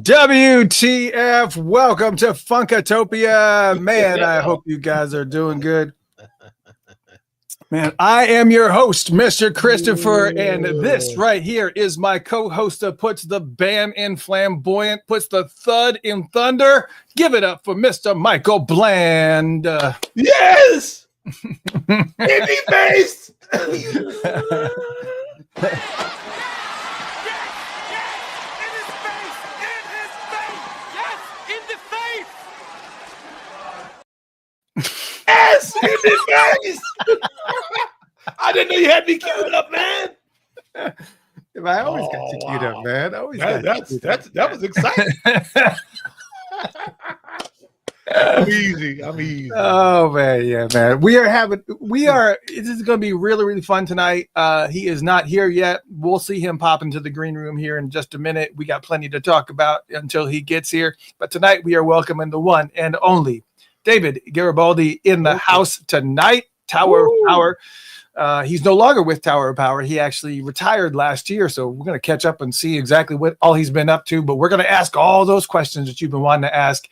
WTF, welcome to Funkatopia. Man, I hope you guys are doing good. Man, I am your host, Mr. Christopher, and this right here is my co-host that puts the bam in flamboyant, puts the thud in thunder. Give it up for Mr. Michael Bland. Yes! Baby face! Yes, in the face! I didn't know you had me queued up, man. I always got you queued up, man. That was exciting. I'm easy. Oh man, yeah, man. This is going to be really, really fun tonight. He is not here yet. We'll see him pop into the green room here in just a minute. We got plenty to talk about until he gets here. But tonight we are welcoming the one and only David Garibaldi in the house tonight. Tower of Power. He's no longer with Tower of Power. He actually retired last year, so we're going to catch up and see exactly what all he's been up to. But we're going to ask all those questions that you've been wanting to ask.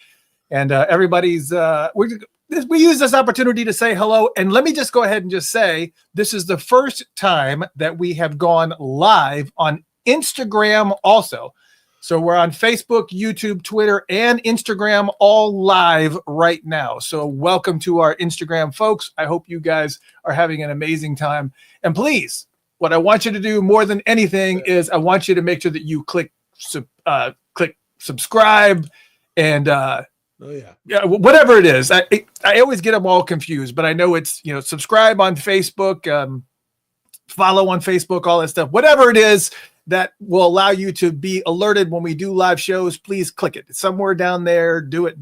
And everybody's we use this opportunity to say hello. And let me just go ahead and just say this is the first time that we have gone live on Instagram also. So we're on Facebook, YouTube, Twitter, and Instagram all live right now. So welcome to our Instagram folks. I hope you guys are having an amazing time. And please, what I want you to do more than anything is I want you to make sure that you click subscribe and whatever it is. I always get them all confused, but I know it's, subscribe on Facebook, follow on Facebook, all that stuff, whatever it is that will allow you to be alerted when we do live shows. Please click it. It's somewhere down there. Do it.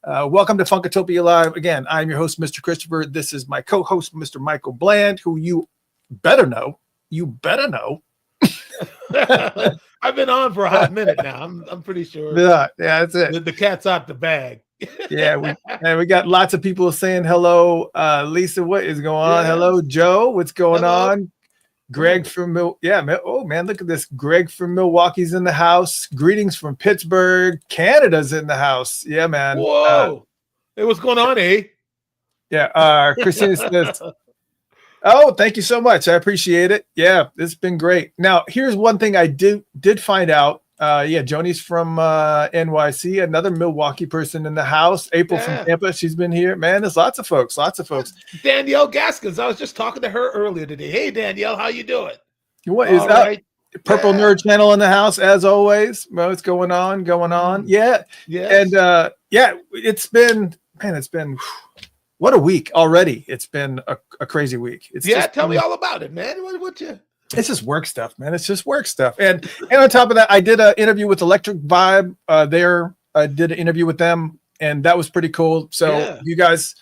Welcome to Funkatopia Live. Again, I'm your host, Mr. Christopher. This is my co-host, Mr. Michael Bland, who you better know. I've been on for a hot minute now. I'm pretty sure. Yeah, that's it. The cat's out the bag. we got lots of people saying hello. Lisa, what is going on? Hello, Joe. What's going on? Greg from look at this. Greg from Milwaukee's in the house. Greetings from Pittsburgh. Canada's in the house. Yeah, man. Whoa. Hey, what's going on, eh? Yeah. Christina says, oh, thank you so much. I appreciate it. Yeah, it's been great. Now, here's one thing I did find out. Joni's from NYC, another Milwaukee person in the house. April from Tampa, she's been here. Man, there's lots of folks. Danielle Gaskins, I was just talking to her earlier today. Hey, Danielle, how you doing? What is that? Right. Purple Nerd Channel in the house, as always. Well, it's going on. Yeah. And it's been what a week already. It's been a crazy week. Tell me all about it, man. What you... It's just work stuff, man. It's just work stuff. And on top of that, I did an interview with Electric Vibe there. I did an interview with them, and that was pretty cool. So you guys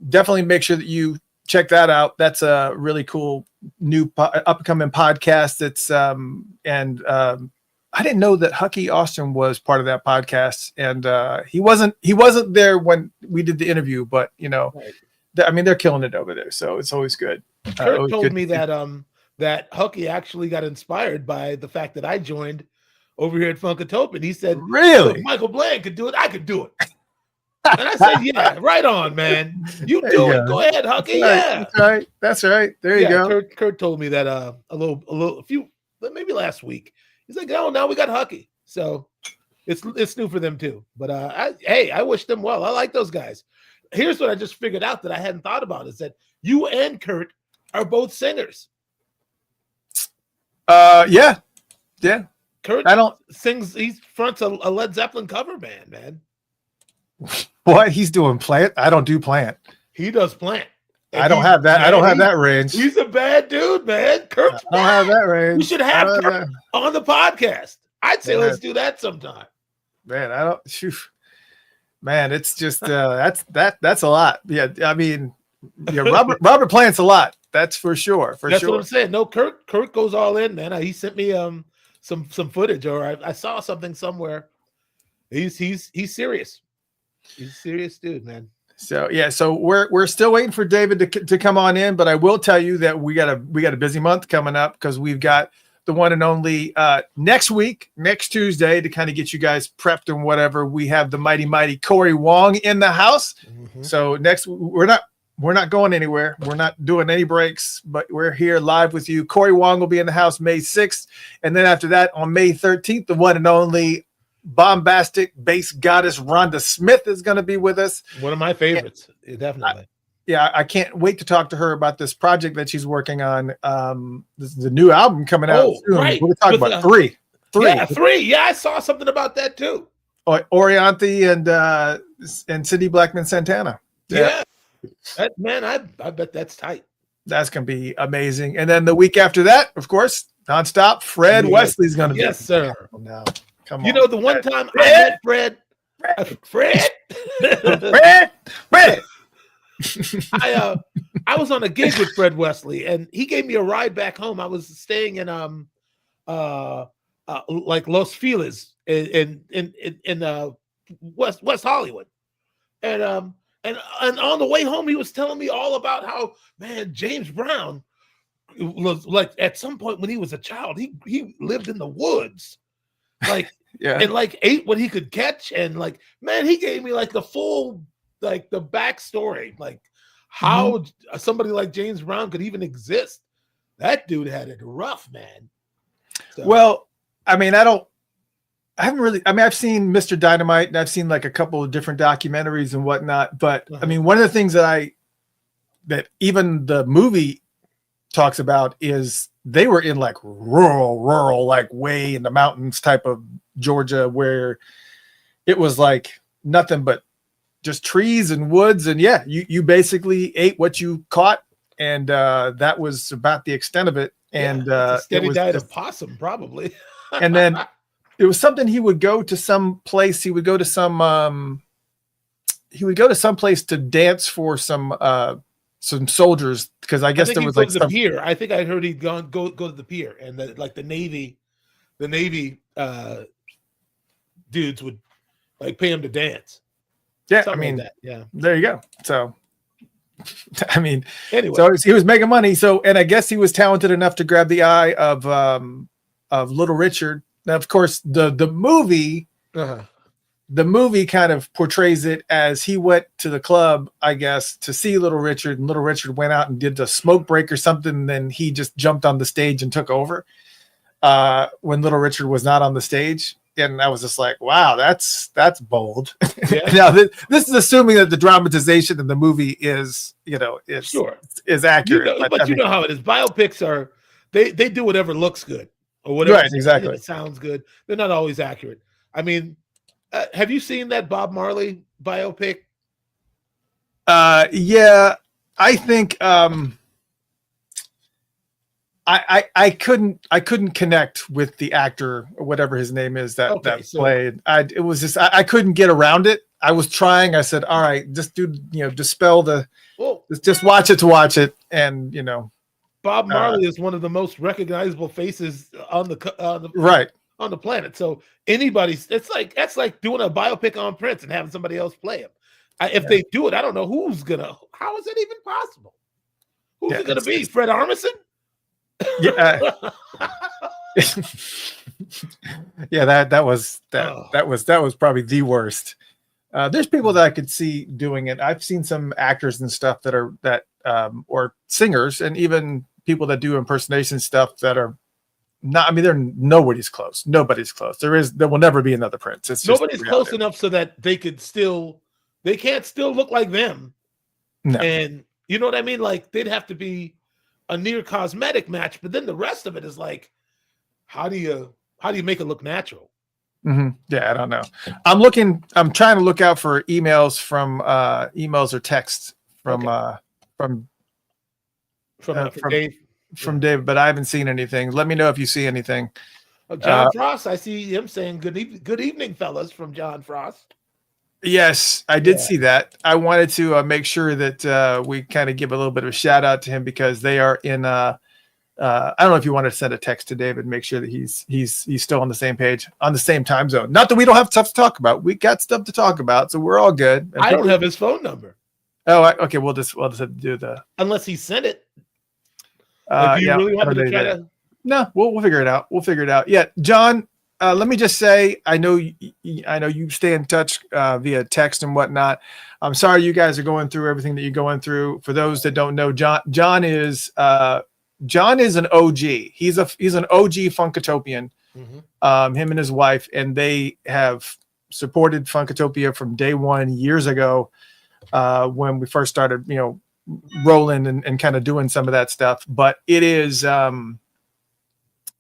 definitely make sure that you check that out. That's a really cool new upcoming podcast. It's I didn't know that Hucky Austin was part of that podcast, and he wasn't there when we did the interview, but they're killing it over there, so it's always good. Kurt told me that Hucky actually got inspired by the fact that I joined over here at Funkatopia. And he said, really? If Michael Bland could do it, I could do it. And I said, yeah, right on, man. You do it. Go ahead, Hucky. That's right. There you go. Kurt told me that maybe last week. He's like, oh, now we got Hucky. So it's new for them too. But I wish them well. I like those guys. Here's what I just figured out that I hadn't thought about is that you and Kurt are both singers. Yeah. Kurt sings. He fronts a Led Zeppelin cover band, man. What? He's doing Plant? I don't do Plant. He does Plant. I don't have that. I don't have that range. He's a bad dude, man. Kurt. I don't have that range. We should have Kurt on the podcast. I'd say let's do that sometime. Man, I don't. Phew. Man, it's just that's a lot. Yeah, I mean, Robert Plant's a lot. That's for sure. That's what I'm saying. No, Kurt goes all in, man. He sent me some footage, or I saw something somewhere. He's serious. He's a serious dude, man. So we're still waiting for David to come on in, but I will tell you that we got a busy month coming up because we've got the one and only. Next week, next Tuesday, to kind of get you guys prepped and whatever, we have the mighty Corey Wong in the house. Mm-hmm. So next, we're not going anywhere. We're not doing any breaks, but we're here live with you. Corey Wong will be in the house May 6th. And then after that, on May 13th, the one and only bombastic bass goddess Rhonda Smith is going to be with us. One of my favorites, definitely. I can't wait to talk to her about this project that she's working on. This is the new album coming out soon. Right. We're talking about three. Yeah, 3. Yeah, I saw something about that too. Orianthi and Cindy Blackman Santana. Yeah. Man, I bet that's tight. That's going to be amazing. And then the week after that, of course, nonstop, Fred Wesley's going to be. Yes, sir. Now, come on. You know, the one time I met Fred. I was on a gig with Fred Wesley, and he gave me a ride back home. I was staying in like Los Feliz in West Hollywood, and on the way home, he was telling me all about how, man, James Brown was like, at some point when he was a child, he lived in the woods, like and like ate what he could catch, and like, man, he gave me like the full, like the backstory, like how somebody like James Brown could even exist. That dude had it rough, man. So. Well, I mean, I've seen Mr. Dynamite, and I've seen like a couple of different documentaries and whatnot. But I mean, one of the things that even the movie talks about is they were in like rural, like way in the mountains type of Georgia, where it was like nothing but just trees and woods. And yeah, you basically ate what you caught. And that was about the extent of it. And steady diet of possum, probably. And then it was something he would go to some place. He would go to some place to dance for some soldiers, because I guess there was like some pier. I think I heard he'd go to the pier, and the Navy dudes would like pay him to dance. Yeah, something I mean, like that. Yeah, there you go. So, I mean, anyway, so he was making money. So, and I guess he was talented enough to grab the eye of Little Richard. Now, of course, the movie kind of portrays it as he went to the club, I guess, to see Little Richard, and Little Richard went out and did the smoke break or something. And then he just jumped on the stage and took over when Little Richard was not on the stage. And I was just like, wow, that's bold. Yeah. Now this is assuming that the dramatization of the movie is accurate. You know how it is. Biopics are they do whatever looks good or whatever. Right, exactly. Sounds good. They're not always accurate. I mean, have you seen that Bob Marley biopic? Yeah, I think I couldn't connect with the actor or whatever his name is that played. It was just I couldn't get around it. I was trying. I said, all right, just dispel the. Well, just watch it to watch it, and Bob Marley is one of the most recognizable faces on the planet. So that's like doing a biopic on Prince and having somebody else play him. If they do it, I don't know how is it even possible? Who's it gonna be? Fred Armisen? Yeah. Yeah, that was probably the worst. There's people that I could see doing it. I've seen some actors and stuff or singers, and even people that do impersonation stuff that are not. I mean, nobody's close. Nobody's close. There will never be another Prince. It's nobody's close enough so that they can't still look like them. No. And you know what I mean? Like they'd have to be a near cosmetic match, but then the rest of it is like, how do you make it look natural? Mm-hmm. Yeah, I don't know. I'm trying to look out for emails or texts from Dave. From David, but I haven't seen anything. Let me know if you see anything. John Frost, I see him saying good evening, fellas, from John Frost. Yes, I did see that. I wanted to make sure that we kind of give a little bit of a shout out to him, because they are in. I don't know if you want to send a text to David, make sure that he's still on the same page, on the same time zone. Not that we don't have stuff to talk about. We got stuff to talk about, so we're all good. I don't have his phone number. Oh, okay. We'll just have to do unless he sent it. Do you really want me to try to? No, we'll figure it out. We'll figure it out. Yeah, John. Let me just say, I know you stay in touch via text and whatnot. I'm sorry you guys are going through everything that you're going through. For those that don't know, John is an OG. He's an OG Funkatopian. Mm-hmm. Him and his wife, and they have supported Funkatopia from day one years ago when we first started, rolling and kind of doing some of that stuff. But it is.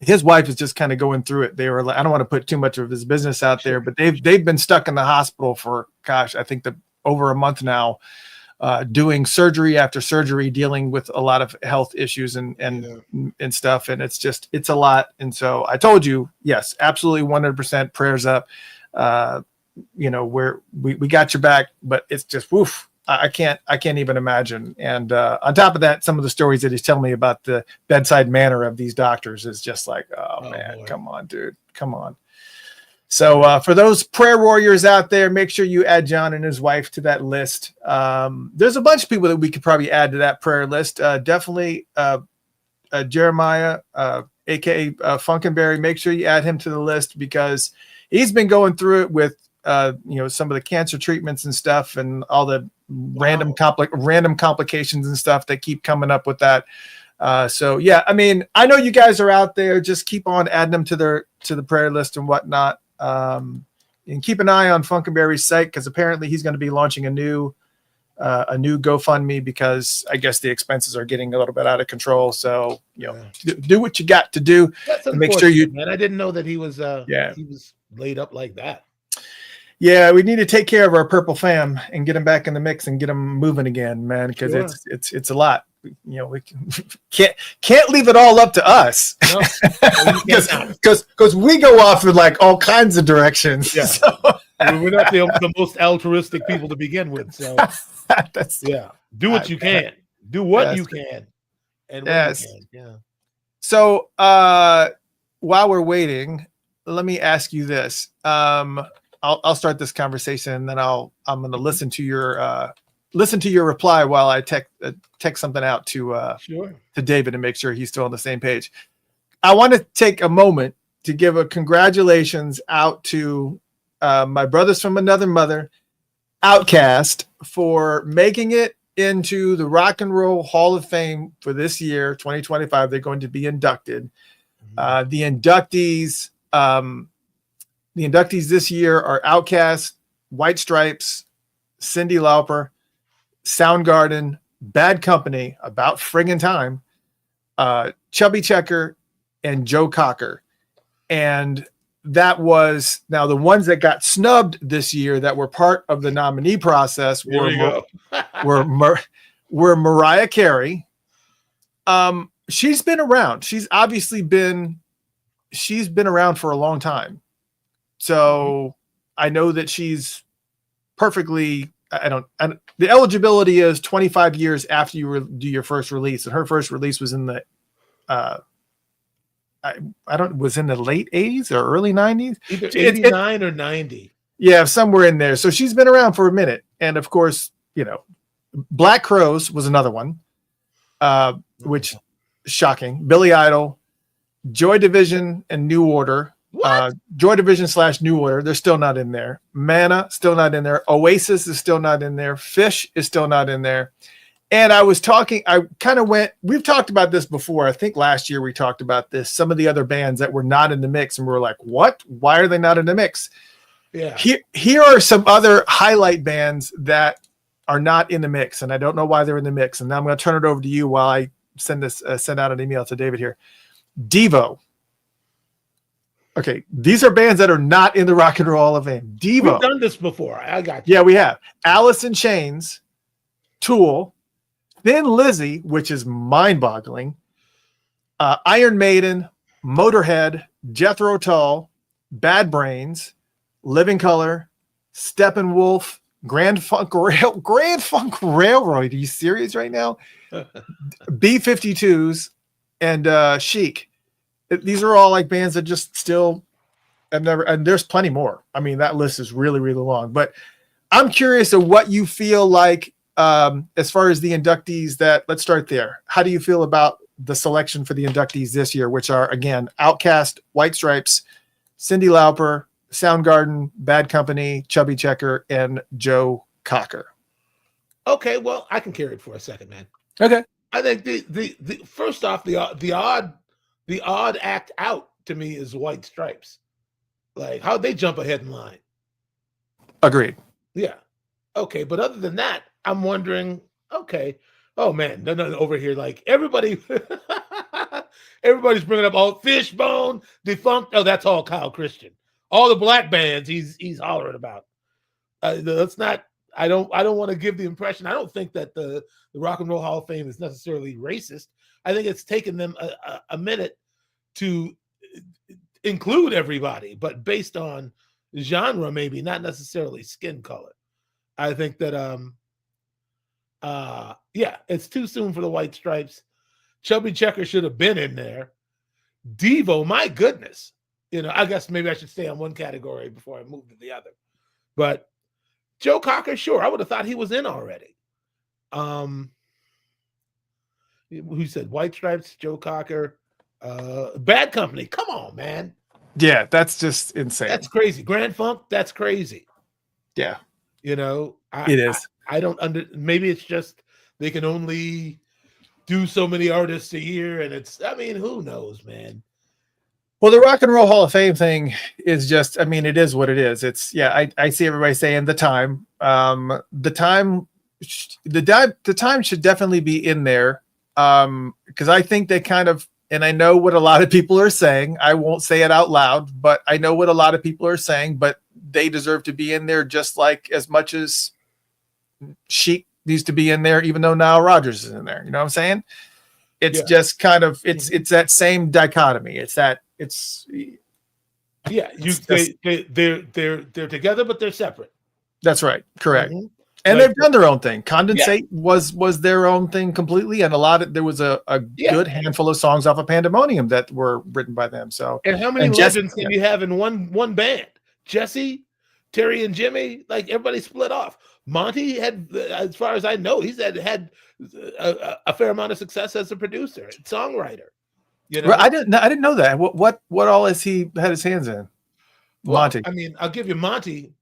His wife is just kind of going through it. They were like, I don't want to put too much of his business out there, but they've been stuck in the hospital for, I think over a month now, doing surgery after surgery, dealing with a lot of health issues and stuff. And it's a lot. And so I told you, yes, absolutely 100% prayers up. We got your back, but it's just, woof. I can't even imagine. And on top of that, some of the stories that he's telling me about the bedside manner of these doctors is just like, oh man, boy. Come on, dude, come on. So for those prayer warriors out there, make sure you add John and his wife to that list. There's a bunch of people that we could probably add to that prayer list. Definitely Jeremiah, aka Funkenberry. Make sure you add him to the list because he's been going through it with some of the cancer treatments and stuff and all the random complications and stuff that keep coming up with that. So yeah, I mean, I know you guys are out there. Just keep on adding them to the prayer list and whatnot. And keep an eye on Funkenberry's site because apparently he's going to be launching a new GoFundMe because I guess the expenses are getting a little bit out of control. So do what you got to do. And make sure man. I didn't know that he was he was laid up like that. Yeah, we need to take care of our purple fam and get them back in the mix and get them moving again, man. Because it's a lot. We can't leave it all up to us. Because we go off in like all kinds of directions. Yeah, so. We're not the most altruistic people to begin with. So do what you can. Do what you can, and when you can. Yeah. So while we're waiting, let me ask you this. I'll start this conversation and then I'm going to listen to your reply while I text something out to David and make sure he's still on the same page. I want to take a moment to give a congratulations out to my brothers from another mother, Outcast, for making it into the Rock and Roll Hall of Fame for this year, 2025. They're going to be inducted. Mm-hmm. The inductees this year are Outkast, White Stripes, Cyndi Lauper, Soundgarden, Bad Company, About Friggin' Time, Chubby Checker, and Joe Cocker. And that was now the ones that got snubbed this year that were part of the nominee process were Mariah Carey. She's been around. She's been around for a long time. So I know that she's perfectly, the eligibility is 25 years after you do your first release. And her first release was in the, was in the late 80s or early 90s. Either 89 or 90. Yeah, somewhere in there. So she's been around for a minute. And of course, Black Crowes was another one, which shocking. Billy Idol, Joy Division, and New Order. Joy Division / New Order, they're still not in there. Mana, still not in there. Oasis is still not in there. Fish is still not in there. And we've talked about this before. I think last year we talked about this. Some of the other bands that were not in the mix, and we're like, what? Why are they not in the mix? Yeah. Here are some other highlight bands that are not in the mix, and I don't know why they're in the mix. And now I'm going to turn it over to you while I send out an email to David here. Devo. Okay, these are bands that are not in the Rock and Roll Hall of Fame. Devo. We've done this before. I got you. Yeah, we have. Alice in Chains, Tool, Thin Lizzy, which is mind-boggling, Iron Maiden, Motorhead, Jethro Tull, Bad Brains, Living Colour, Steppenwolf, Grand Funk Railroad. Are you serious right now? B-52s, and Chic. These are all like bands that just still have never, and there's plenty more. I mean, that list is really, really long, but I'm curious of what you feel like as far as the inductees let's start there. How do you feel about the selection for the inductees this year, which are, again, Outkast, White Stripes, Cyndi Lauper, Soundgarden, Bad Company, Chubby Checker, and Joe Cocker. Okay, well, I can carry it for a second, man. Okay. I think the first off, the odd act out to me is White Stripes. Like, how'd they jump ahead in line? Agreed. Yeah. Okay, but other than that, I'm wondering, okay, oh man, no, over here, like everybody's bringing up all Fishbone, Defunct. Oh, that's all Kyle Christian. All the black bands he's hollering about. That's not. I don't want to give the impression. I don't think that the Rock and Roll Hall of Fame is necessarily racist. I think it's taken them a minute to include everybody, but based on genre, maybe not necessarily skin color. I think that yeah, it's too soon for the White Stripes. Chubby Checker should have been in there. Devo, my goodness. You know, I guess maybe I should stay on one category before I move to the other. But Joe Cocker, sure, I would have thought he was in already. Who said White Stripes, Joe Cocker, Bad Company? Come on, man. Yeah, that's just insane. That's crazy. Grand Funk, that's crazy. Yeah. You know, It is. I don't maybe it's just they can only do so many artists a year, and I mean, who knows, man. Well, the Rock and Roll Hall of Fame thing is just, I mean, it is what it is. It's, yeah, I see everybody saying the time. The time should definitely be in there, because I think they kind of, and I know what a lot of people are saying. I won't say it out loud, but I know what a lot of people are saying, but they deserve to be in there just like as much as Chic needs to be in there, even though Nile Rodgers is in there. You know what I'm saying? It's just kind of, it's that same dichotomy. They're together, but they're separate. That's right. Correct. Mm-hmm. And they've done their own thing. Condensate was their own thing completely. And there was a good handful of songs off of Pandemonium that were written by them. So, and how many legends can you have in one band? Jesse, Terry and Jimmy, like everybody split off. Monty had, as far as I know, he's had a fair amount of success as a producer, songwriter. You know, I didn't know that. What all has he had his hands in? Well, Monty. I mean, I'll give you Monty.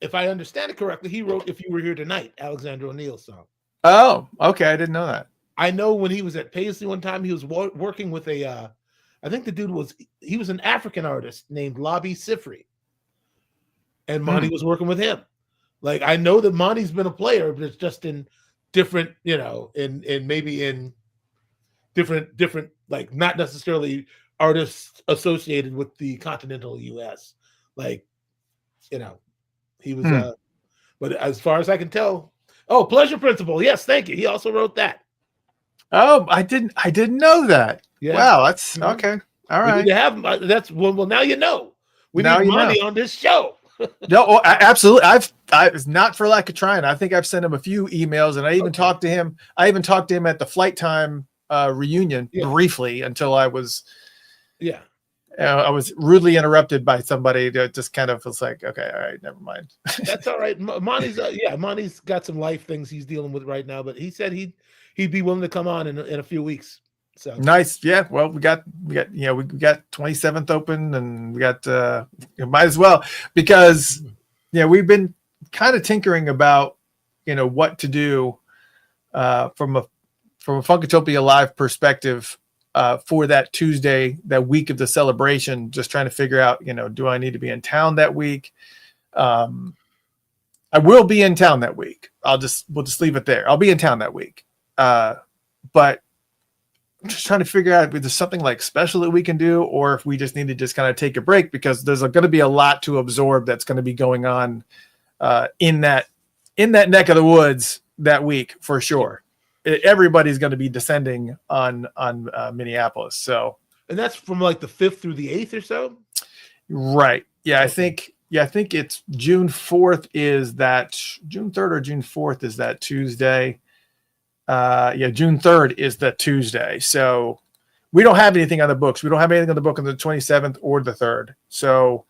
If I understand it correctly, he wrote "If You Were Here Tonight," Alexander O'Neal's song. Oh, okay, I didn't know that. I know when he was at Paisley one time, he was working with I think the dude was an African artist named Labi Sifri, and Monty was working with him. Like, I know that Monty's been a player, but it's just in different, you know, in maybe in different, like not necessarily artists associated with the continental U.S. Like, you know, he was, but as far as I can tell, Pleasure Principle. Yes, thank you. He also wrote that. Oh, I didn't know that. Yeah. Wow, that's okay. All right. You have that's well. Now you know. We need Monty on this show. No, absolutely. I was not for lack of trying. I think I've sent him a few emails, and I even talked to him. I even talked to him at the Flight Time reunion briefly until I was, I was rudely interrupted by somebody that just kind of was like, okay, all right, never mind. That's all right. Monty's Monty's got some life things he's dealing with right now, but he said he'd be willing to come on in a few weeks. So nice. Yeah. Well, we got 27th open, and we got might as well, because we've been kind of tinkering about what to do from a Funkatopia Live perspective for that Tuesday, that week of the celebration. Just trying to figure out, do I need to be in town that week? I will be in town that week. We'll just leave it there. I'll be in town that week. But I'm just trying to figure out if there's something like special that we can do, or if we just need to just kind of take a break, because there's going to be a lot to absorb that's going to be going on in that neck of the woods that week for sure. Everybody's going to be descending on Minneapolis. So, and that's from like the 5th through the 8th or so. Right. Yeah. Okay. I think it's June 4th is that June 3rd or June 4th is that Tuesday. June 3rd is the Tuesday. So we don't have anything on the books. We don't have anything on the book on the 27th or the 3rd. So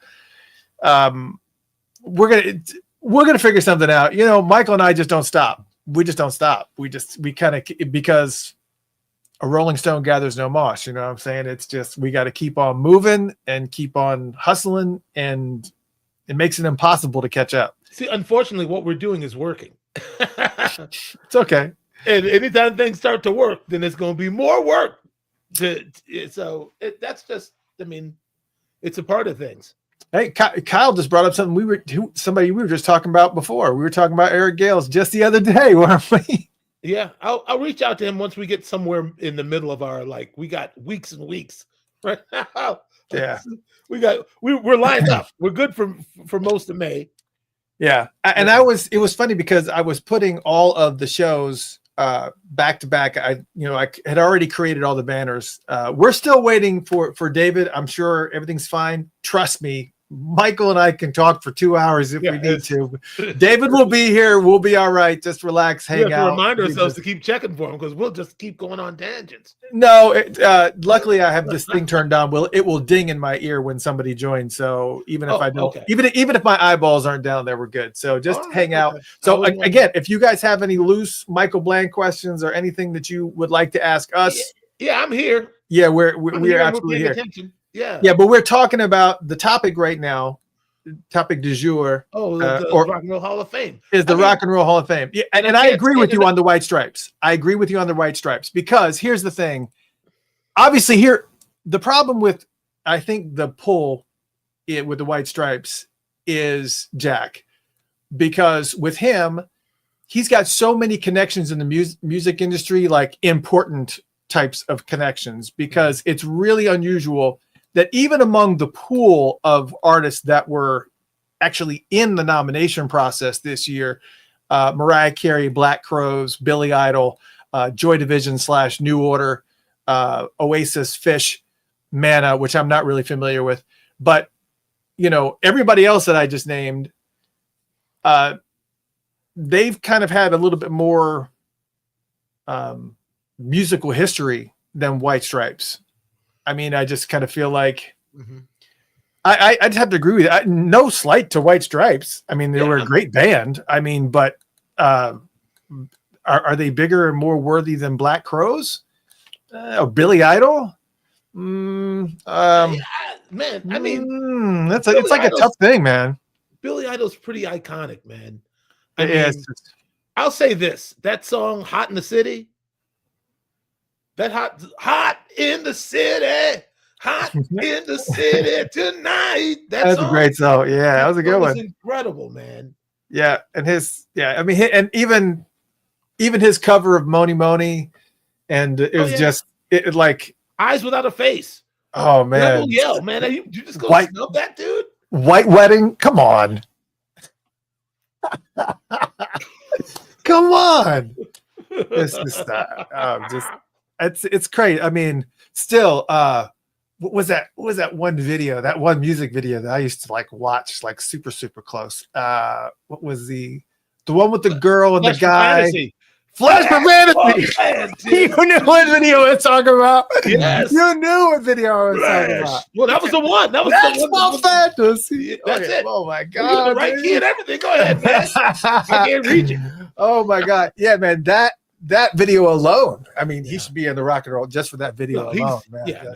we're gonna figure something out. Michael and I just don't stop. We just don't stop. We kind of, because a Rolling Stone gathers no moss. You know what I'm saying? It's just, we got to keep on moving and keep on hustling, and it makes it impossible to catch up. See, unfortunately, what we're doing is working. It's okay. And anytime things start to work, then it's going to be more work. That's just, I mean, it's a part of things. Hey, Kyle just brought up something we were just talking about before. We were talking about Eric Gales just the other day, weren't we? Yeah, I'll reach out to him once we get somewhere in the middle of our, like, we got weeks and weeks right now. Yeah, we're lined up. We're good for most of May. Yeah, and it was funny because I was putting all of the shows back to back. I had already created all the banners. We're still waiting for David. I'm sure everything's fine. Trust me. Michael and I can talk for 2 hours if we need to. David will be here. We'll be all right. Just relax, hang out. Remind ourselves to keep checking for him, because we'll just keep going on tangents. No, luckily I have this thing turned on. It will ding in my ear when somebody joins. So even if I don't, even if my eyeballs aren't down there, we're good. So just hang out. Okay. So again, if you guys have any loose Michael Bland questions or anything that you would like to ask us, yeah, I'm here. Yeah, we're absolutely here. Attention. Yeah, but we're talking about the topic right now. Topic du jour. The Rock and Roll Hall of Fame is the Rock and Roll Hall of Fame. Yeah, and I agree with you on the White Stripes. I agree with you on the White Stripes, because here's the thing. Obviously, here the problem with, I think, the pull with the White Stripes is Jack, because with him, he's got so many connections in the music industry, like important types of connections, because it's really unusual that even among the pool of artists that were actually in the nomination process this year, Mariah Carey, Black Crowes, Billy Idol, Joy Division / New Order, Oasis, Fish, Mana, which I'm not really familiar with, but everybody else that I just named, they've kind of had a little bit more musical history than White Stripes. I mean, I just kind of feel like I just have to agree with you. No slight to White Stripes. I mean, they were a great band. I mean, but are they bigger and more worthy than Black Crowes? Billy Idol? Man, I mean, it's like a tough thing, man. Billy Idol's pretty iconic, man. I'll say this: that song "Hot in the City." That hot in the city, hot in the city tonight. That's a great song. Yeah, that was a good one. Incredible, man. Yeah, and even his cover of "Moni Moni," and it was just like Eyes Without a Face. Oh man, Rebel Yell, man! You just go snub that dude. White Wedding, come on, come on. This is it's crazy. I mean, still, what was that one video, that one music video that I used to watch super, super close? What was the one with the girl and the guy? Flash for Fantasy. You knew what video I was talking about. Yes. You knew what video I was talking about. Well, that was the one. That's Flash Fantasy. That's it. Oh my God. The right key and everything. Go ahead, man. I can't read you. Oh my God. Yeah, man. That video alone. I mean, he should be in the Rock and Roll just for that video alone, man. Yeah,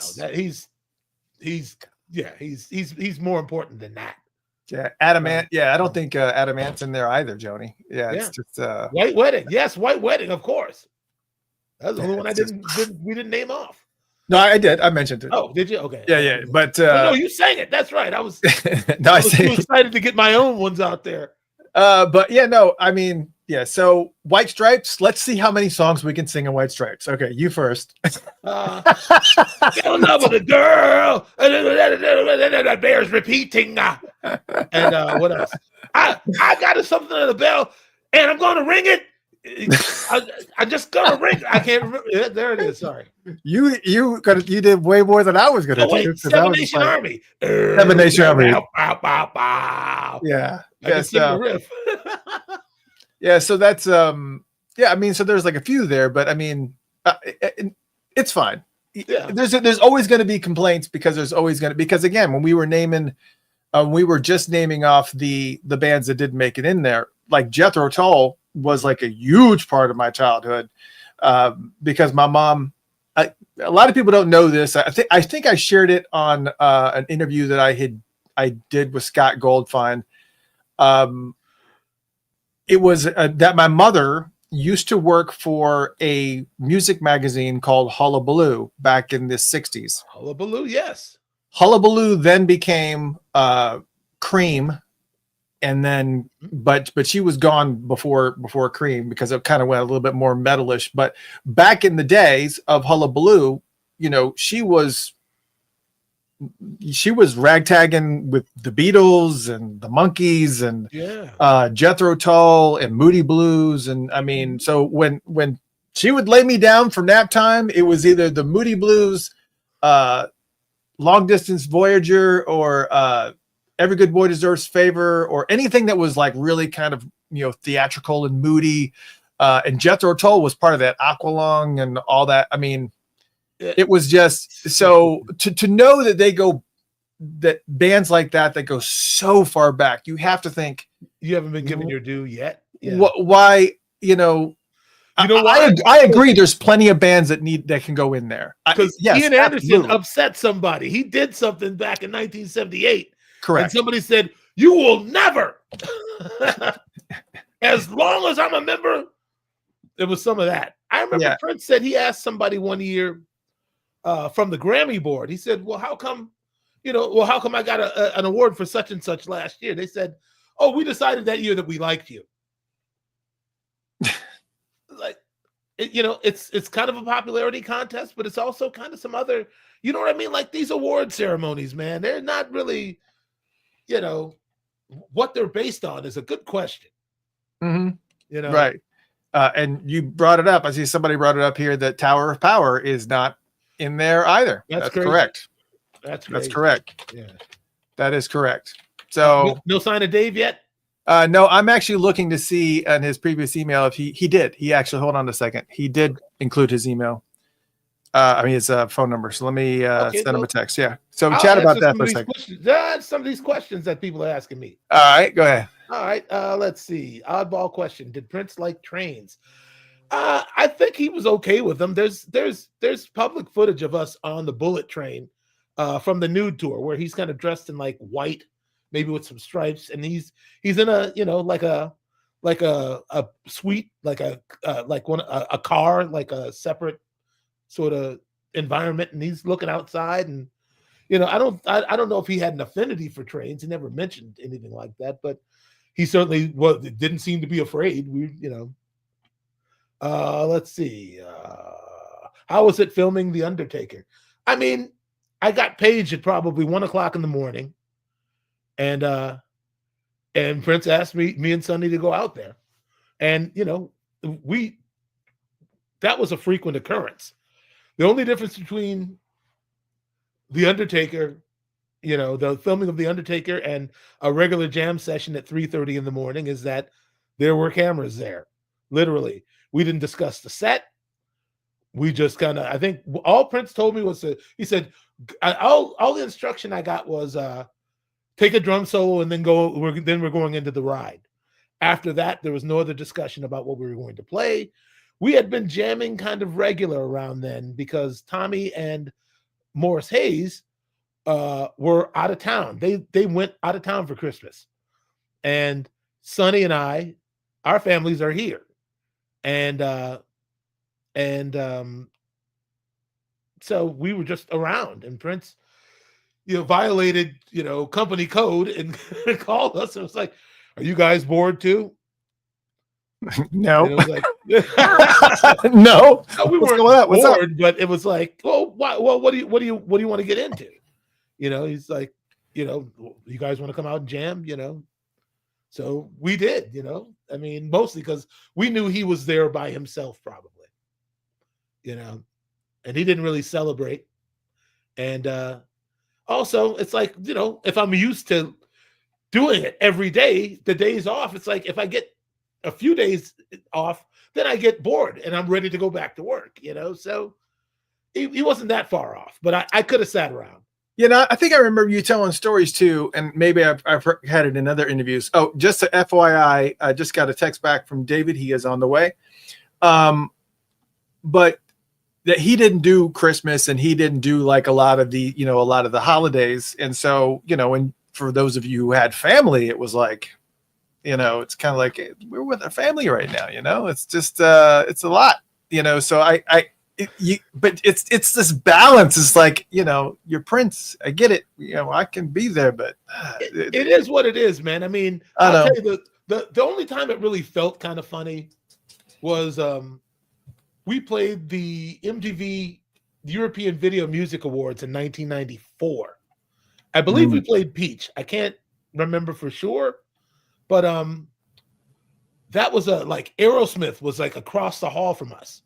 he's more important than that. Yeah, Adamant. Yeah, I don't think Adamant's in there either, Joni. Yeah, it's just White Wedding. Yes, White Wedding, of course. That's the only one we didn't name off. No, I did. I mentioned it. Oh, did you? Okay. Yeah. But no, you sang it. That's right. I was I was too excited to get my own ones out there. But yeah, no, I mean, yeah. So White Stripes. Let's see how many songs we can sing in White Stripes. Okay, you first. Fell in love with a girl, and the bear's repeating. And what else? I got something on the bell, and I'm going to ring it. I just gonna ring. I can't remember. Yeah, there it is. Sorry. You did way more than I was gonna do. Seven Nation Army. Seven Nation Army. Yeah. I can sing the riff. Yeah. So that's yeah. I mean, so there's a few there, but I mean, it's fine. Yeah. There's always going to be complaints because again, when we were naming, we were just naming off the bands that didn't make it in there. Like Jethro Tull was a huge part of my childhood because my mom a lot of people don't know this. I think I shared it on an interview that I did with Scott Goldfine. It was that my mother used to work for a music magazine called Hullabaloo back in the 60s. Hullabaloo, yes. Hullabaloo then became Cream, and then but she was gone before Cream because it kind of went a little bit more metalish. But back in the days of Hullabaloo, you know, she was ragtagging with the Beatles and the Monkees and Jethro Tull and Moody Blues. And I mean, so when she would lay me down for nap time, it was either the Moody Blues, Long Distance Voyager, or Every Good Boy Deserves Favor, or anything that was like really kind of, you know, theatrical and moody. And Jethro Tull was part of that, Aqualung and all that. I mean, it was just so to know that bands like that go so far back, you have to think you haven't been given your due yet. Yeah. Why, you know why? I agree. There's plenty of bands that can go in there. Because Ian Anderson upset somebody. He did something back in 1978. Correct. And somebody said, "You will never, as long as I'm a member." There was some of that. I remember Prince said he asked somebody one year from the Grammy board. He said, "Well, how come I got an award for such and such last year?" They said, "Oh, we decided that year that we liked you." Like, it's kind of a popularity contest, but it's also kind of some other, you know what I mean? Like these award ceremonies, man, they're not really, what they're based on is a good question. Mm-hmm. Right. And you brought it up. I see somebody brought it up here that Tower of Power is not in there either. That's correct. That's correct. Yeah, that is correct. So no sign of Dave yet? No, I'm actually looking to see in his previous email if he did. He actually, hold on a second. He did include his email. His phone number. So let me send him a text. Yeah. So chat about that for a second. Some of these questions that people are asking me. All right, go ahead. All right. Let's see. Oddball question. Did Prince like trains? I think he was okay with them. There's public footage of us on the Bullet Train from the nude tour where he's kind of dressed in like white, maybe with some stripes, and he's in a like a suite, like a car, like a separate sort of environment, and he's looking outside, and I don't know if he had an affinity for trains. He never mentioned anything like that, but he certainly didn't seem to be afraid. Let's see. How was it filming The Undertaker? I mean, I got paged at probably 1:00 in the morning, and Prince asked me and Sonny to go out there, and that was a frequent occurrence. The only difference between The Undertaker, the filming of The Undertaker, and a regular jam session at 3:30 in the morning is that there were cameras there. Literally, we didn't discuss the set. We just kind of, I think all Prince told me was he said, all the instruction I got was take a drum solo and then we're going into the ride. After that, there was no other discussion about what we were going to play. We had been jamming kind of regular around then because Tommy and Morris Hayes were out of town. They went out of town for Christmas, and Sonny and I, our families are here, and so we were just around, and Prince, violated, company code and called us and was like, "Are you guys bored too?" No. And it was like, no, we weren't bored, but it was like, well, what do you want to get into? He's like, you guys want to come out and jam, So we did, I mean, mostly because we knew he was there by himself, probably, and he didn't really celebrate. And also, it's like, if I'm used to doing it every day, the days off, it's like if I get a few days off, then I get bored and I'm ready to go back to work, So he wasn't that far off, but I could have sat around. I think I remember you telling stories too, and maybe I've had it in other interviews. Oh, just a FYI, I just got a text back from David. He is on the way. But that he didn't do Christmas and he didn't do like a lot of the holidays. And so, and for those of you who had family, it was like, it's kind of like we're with our family right now, it's just, it's a lot, so but it's this balance. It's like, your Prince, I get it. I can be there, but it is what it is, man. I mean, I'll tell you the only time it really felt kind of funny was, we played the MTV European Video Music Awards in 1994. I believe we played Peach. I can't remember for sure, but that was like Aerosmith was like across the hall from us.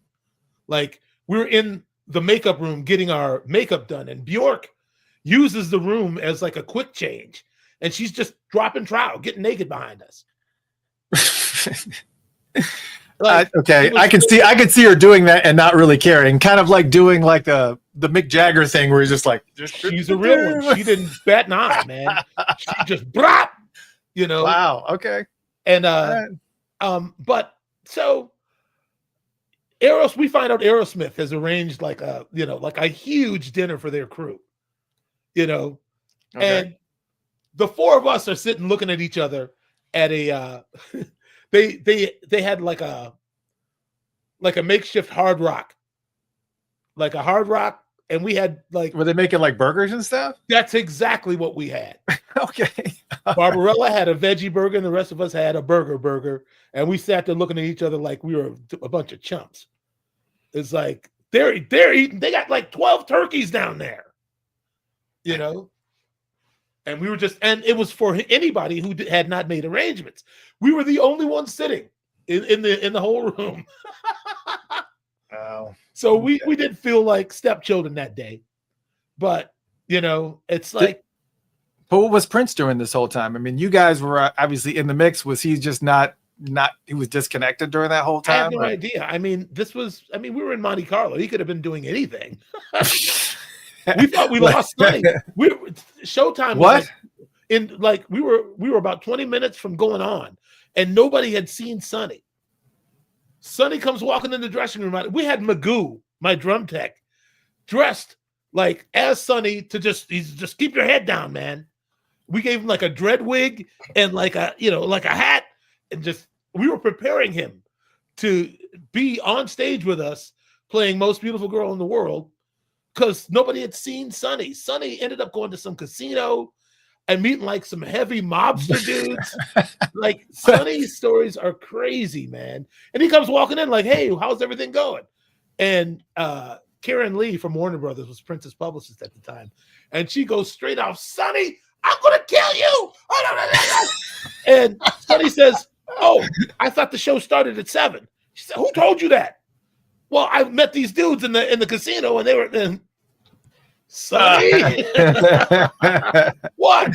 Like we were in the makeup room getting our makeup done, and Bjork uses the room as like a quick change, and she's just dropping trout, getting naked behind us. Okay, I can see her doing that and not really caring, kind of like doing like the Mick Jagger thing where he's just like, she's a real one. She didn't bat an eye, man. She just brap, Wow. Okay. And but so we find out Aerosmith has arranged like a huge dinner for their crew, okay. And the four of us are sitting looking at each other at a they had like a makeshift hard rock, and we had like, were they making like burgers and stuff? That's exactly what we had. Okay. Barbarella had a veggie burger and the rest of us had a burger, and we sat there looking at each other like we were a bunch of chumps. It's like they're eating, they got like 12 turkeys down there, and we were just, and it was for anybody who had not made arrangements. We were the only ones sitting in the whole room. Wow. So we didn't feel like stepchildren that day, but it's like. But what was Prince doing this whole time? I mean, you guys were obviously in the mix. Was he just not? He was disconnected during that whole time. I have no idea. I mean, we were in Monte Carlo. He could have been doing anything. We thought we lost Sonny. Showtime. What? We were about 20 minutes from going on, and nobody had seen Sonny. Sonny comes walking in the dressing room. We had Magoo, my drum tech, dressed like as Sonny to just keep your head down, man. We gave him like a dread wig and like a hat, and just we were preparing him to be on stage with us playing Most Beautiful Girl in the World, because nobody had seen Sonny. Sonny ended up going to some casino and meeting like some heavy mobster dudes. Like Sonny's stories are crazy, man. And he comes walking in like, "Hey, how's everything going?" And Karen Lee from Warner Brothers was Prince's publicist at the time, and she goes straight off, "Sonny, I'm gonna kill you!" And Sonny says, "Oh, I thought the show started at 7." She said, "Who told you that?" "Well, I met these dudes in the casino, and they were Sonny." What?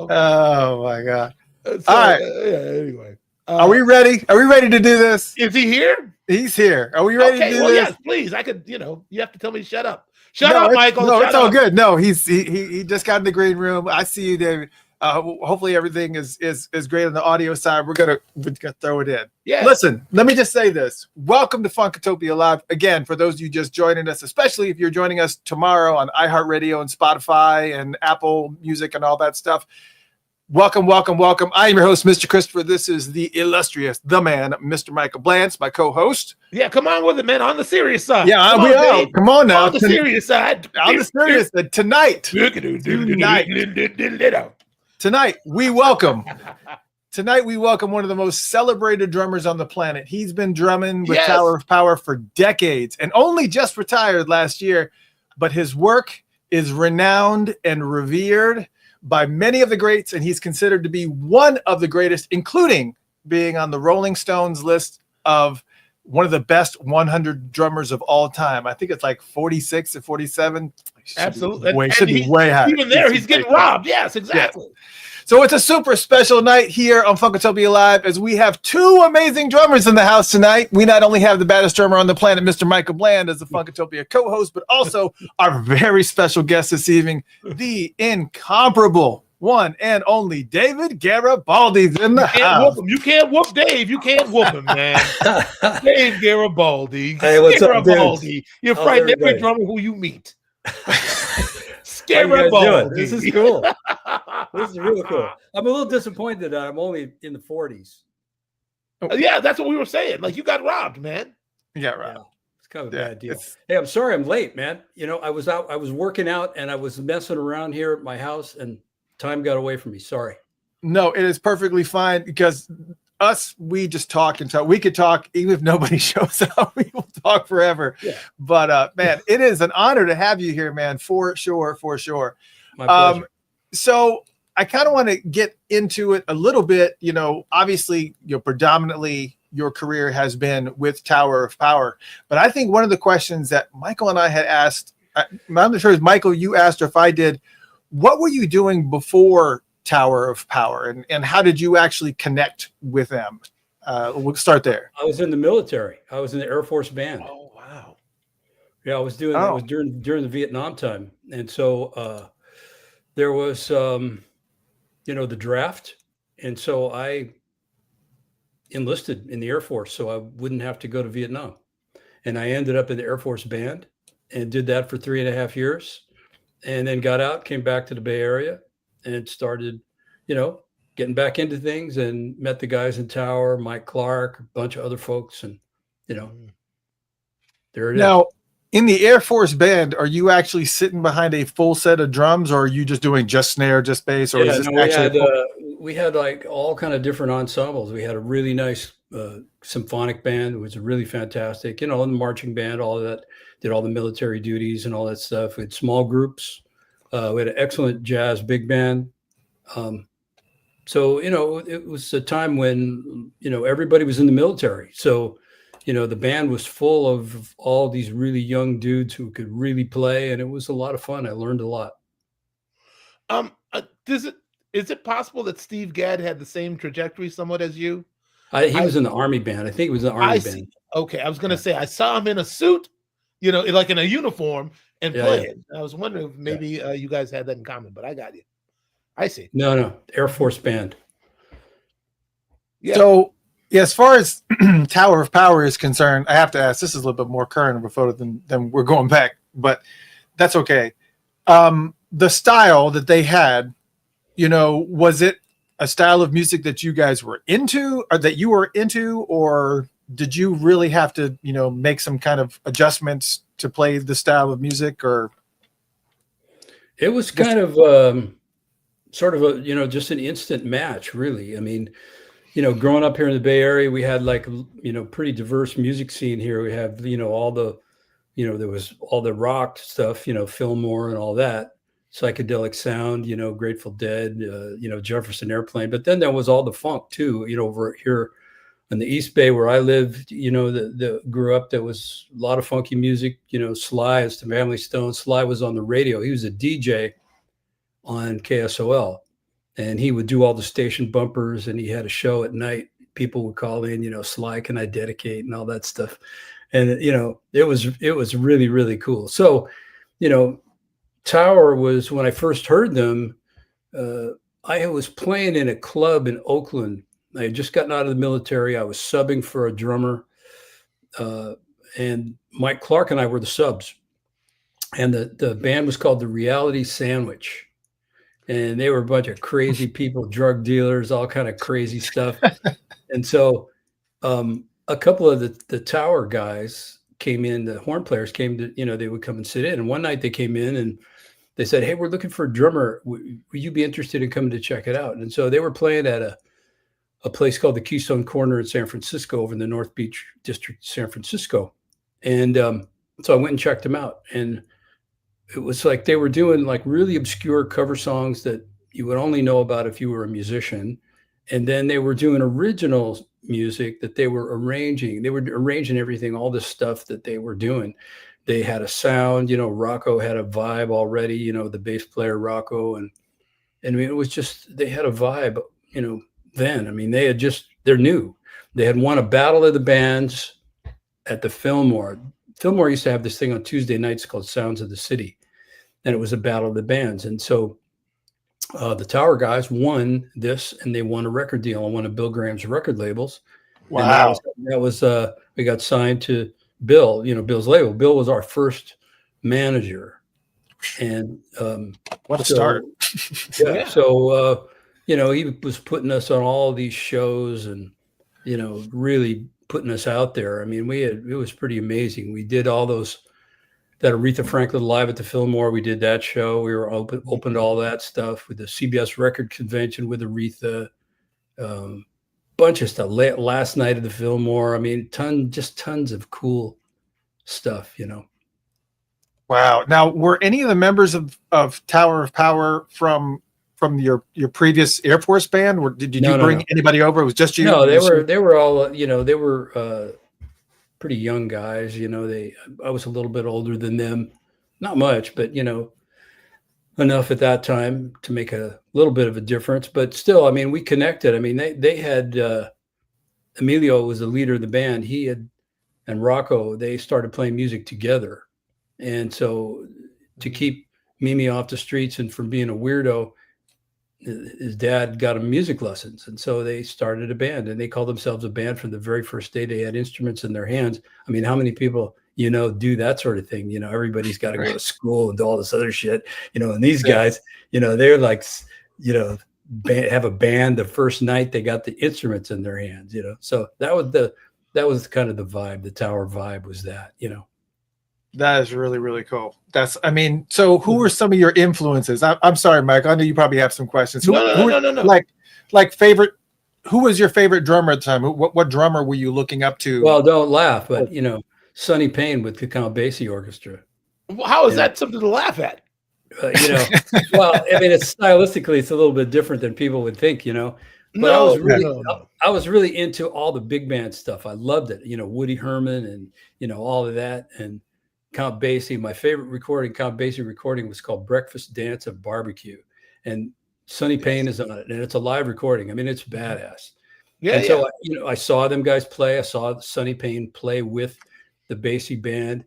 Oh my God. So, all right. Anyway, are we ready? Are we ready to do this? Is he here? He's here. Are we ready to do this? Yes, please. I could. You have to tell me to shut up. Shut up, Michael. No, it's all up. good. No, he just got in the green room. I see you, David. Hopefully everything is great on the audio side. We're gonna throw it in. Yeah. Listen, let me just say this. Welcome to Funkatopia Live. Again, for those of you just joining us, especially if you're joining us tomorrow on iHeartRadio and Spotify and Apple Music and all that stuff. Welcome, welcome, welcome. I am your host, Mr. Christopher. This is the illustrious, the man, Mr. Michael Blantz, my co-host. Yeah, come on with it, man. On the serious side. Yeah, we are. Come on now. On the serious side. On the serious side. Tonight, we welcome one of the most celebrated drummers on the planet. He's been drumming with Tower of Power for decades and only just retired last year, but his work is renowned and revered by many of the greats, and he's considered to be one of the greatest, including being on the Rolling Stones list of one of the best 100 drummers of all time. I think it's like 46 or 47. Absolutely. Should be way higher. Even there, he's getting robbed. Yes, exactly. Yeah. So it's a super special night here on Funkatopia Live, as we have two amazing drummers in the house tonight. We not only have the baddest drummer on the planet, Mr. Michael Bland, as the Funkatopia co-host, but also our very special guest this evening, the incomparable one and only David Garibaldi's in the house. You can't whoop Dave. You can't whoop him, man. Dave Garibaldi. Hey, what's up, Garibaldi. You How's frighten every everybody? drummer who you meet. How you guys doing? Garibaldi. This is cool. This is really cool. I'm a little disappointed that I'm only in the 40s. Yeah, that's what we were saying. Like, you got robbed, man. Yeah, right. Yeah, it's kind of a bad deal. Hey, I'm sorry I'm late, man. You know, I was working out and I was messing around here at my house and time got away from me. Sorry. No, it is perfectly fine because we just talk and talk. We could talk even if nobody shows up. We will talk forever. Yeah. But man, it is an honor to have you here, man, for sure, for sure. My pleasure. So I kind of want to get into it a little bit. You know, obviously, predominantly your career has been with Tower of Power. But I think one of the questions that Michael and I had asked, I'm not sure if Michael, you asked or if I did, what were you doing before Tower of Power, and how did you actually connect with them? We'll start there. I was in the military. I was in the Air Force Band. Oh, wow. Yeah, I was doing that was during the Vietnam time. And so there was the draft. And so I enlisted in the Air Force so I wouldn't have to go to Vietnam. And I ended up in the Air Force Band and did that for 3.5 years. And then got out, came back to the Bay Area and started, getting back into things and met the guys in Tower, Mike Clark, a bunch of other folks. And, there it is. Now, in the Air Force Band, are you actually sitting behind a full set of drums, or are you just doing just snare, just bass, or is this actually? We had like all kind of different ensembles. We had a really nice symphonic band. It was really fantastic, and the marching band, all of that, did all the military duties and all that stuff. We had small groups. We had an excellent jazz big band. So, it was a time when, everybody was in the military. So, the band was full of all these really young dudes who could really play. And it was a lot of fun. I learned a lot. Is it possible that Steve Gadd had the same trajectory somewhat as you? He was in the Army band. I think it was the Army band. Okay. I was going to say, I saw him in a suit, like in a uniform and playing. Yeah. I was wondering if maybe you guys had that in common, but I got you. I see. No, Air Force Band. Yeah. So, as far as Tower of Power is concerned, I have to ask, this is a little bit more current of a photo than we're going back, but that's okay. The style that they had, was it a style of music that you guys were into, or that you were into, or did you really have to, make some kind of adjustments to play the style of music? Or it was kind of sort of a, just an instant match, really. I mean, growing up here in the Bay Area, we had like, pretty diverse music scene here. We have, all the, there was all the rock stuff, Fillmore and all that, psychedelic sound, Grateful Dead, Jefferson Airplane. But then there was all the funk too, over here in the East Bay where I lived, the grew up, there was a lot of funky music, Sly is the Family Stone. Sly was on the radio. He was a DJ on KSOL. And he would do all the station bumpers, and he had a show at night. People would call in, Sly, can I dedicate, and all that stuff. And it was really, really cool. So, Tower was, when I first heard them, I was playing in a club in Oakland. I had just gotten out of the military. I was subbing for a drummer, and Mike Clark and I were the subs. And the band was called the Reality Sandwich. And they were a bunch of crazy people, drug dealers, all kind of crazy stuff. And so a couple of the Tower guys came in, the horn players came to, they would come and sit in. And one night they came in and they said, hey, we're looking for a drummer. Would you be interested in coming to check it out? And so they were playing at a place called the Keystone Corner in San Francisco, over in the North Beach district, San Francisco. And so I went and checked them out. And it was like they were doing like really obscure cover songs that you would only know about if you were a musician. And then they were doing original music that they were arranging. They were arranging everything, all this stuff that they were doing. They had a sound, Rocco had a vibe already, the bass player Rocco. And I mean, it was just, they had a vibe, then. I mean, they're new. They had won a battle of the bands at the Fillmore. Fillmore used to have this thing on Tuesday nights called Sounds of the City. And it was a battle of the bands. And so the Tower guys won this, and they won a record deal on one of Bill Graham's record labels. Wow. And that was we got signed to Bill, Bill's label. Bill was our first manager. And what a start. Yeah. So, he was putting us on all these shows and, really putting us out there. I mean, it was pretty amazing. We did all that Aretha Franklin Live at the Fillmore. We did that show. We were open to all that stuff with the CBS Record Convention with Aretha, bunch of stuff. Last night at the Fillmore. I mean, tons of cool stuff, Wow. Now, were any of the members of Tower of Power from your previous Air Force band? Or did you bring anybody over? It was just you? No, they were all, they were pretty young guys. I was a little bit older than them. Not much, but, enough at that time to make a little bit of a difference. But still, I mean, we connected. I mean, they had Emilio was the leader of the band. And Rocco, they started playing music together. And so to keep Mimi off the streets and from being a weirdo, his dad got him music lessons. And so they started a band, and they called themselves a band from the very first day they had instruments in their hands. I mean, how many people, do that sort of thing? Everybody's got to go to school and do all this other shit, and these guys, they're like, have a band the first night they got the instruments in their hands, So that was kind of the vibe. The Tower vibe was that, That is really, really cool. So who were some of your influences? I'm sorry, Mike. I know you probably have some questions. No. Like favorite, who was your favorite drummer at the time? What drummer were you looking up to? Well, don't laugh, but Sonny Payne with the Count Basie Orchestra. How is that something to laugh at? Well, I mean, it's stylistically, it's a little bit different than people would think, But I was really into all the big band stuff. I loved it. Woody Herman and, all of that. And Count Basie, my favorite Count Basie recording was called Breakfast, Dance, and Barbecue. And Sonny Payne is on it. And it's a live recording. I mean, it's badass. Yeah. And so, I saw them guys play. I saw Sonny Payne play with the Basie band.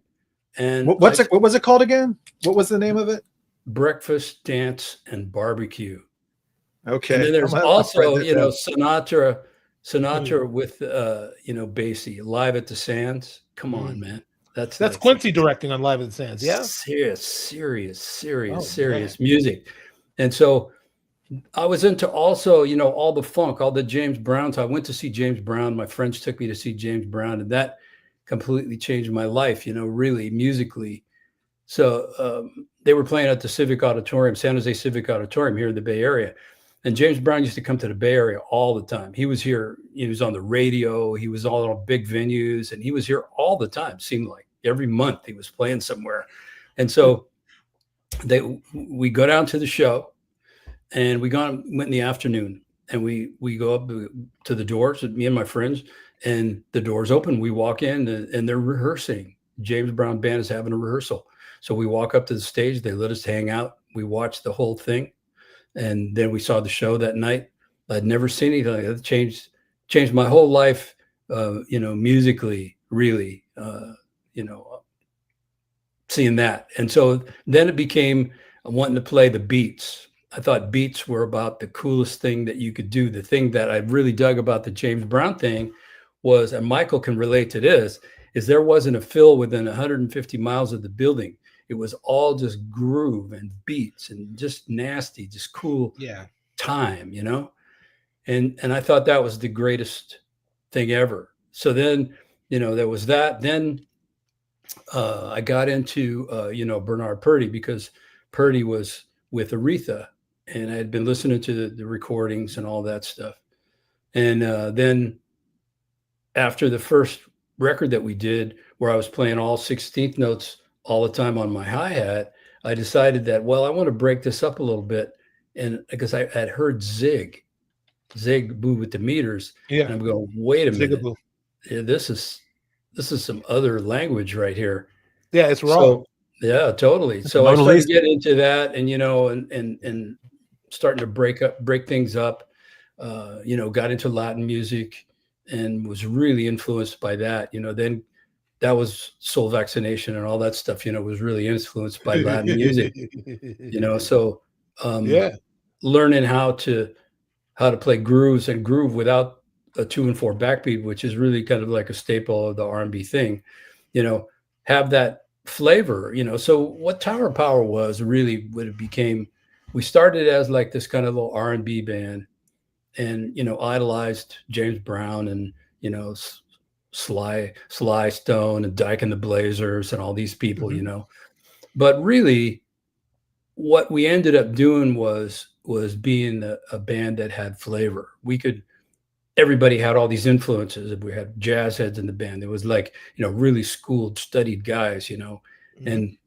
And what was it called again? What was the name of it? Breakfast, Dance, and Barbecue. Okay. And then there's also, Sinatra with, Basie, Live at the Sands. Come on, man. That's Quincy directing on Live at the Sands. Yeah. Serious music. And so I was into also, all the funk, all the James Brown. So I went to see James Brown. My friends took me to see James Brown, and that completely changed my life, really musically. So they were playing at the Civic Auditorium, San Jose Civic Auditorium here in the Bay Area. And James Brown used to come to the Bay Area all the time. He was here. He was on the radio. He was all on big venues, and he was here all the time. Seemed like every month he was playing somewhere. And so we go down to the show, and went in the afternoon, and we go up to the doors, me and my friends, and the doors open. We walk in, and they're rehearsing. James Brown band is having a rehearsal. So we walk up to the stage. They let us hang out. We watched the whole thing. And then we saw the show that night. I'd never seen anything like that. Changed my whole life, musically, really, seeing that. And so then it became wanting to play the beats. I thought beats were about the coolest thing that you could do. The thing that I really dug about the James Brown thing was, and Michael can relate to this, is there wasn't a fill within 150 miles of the building. It was all just groove and beats and just nasty, just cool time, And I thought that was the greatest thing ever. So then, there was that. Then I got into, Bernard Purdie, because Purdie was with Aretha, and I had been listening to the recordings and all that stuff. And then after the first record that we did, where I was playing all 16th notes all the time on my hi-hat, I decided that, I want to break this up a little bit. And because I had heard Zig Boo with the meters. Yeah. And I'm going, wait a minute. Yeah, this is some other language right here. Yeah, it's wrong. So, yeah, totally. So I started to get into that, and and starting to break things up. Got into Latin music and was really influenced by that. Then that was Soul Vaccination and all that stuff, was really influenced by Latin music, so, learning how to play grooves and groove without a 2/4 backbeat, which is really kind of like a staple of the R&B thing, have that flavor, So what Tower Power was really what it became. We started as like this kind of little R&B band, and idolized James Brown and Sly Stone and Dyke and the Blazers and all these people, But really, what we ended up doing was being a band that had flavor. Everybody had all these influences. We had jazz heads in the band. It was like, really schooled, studied guys, and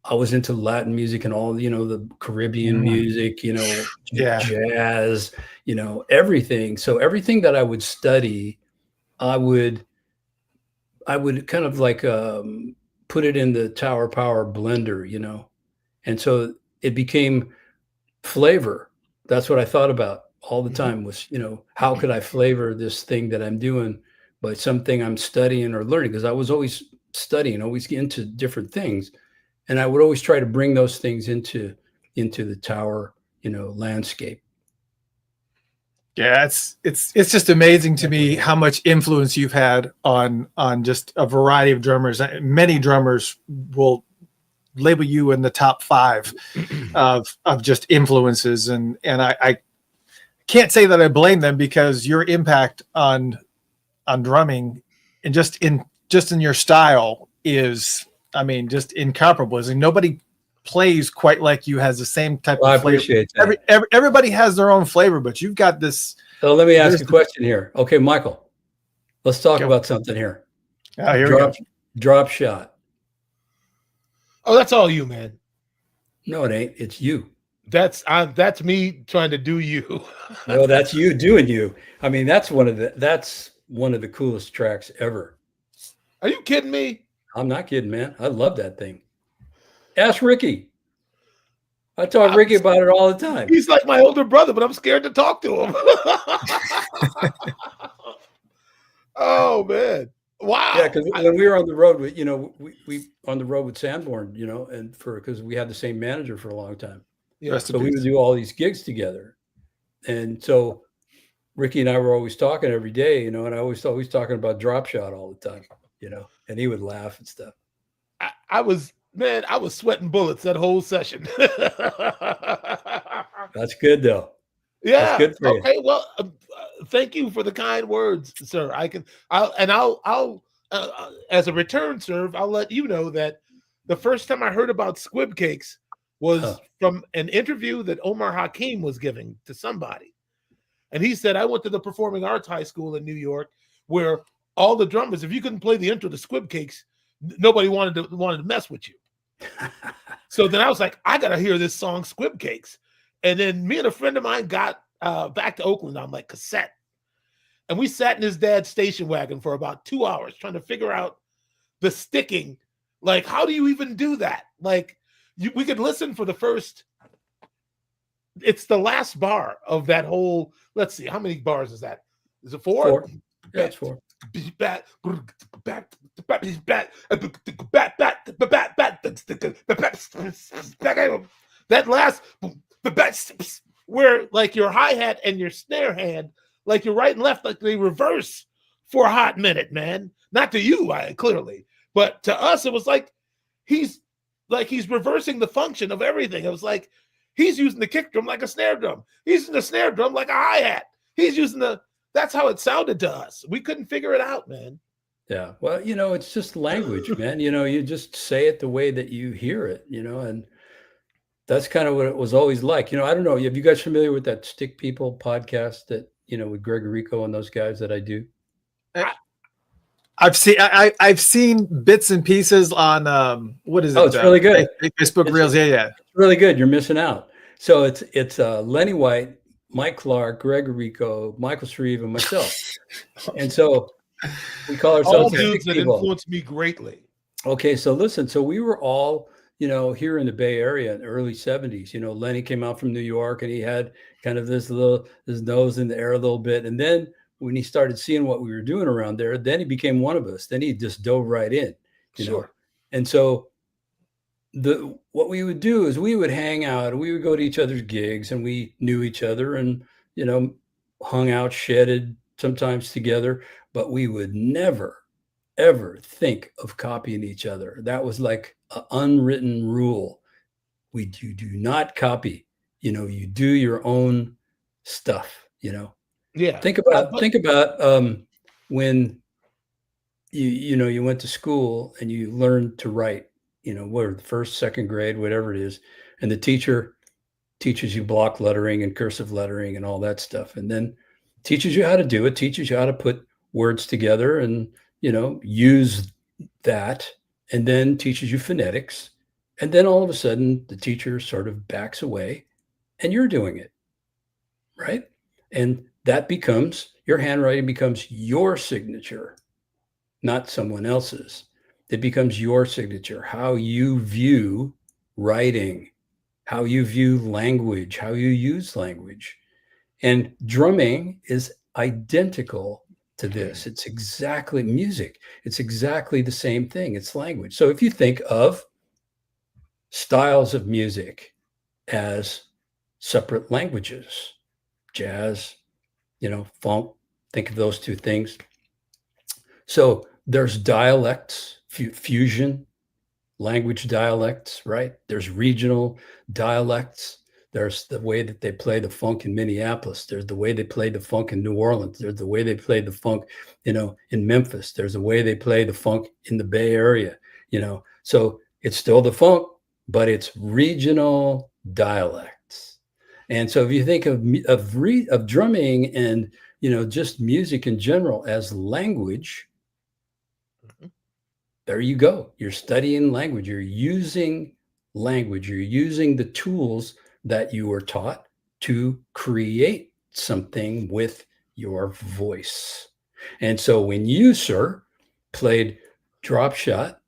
I was into Latin music and all, the Caribbean music, jazz, everything. So everything that I would study, I would kind of like put it in the Tower Power blender, and so it became flavor. That's what I thought about all the time was, how could I flavor this thing that I'm doing by something I'm studying or learning? Because I was always studying, always into different things. And I would always try to bring those things into the Tower, landscape. Yeah, it's just amazing to me how much influence you've had on just a variety of drummers. Many drummers will label you in the top 5 of just influences, and I can't say that I blame them, because your impact on drumming and just in your style is, just incomparable. And nobody plays quite like you, has the same type of flavor. I appreciate that. Everybody has their own flavor, but you've got this. So let me ask you a question here. Okay, Michael, let's talk about something here. Here we go. Drop shot. Oh, that's all you, man. No, it ain't. It's you. That's me trying to do you. No, that's you doing you. That's one of the coolest tracks ever. Are you kidding me? I'm not kidding, man. I love that thing. Ask Ricky. I talk to Ricky about it all the time. He's like my older brother, but I'm scared to talk to him. Oh man. Wow. Yeah, because when we were on the road with, we on the road with Sanborn, and because we had the same manager for a long time. Yeah. So we would do all these gigs together. And so Ricky and I were always talking every day, and I was always talking about drop shot all the time, and he would laugh and stuff. I was sweating bullets that whole session. That's good though. Yeah. That's good for you. Okay. Well, thank you for the kind words, sir. I'll as a return serve, I'll let you know that the first time I heard about squib cakes was from an interview that Omar Hakim was giving to somebody. And he said, I went to the Performing Arts High School in New York, where all the drummers, if you couldn't play the intro to Squib Cakes, nobody wanted to mess with you. So then I was like, I got to hear this song, Squib Cakes. And then me and a friend of mine got back to Oakland on like cassette. And we sat in his dad's station wagon for about 2 hours trying to figure out the sticking. Like, how do you even do that? Like, we could listen for the first, it's the last bar of that whole, let's see, how many bars is that? Is it 4? 4. Yeah, it's 4. That last, where like your hi-hat and your snare hand, like your right and left, like they reverse for a hot minute, man. Not to you, clearly, but to us, it was like he's reversing the function of everything. It was like he's using the kick drum like a snare drum. He's using the snare drum like a hi-hat. He's using that's how it sounded to us. We couldn't figure it out, man. Yeah. Well, it's just language, man. You just say it the way that you hear it, and that's kind of what it was always like. I don't know. Are you guys familiar with that Stick People podcast that, with Greg Rico and those guys that I do? I've seen bits and pieces on what is it? Oh, it's really good. Facebook Reels. Yeah. It's really good. You're missing out. So it's Lenny White, Mike Clark, Greg Rico, Michael Shreve, and myself. And so we call ourselves all dudes that influenced me greatly. Okay, so listen. So we were all, here in the Bay Area in the early 70s. Lenny came out from New York, and he had kind of his nose in the air a little bit. And then when he started seeing what we were doing around there, then he became one of us. Then he just dove right in. You know? And so what we would do is we would hang out and we would go to each other's gigs and we knew each other and, hung out, shedded sometimes together, but we would never, ever think of copying each other. That was like an unwritten rule. You do not copy, you do your own stuff, Yeah. Think about when you went to school and you learned to write, what, the first, second grade, whatever it is, and the teacher teaches you block lettering and cursive lettering and all that stuff, and then teaches you how to do it, teaches you how to put words together and, use that, and then teaches you phonetics. And then all of a sudden the teacher sort of backs away and you're doing it, right? And that becomes, your handwriting becomes your signature, not someone else's. It becomes your signature, how you view writing, how you view language, how you use language. And drumming is identical to this. It's exactly music. It's exactly the same thing. It's language. So if you think of styles of music as separate languages, jazz, funk, think of those two things. So there's dialects, fusion, language dialects, right? There's regional dialects. There's the way that they play the funk in Minneapolis. There's the way they play the funk in New Orleans. There's the way they play the funk, in Memphis. There's the way they play the funk in the Bay Area, So it's still the funk, but it's regional dialects. And so if you think of drumming and, just music in general as language, there you go. You're studying language. You're using language. You're using the tools that you were taught to create something with your voice. And so when you, sir, played Drop Shot,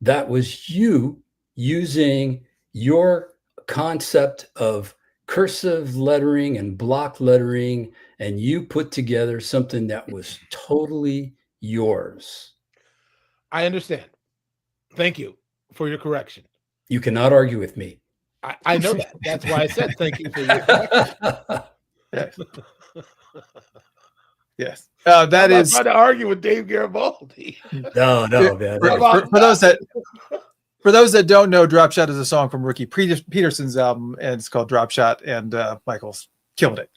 that was you using your concept of cursive lettering and block lettering, and you put together something that was totally yours. I understand. Thank you for your correction. You cannot argue with me. I know that. That's why I said thank you for your correction. Yes. Yes. That I'm is trying to argue with Dave Garibaldi. No, man. For those that don't know, Drop Shot is a song from Ricky Peterson's album, and it's called Drop Shot, and Michael's killed it.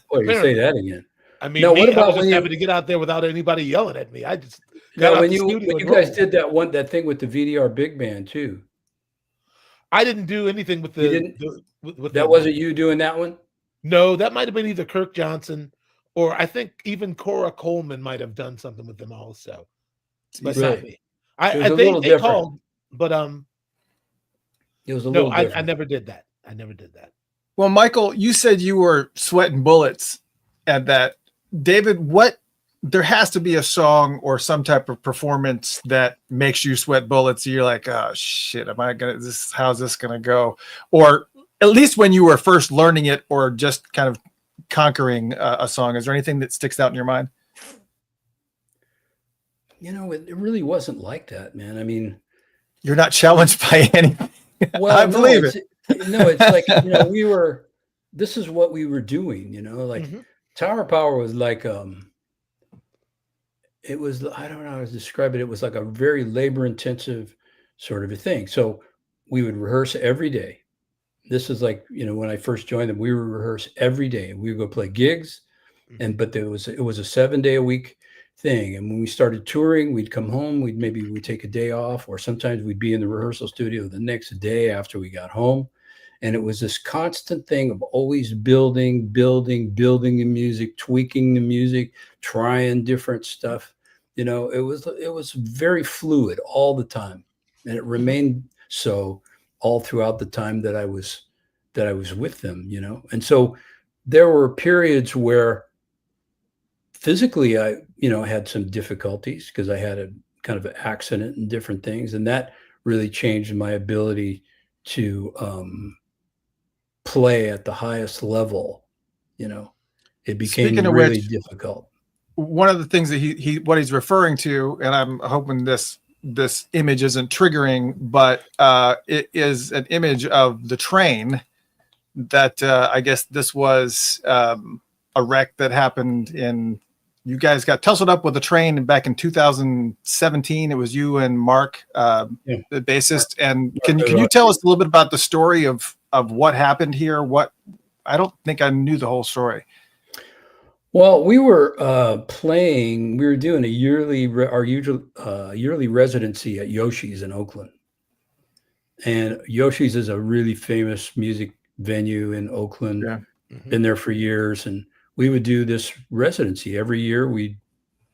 Boy, you say that again. I mean, what about I was just having to get out there without anybody yelling at me? I just got when you guys did that thing with the VDR big band too. I didn't do anything with that wasn't you doing that one? No, that might have been either Kirk Johnson or I think even Cora Coleman might have done something with them also. But not me. I think they called, but it was a little different. I never did that. Well, Michael, you said you were sweating bullets at that. David, there has to be a song or some type of performance that makes you sweat bullets. You're like, oh shit, how's this gonna go? Or at least when you were first learning it or just kind of conquering a song, is there anything that sticks out in your mind? It really wasn't like that, man. I mean, you're not challenged by anything. Well, I believe it. No, it's like, this is what we were doing, Tower Power was like, it was, I don't know how to describe it. It was like a very labor intensive sort of a thing. So we would rehearse every day. This is like, when I first joined them, we would rehearse every day and we would go play gigs. But it was a 7-day a week thing. And when we started touring, we'd come home, we'd take a day off, or sometimes we'd be in the rehearsal studio the next day after we got home. And it was this constant thing of always building the music, tweaking the music, trying different stuff. It was very fluid all the time. And it remained so all throughout the time that I was with them, And so there were periods where physically I had some difficulties because I had a kind of an accident and different things. And that really changed my ability to play at the highest level. It became really difficult. One of the things that what he's referring to, and I'm hoping this this image isn't triggering, but it is an image of the train that I guess this was a wreck that happened in. You guys got tussled up with a train back in 2017. It was you and Mark, the bassist. And can you tell us a little bit about the story of what happened here? What I don't think I knew the whole story. Well, we were playing. We were doing our yearly residency at Yoshi's in Oakland, and Yoshi's is a really famous music venue in Oakland. Yeah. Been there for years, and we would do this residency every year. We'd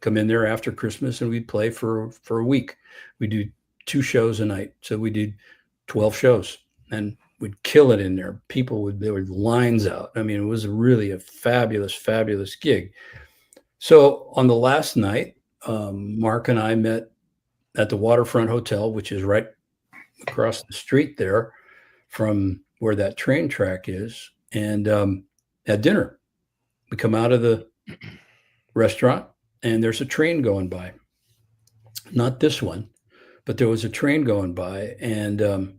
come in there after Christmas and we'd play for a week. We do 2 shows a night. So we did 12 shows and we'd kill it in there. There were lines out. I mean, it was really a fabulous, fabulous gig. So on the last night, Mark and I met at the Waterfront Hotel, which is right across the street there from where that train track is, and had dinner. We come out of the restaurant and there's a train going by. Not this one, but there was a train going by, and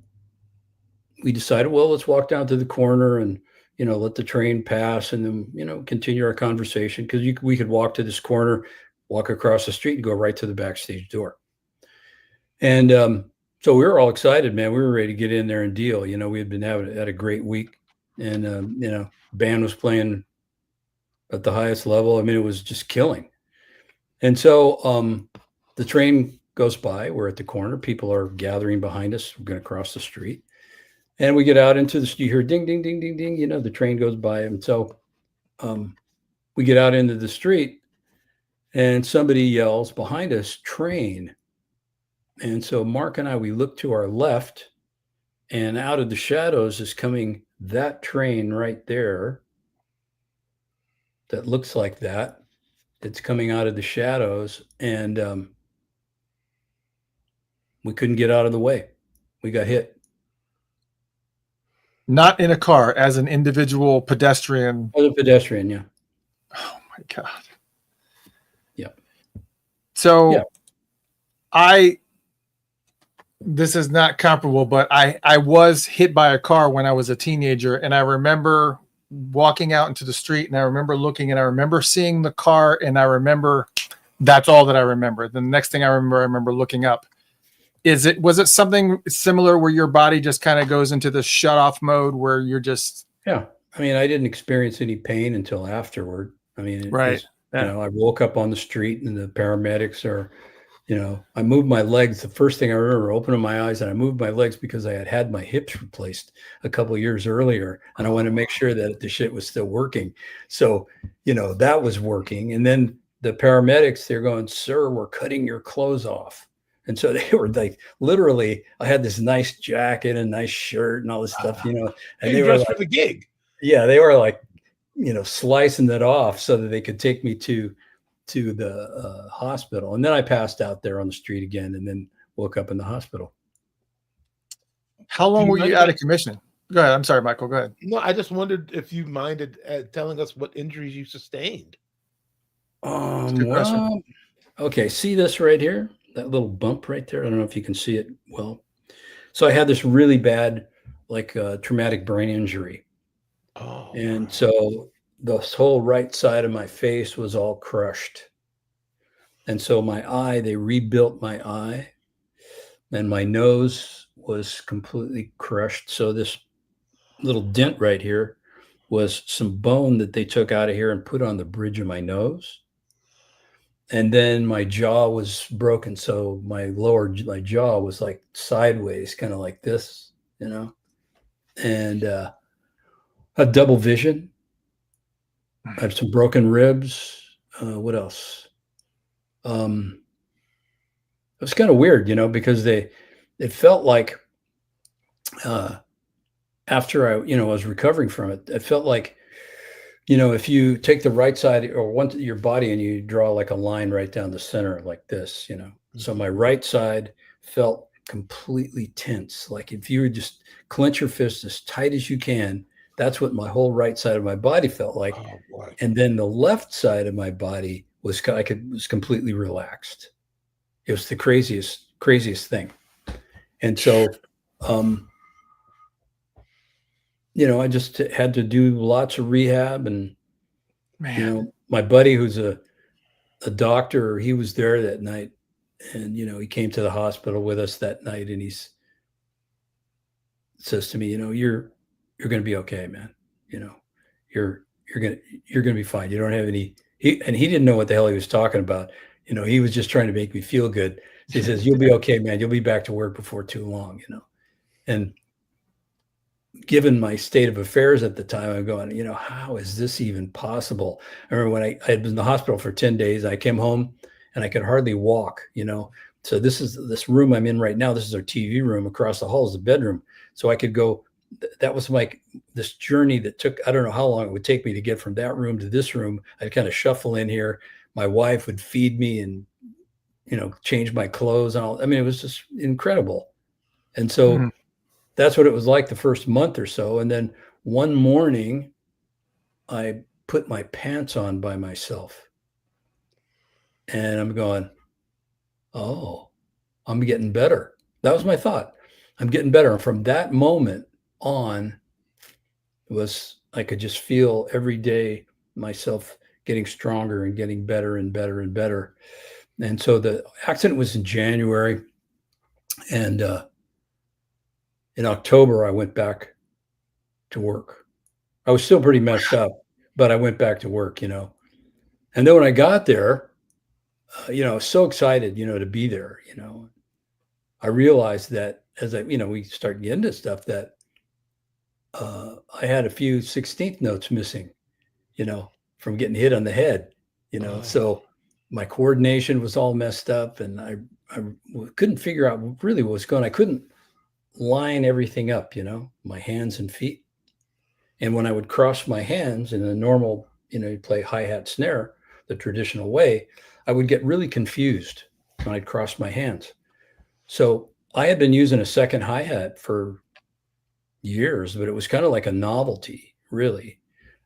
we decided, well, let's walk down to the corner and, let the train pass and then, continue our conversation, because we could walk to this corner, walk across the street and go right to the backstage door. And so we were all excited, man. We were ready to get in there and deal. We had been had a great week, and, band was playing at the highest level. I mean, it was just killing. And so the train goes by. We're at the corner. People are gathering behind us. We're going to cross the street. And we get out into the street. You hear ding, ding, ding, ding, ding. The train goes by. And so we get out into the street and somebody yells behind us, train. And so Mark and I, we look to our left, and out of the shadows is coming that train right there. That looks like that. It's coming out of the shadows, and we couldn't get out of the way. We got hit. Not in a car, as an individual pedestrian. As a pedestrian, yeah. Oh my God. Yeah. So this is not comparable, but I was hit by a car when I was a teenager, and I remember walking out into the street, and I remember looking, and I remember seeing the car, and I remember that's all that I remember. The next thing I remember looking up. Was it something similar where your body just kind of goes into the shut off mode where you're just? Yeah. I mean, I didn't experience any pain until afterward. I mean, right. I woke up on the street and the paramedics are, I moved my legs. The first thing I remember opening my eyes, and I moved my legs because I had my hips replaced a couple of years earlier, and I wanted to make sure that the shit was still working. So, that was working. And then the paramedics, they're going, "Sir, we're cutting your clothes off." And so they were like, literally, I had this nice jacket and nice shirt and all this stuff, and they were like, for the gig. Yeah, they were like, slicing it off so that they could take me to the hospital. And then I passed out there on the street again, and then woke up in the hospital. How long were you out of commission? Go ahead. I'm sorry, Michael. Go ahead. No, I just wondered if you minded telling us what injuries you sustained. Well, okay. See this right here? That little bump right there. I don't know if you can see it well. So I had this really bad, traumatic brain injury. Oh, and so the whole right side of my face was all crushed. And so my eye, they rebuilt my eye, and my nose was completely crushed. So this little dent right here was some bone that they took out of here and put on the bridge of my nose. And then my jaw was broken. So my jaw was like sideways, kind of like this, and I had double vision. I have some broken ribs. What else? It was kind of weird, because it felt like after I was recovering from it, it felt like, if you take the right side or your body and you draw like a line right down the center like this, So my right side felt completely tense. Like if you would just clench your fist as tight as you can, that's what my whole right side of my body felt like. Oh, boy. And then the left side of my body was completely relaxed. It was the craziest craziest thing. And so, I just had to do lots of rehab. And, Man. my buddy who's a doctor, he was there that night. And, he came to the hospital with us that night, and says to me, you're going to be okay, man. You're going to be fine. You don't have any, he didn't know what the hell he was talking about. He was just trying to make me feel good. So he says, you'll be okay, man. You'll be back to work before too long, and given my state of affairs at the time, I'm going, how is this even possible? I remember when I had been in the hospital for 10 days, I came home and I could hardly walk, So this room I'm in right now. This is our TV room. Across the hall is the bedroom. So I could go, that was like this journey that took, I don't know how long it would take me to get from that room to this room. I'd kind of shuffle in here. My wife would feed me and, change my clothes and all. I mean, it was just incredible. And so that's what it was like the first month or so. And then one morning I put my pants on by myself and I'm going, oh, I'm getting better. That was my thought. I'm getting better. And from that moment on, I could just feel every day myself getting stronger and getting better and better and better. And so the accident was in January. And in October, I went back to work. I was still pretty messed up, but I went back to work, And then when I got there, I was so excited, to be there, I realized that as we start getting into stuff that I had a few 16th notes missing, from getting hit on the head, So my coordination was all messed up, and I couldn't figure out really what was going on. I couldn't line everything up, my hands and feet. And when I would cross my hands in a normal, you play hi-hat snare, the traditional way, I would get really confused when I'd cross my hands. So I had been using a second hi-hat for years, but it was kind of like a novelty, really.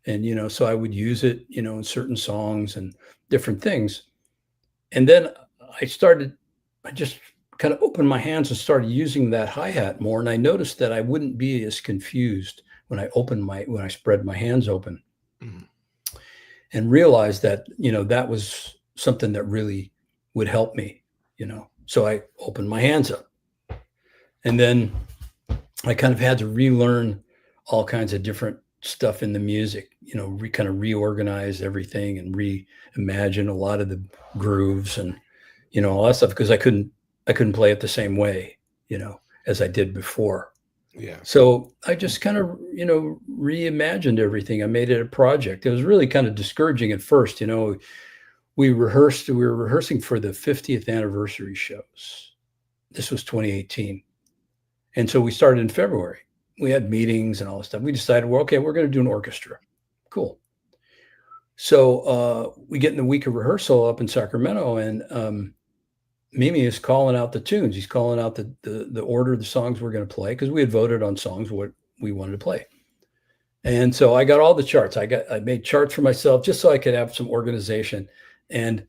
And, so I would use it, in certain songs and different things. And then I just kind of opened my hands and started using that hi-hat more. And I noticed that I wouldn't be as confused when I spread my hands open, and realized that, that was something that really would help me, So I opened my hands up, and then I kind of had to relearn all kinds of different stuff in the music, kind of reorganize everything and reimagine a lot of the grooves and, all that stuff, because I couldn't play it the same way, as I did before. Yeah. So I just kind of, reimagined everything. I made it a project. It was really kind of discouraging at first. We were rehearsing for the 50th anniversary shows. This was 2018. And so we started in February. We had meetings and all this stuff. We decided, well, okay, we're going to do an orchestra. Cool. So we get in the week of rehearsal up in Sacramento, and Mimi is calling out the tunes. He's calling out the order of the songs we're going to play, because we had voted on songs what we wanted to play. And so I got all the charts. I made charts for myself just so I could have some organization. And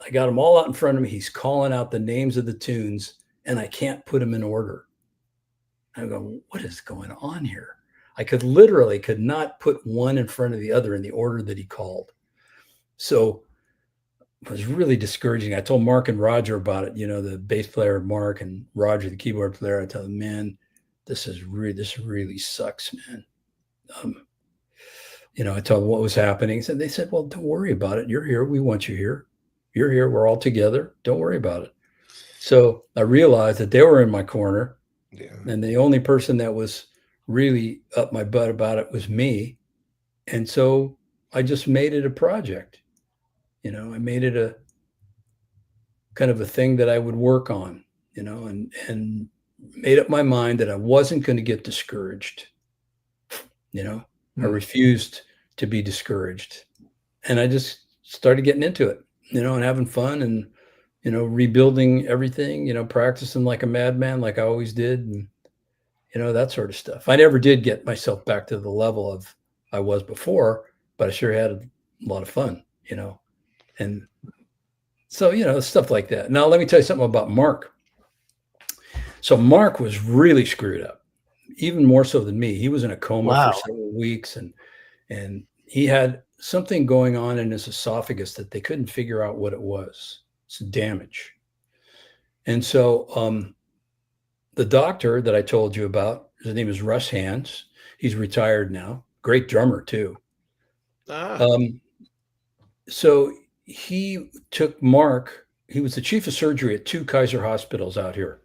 I got them all out in front of me. He's calling out the names of the tunes, and I can't put them in order. I go, what is going on here? I could not put one in front of the other in the order that he called. So it was really discouraging. I told Mark and Roger about it, the bass player, Mark, and Roger, the keyboard player. I told them, man, this really sucks, man. I told them what was happening. So they said, well, don't worry about it. You're here. We want you here. You're here. We're all together. Don't worry about it. So I realized that they were in my corner. Yeah. And the only person that was really up my butt about it was me. And so I just made it a project. I made it a kind of a thing that I would work on, and made up my mind that I wasn't going to get discouraged. I refused to be discouraged. And I just started getting into it, and having fun and, rebuilding everything, practicing like a madman, like I always did. And, that sort of stuff. I never did get myself back to the level of I was before, but I sure had a lot of fun, And so, stuff like that. Now, let me tell you something about Mark. So Mark was really screwed up, even more so than me. He was in a coma Wow. for several weeks, and he had something going on in his esophagus that they couldn't figure out what it was. It's damage. And so the doctor that I told you about, his name is Russ Hands. He's retired now. Great drummer too. So he took Mark. He was the chief of surgery at 2 Kaiser hospitals out here.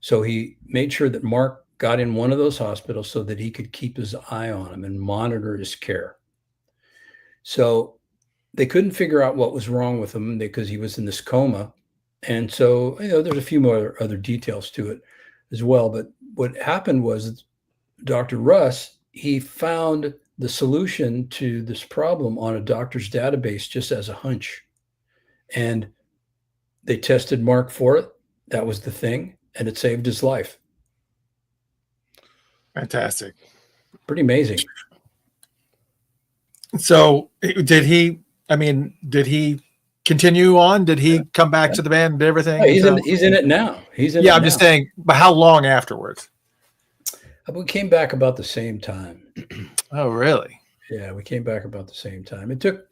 So he made sure that Mark got in one of those hospitals so that he could keep his eye on him and monitor his care. So they couldn't figure out what was wrong with him because he was in this coma. And so, there's a few more other details to it as well. But what happened was Dr. Russ, he found the solution to this problem on a doctor's database just as a hunch. And they tested Mark for it. That was the thing. And it saved his life. Fantastic. Pretty amazing. So did he continue on? Did he come back to the band and everything? Yeah, he's in it now. I'm just saying, but how long afterwards? We came back about the same time. Oh, really? Yeah, we came back about the same time. It took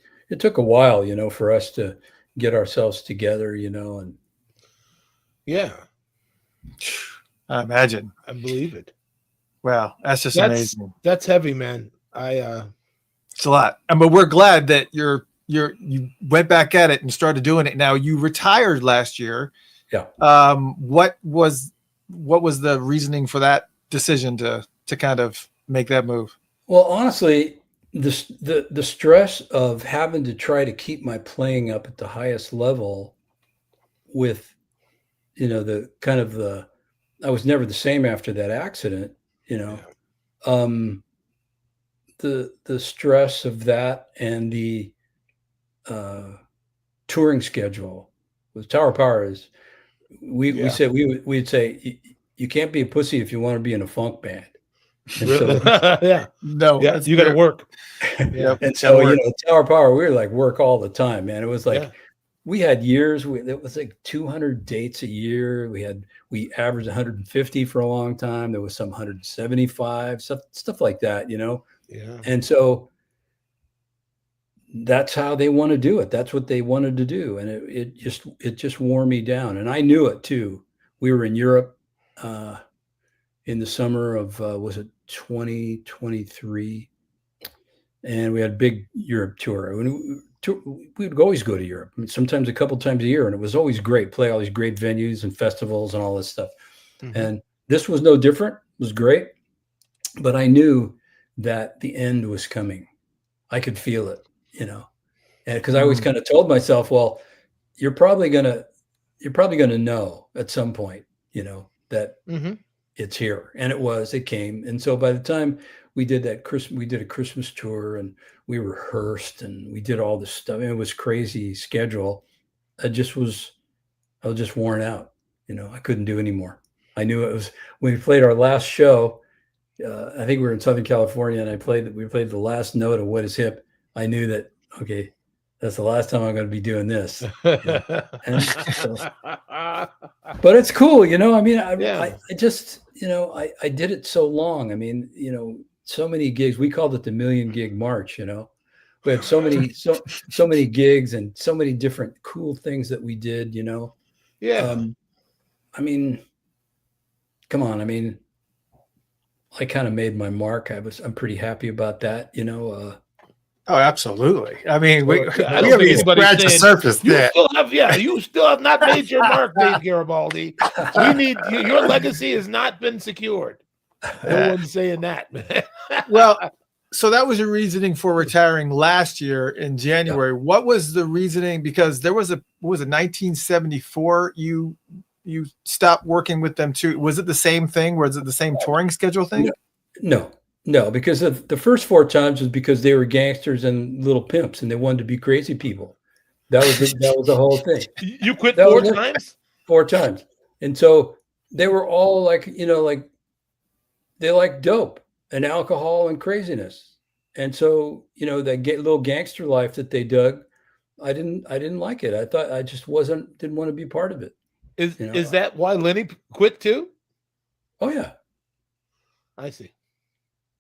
a while, for us to get ourselves together, and yeah, I imagine. I believe it. Wow, that's amazing. That's heavy, man. It's a lot. But we're glad that you went back at it and started doing it. Now you retired last year. Yeah. What was the reasoning for that decision to kind of make that move? Well, honestly, the stress of having to try to keep my playing up at the highest level with, the kind of I was never the same after that accident, the stress of that and the touring schedule with Tower Power is we'd say you can't be a pussy if you want to be in a funk band. And so, yeah, no, yeah, you got to work. Yeah, and so Tower Power, we were like work all the time, man. It was like we had years. It was like 200 dates a year. We averaged 150 for a long time. There was some 175 stuff like that, Yeah, and so that's how they want to do it. That's what they wanted to do, and it just wore me down. And I knew it too. We were in Europe in the summer of was it 2023, and we had a big Europe tour. We would always go to Europe, sometimes a couple times a year, and it was always great. Play all these great venues and festivals and all this stuff. Mm-hmm. And this was no different. It was great, but I knew that the end was coming. I could feel it, and because I always kind of told myself, well, you're probably gonna know at some point, that it's here. And it came. And so by the time we did a Christmas tour and we rehearsed and we did all this stuff, and it was crazy schedule. I was just worn out. I couldn't do anymore. I knew it was when we played our last show. I think we were in Southern California, and we played the last note of What Is Hip. I knew that, okay, that's the last time I'm going to be doing this. And so, but it's cool, I mean, I just, I did it so long. I mean, so many gigs. We called it the Million Gig March. We had so many gigs and so many different cool things that we did. Yeah. I mean, come on. I mean, I kind of made my mark. I'm pretty happy about that. Oh, absolutely. I mean, we haven't scratched the surface there. You still have not made your mark, Dave Garibaldi. We need your legacy has not been secured. No one's saying that, man. Well, so that was your reasoning for retiring last year in January. Yeah. What was the reasoning? Because there was 1974 you stopped working with them too. Was it the same thing? Was it the same touring schedule thing? No, because the first 4 times was because they were gangsters and little pimps, and they wanted to be crazy people. That was the whole thing. You quit 4 times? 4 times, and so they were all like, they like dope and alcohol and craziness, and so that little gangster life that they dug, I didn't like it. I thought I just didn't want to be part of it. Is that why Lenny quit too? Oh yeah. I see.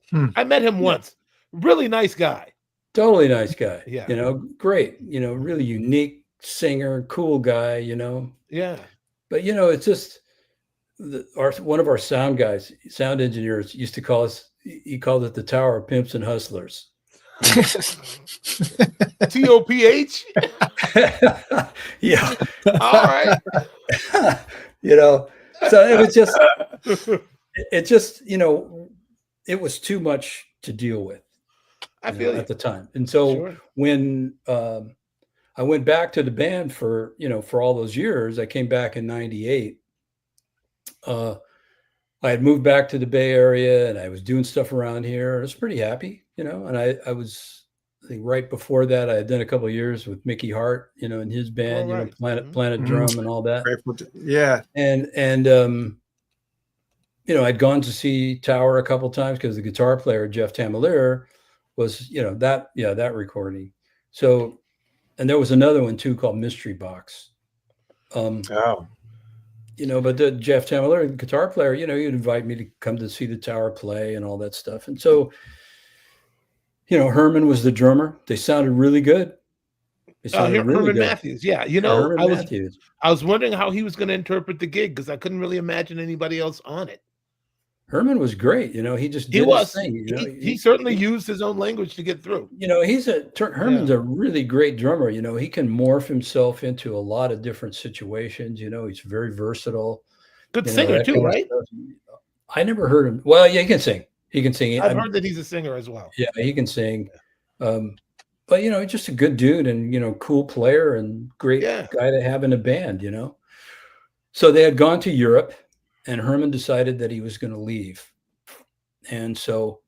Hmm. I met him once. Really nice guy. Totally nice guy. Yeah. You know, great, you know, really unique singer, cool guy, you know. Yeah. But you know, it's just one of our sound engineers used to call us, he called it the Tower of Pimps and Hustlers. TOPH? Yeah. All right. You know, so it just, you know, it was too much to deal with, I you feel know, you. at the time. And so Sure. when I went back to the band for, you know, for all those years, I came back in 98. I had moved back to the Bay Area and I was doing stuff around here. I was pretty happy, you know, and I was, I think right before that, I had done a couple of years with Mickey Hart, you know, in his band, All you know, right. Planet Drum and all that. Yeah. And you know, I'd gone to see Tower a couple times because the guitar player, Jeff Tamalier, was, you know, that recording. So, and there was another one too called Mystery Box. Oh. You know, but the Jeff Tamalier, the guitar player, you know, he'd invite me to come to see the Tower play and all that stuff. And so, you know, Herman was the drummer. They sounded really good. They sounded really Herman good. Matthews. Yeah. You know, Herman Matthews. I was wondering how he was going to interpret the gig because I couldn't really imagine anybody else on it. Herman was great. You know, he just did his thing. You know, he certainly used his own language to get through. You know, Herman's a really great drummer. You know, he can morph himself into a lot of different situations. You know, he's very versatile. Good singer too, right? I never heard him. Well, yeah, he can sing. He can sing. I've heard that he's a singer as well. Yeah, he can sing. But you know, he's just a good dude and, you know, cool player and great guy to have in a band, you know. So they had gone to Europe and Herman decided that he was going to leave. And so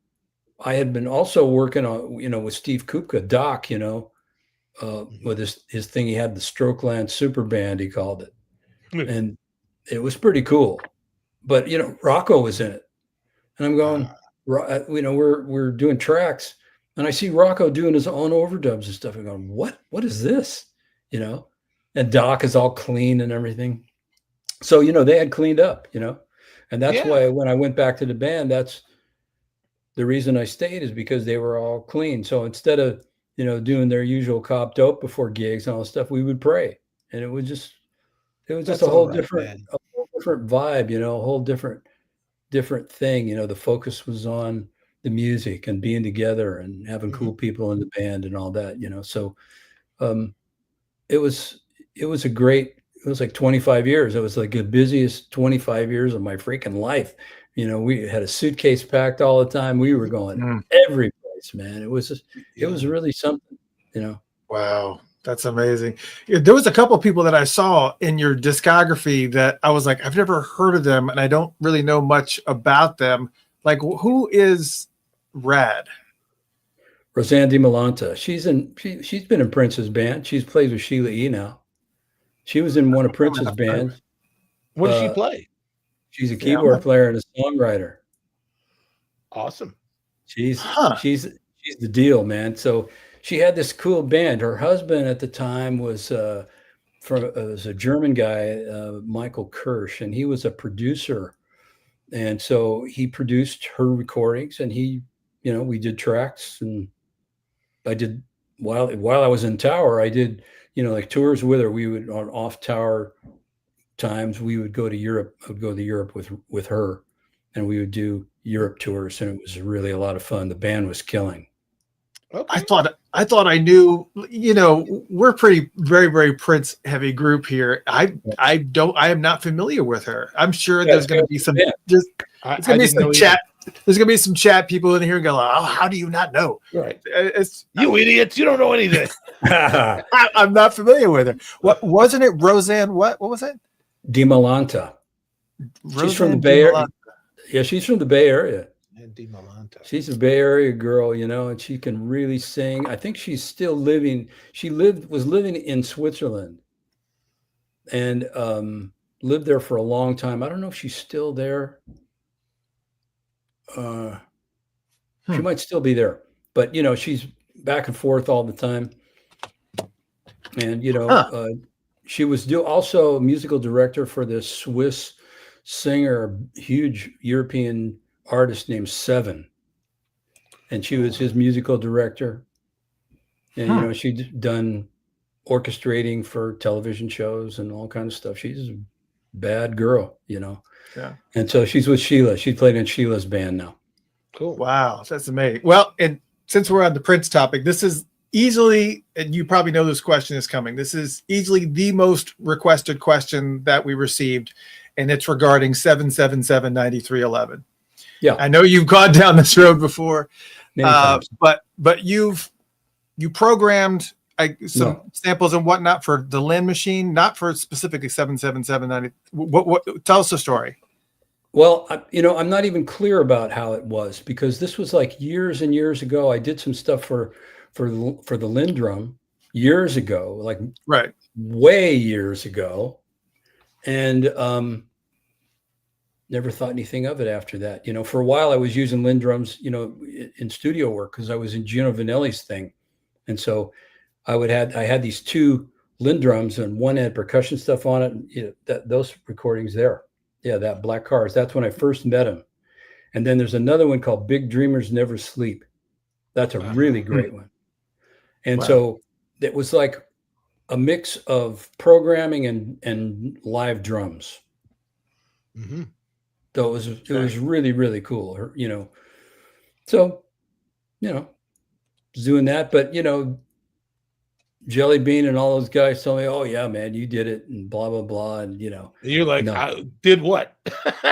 I had been also working on, you know, with Steve Kupka, Doc, you know, with his thing. He had the Strokeland Super Band, he called it. And it was pretty cool. But, you know, Rocco was in it. And I'm going, you know, we're doing tracks. And I see Rocco doing his own overdubs and stuff. I'm going, what is this? You know, and Doc is all clean and everything. So, you know, they had cleaned up, you know, and that's why when I went back to the band, that's the reason I stayed, is because they were all clean. So instead of, you know, doing their usual cop dope before gigs and all that stuff, we would pray. And it was just a whole different vibe, you know, a whole different thing. You know, the focus was on the music and being together and having cool people in the band and all that, you know. So it was like 25 years. It was like the busiest 25 years of my freaking life. You know, we had a suitcase packed all the time. We were going every place, man. It was really something, you know. Wow. That's amazing. Yeah, there was a couple of people that I saw in your discography that I was like, I've never heard of them and I don't really know much about them. Like, who is Rad? Roseanne DiMolanta. She's been in Prince's band. She's plays with Sheila E. now. She was in one of Prince's bands. What does she play? She's a keyboard player and a songwriter. Awesome. She's the deal, man. So she had this cool band. Her husband at the time was a German guy, Michael Kirsch, and he was a producer. And so he produced her recordings, and he, you know, we did tracks, and I did while I was in Tower, I did, you know, like tours with her. We would, on off Tower times, we would go to Europe. I would go to Europe with her, and we would do Europe tours, and it was really a lot of fun. The band was killing. Okay. I thought I knew, you know, we're pretty very, very Prince heavy group here. I am not familiar with her. I'm sure there's going to be some there's going to be some chat. There's going to be some chat people in here and go, oh, how do you not know? Right. You idiots. You don't know anything. I'm not familiar with her. What wasn't it? Roseanne, what was it? DiMolanta. She's from the Bay Area. Yeah, she's from the Bay Area. She's a Bay Area girl, you know, and she can really sing. I think she's still living. She was living in Switzerland and lived there for a long time. I don't know if she's still there. She might still be there, but you know, she's back and forth all the time. And you know, she was also musical director for this Swiss singer, a huge European artist named Seven, and she was his musical director. And she'd done orchestrating for television shows and all kinds of stuff. She's a bad girl, Yeah. And so she's with Sheila. She played in Sheila's band now. Cool. Wow, that's amazing. Well, and since we're on the Prince topic, this is easily, and you probably know this question is coming, this is easily the most requested question that we received, and it's regarding 777-9311. Yeah. I know you've gone down this road before, Many times. but you programmed some samples and whatnot for the Lin machine, not for specifically 777-90. What tell us the story. Well, I'm not even clear about how it was, because this was like years and years ago. I did some stuff for the Lin drum years ago, like way years ago, and never thought anything of it after that. For a while I was using Lin drums, in studio work, because I was in Gino Vanelli's thing, and so I had these two Lin drums, and one had percussion stuff on it. And, those recordings there. Yeah, that Black Cars. That's when I first met him. And then there's another one called Big Dreamers Never Sleep. That's a really great one. And so it was like a mix of programming and live drums. Mm-hmm. So it was really, really cool. So, doing that. But, Jelly Bean and all those guys tell me, "Oh yeah, man, you did it," and blah blah blah, and you're like, no. I did what?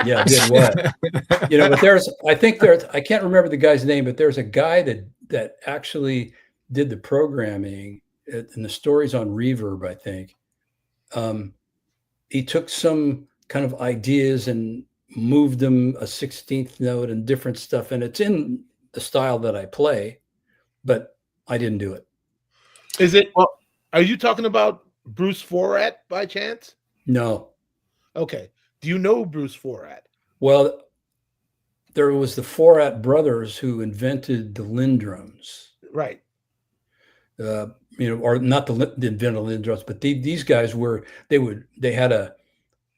Yeah, did what? But I can't remember the guy's name, but there's a guy that actually did the programming, and the story's on Reverb, I think. He took some kind of ideas and moved them a 16th note and different stuff, and it's in the style that I play, but I didn't do it. Is it? Well, are you talking about Bruce Forat by chance? No. Okay. Do you know Bruce Forat? Well, there was the Forat brothers who invented the Lin drums, right? Or not the invented Lin drums, but these guys they had a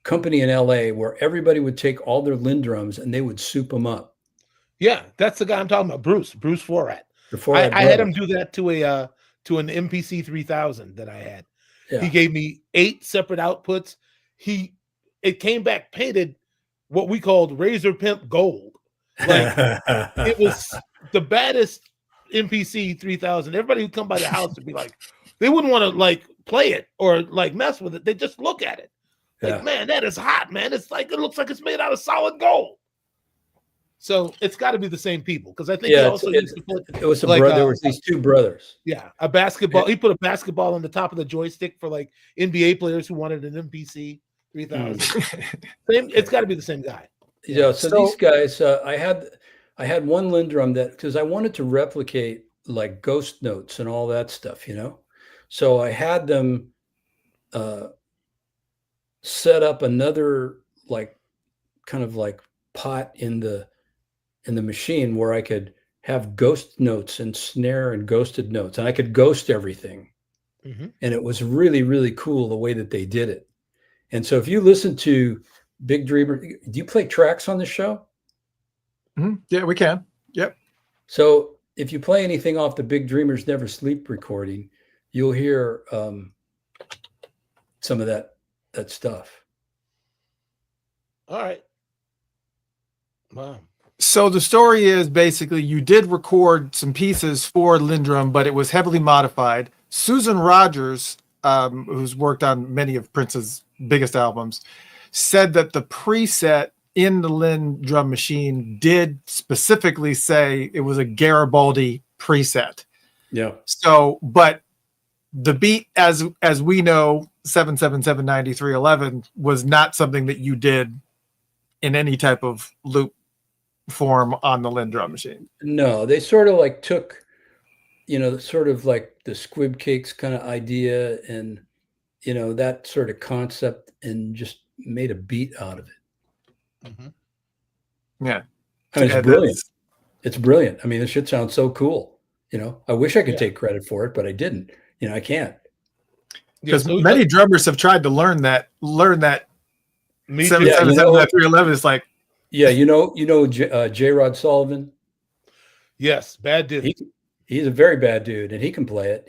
company in LA where everybody would take all their Lin drums and they would soup them up. Yeah, that's the guy I'm talking about, Bruce Forat. The Forat I had him do that to an MPC 3000 that I had. Yeah. He gave me 8 separate outputs. It came back painted what we called Razor Pimp Gold. Like it was the baddest MPC 3000. Everybody would come by the house and be like, they wouldn't want to like play it or like mess with it. They just look at it. Like, man, that is hot, man. It looks like it's made out of solid gold. So it's got to be the same people, because I think it was there was these two brothers. Yeah, a basketball. He put a basketball on the top of the joystick for like NBA players who wanted an MPC 3000. It's got to be the same guy. Yeah. So these guys, I had one Lin drum because I wanted to replicate like ghost notes and all that stuff, So I had them set up another like kind of like pot in the machine where I could have ghost notes and snare and ghosted notes, and I could ghost everything. Mm-hmm. And it was really, really cool the way that they did it. And so if you listen to Big Dreamer, do you play tracks on the show? Mm-hmm. Yeah, we can. Yep. So if you play anything off the Big Dreamers Never Sleep recording, you'll hear some of that stuff. All right. Wow. So the story is basically you did record some pieces for Lin drum, but it was heavily modified. Susan Rogers, who's worked on many of Prince's biggest albums, said that the preset in the Lin drum machine did specifically say it was a Garibaldi preset. Yeah. So, but the beat, as we know, 777-9311 was not something that you did in any type of loop form on the Lin drum machine. No, they sort of like took, sort of like the Squib Cakes kind of idea and, that sort of concept, and just made a beat out of it. Mm-hmm. Yeah. I mean, it's brilliant. It's brilliant. I mean, this shit sounds so cool. I wish I could take credit for it, but I didn't. I can't. Because many drummers have tried to learn that Me too. 777 311 is like, Yeah, J. Rod Sullivan. Yes, bad dude. He's a very bad dude, and he can play it.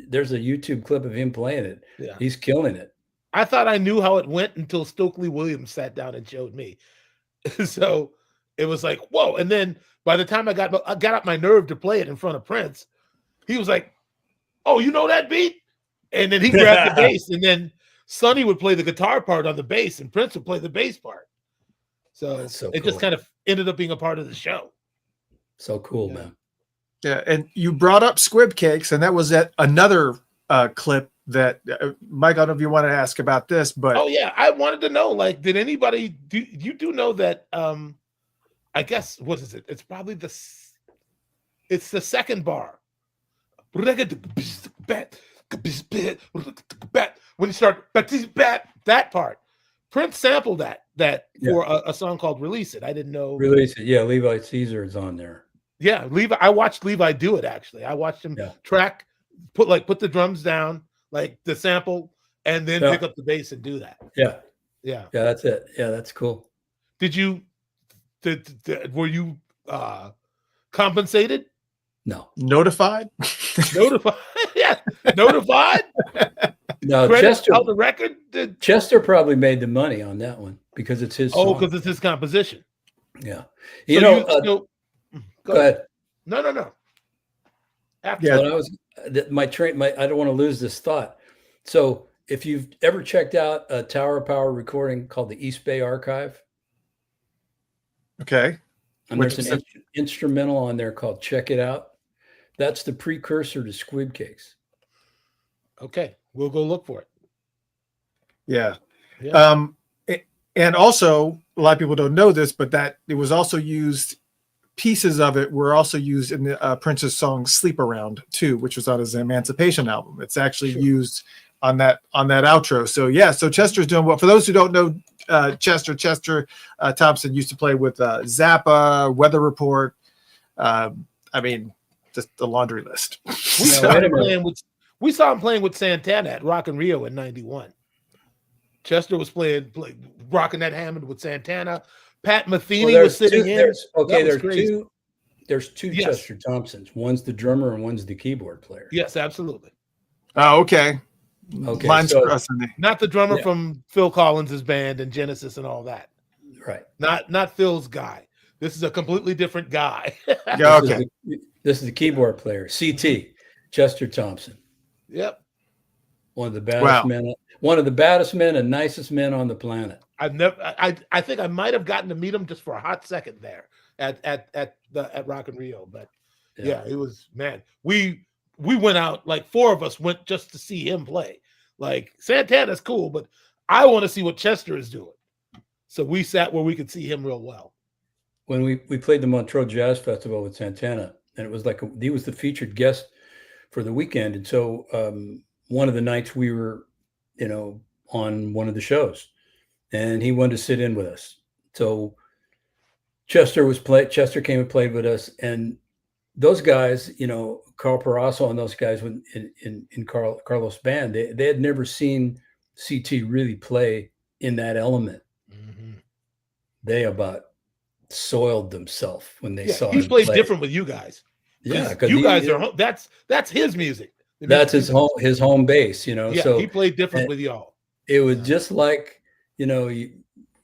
There's a YouTube clip of him playing it. Yeah. He's killing it. I thought I knew how it went until Stokely Williams sat down and showed me. So it was like, whoa. And then by the time I got up my nerve to play it in front of Prince, he was like, oh, you know that beat? And then he grabbed the bass, and then Sonny would play the guitar part on the bass, and Prince would play the bass part. So it just kind of ended up being a part of the show. So cool, man. Yeah, and you brought up squib cakes, and that was another clip that Mike, I don't know if you want to ask about this, but oh yeah, I wanted to know, like, did anybody you know that I guess what is it? It's probably the second bar. When you start that part, Prince sampled that for a song called "Release It." I didn't know. Release It, yeah. Levi Caesar is on there. Yeah, Levi. I watched Levi do it. Actually, I watched him track, put the drums down, like the sample, and then pick up the bass and do that. Yeah. That's it. Yeah, that's cool. Did you? Were you compensated? No. Notified? Notified? Yeah, notified. No, Chester held the record. Chester probably made the money on that one because it's his. Oh, because it's his composition. Yeah, Go ahead. No. After I was I don't want to lose this thought. So, if you've ever checked out a Tower of Power recording called the East Bay Archive, okay, and there's an instrumental on there called "Check It Out." That's the precursor to Squib Cakes. Okay, we'll go look for it. Yeah. And also, a lot of people don't know this, but that it was also used. Pieces of it were also used in the Prince's song "Sleep Around" too, which was on his Emancipation album. It's actually used on that outro. So so Chester's doing well. For those who don't know, Chester Thompson used to play with Zappa, Weather Report. I mean, just the laundry list. We saw him playing with Santana at Rock in Rio in '91. Chester was playing rocking that Hammond with Santana. Pat Metheny was sitting in. There's two Chester Thompsons. One's the drummer and one's the keyboard player. Yes, absolutely. Oh, okay. Mine's not the drummer from Phil Collins's band and Genesis and all that. Right. Not Phil's guy. This is a completely different guy. This is the keyboard player, CT, Chester Thompson. Yep. One of the baddest men. One of the baddest men and nicest men on the planet. I think I might have gotten to meet him just for a hot second there at Rock in Rio, but it was, man. We went out, like 4 of us went just to see him play. Like, Santana's cool, but I want to see what Chester is doing. So we sat where we could see him real well. When we played the Montreux Jazz Festival with Santana, and it was like he was the featured guest for the weekend, and so one of the nights we were, on one of the shows, and he wanted to sit in with us. So Chester came and played with us, and those guys, Carl Parasso and those guys in Carlos' band, they had never seen CT really play in that element. Mm-hmm. They about soiled themselves when they saw he him played play. different with you guys. Yeah, because you guys are that's his music. That's his home base, Yeah, so he played different with y'all. It was just like, you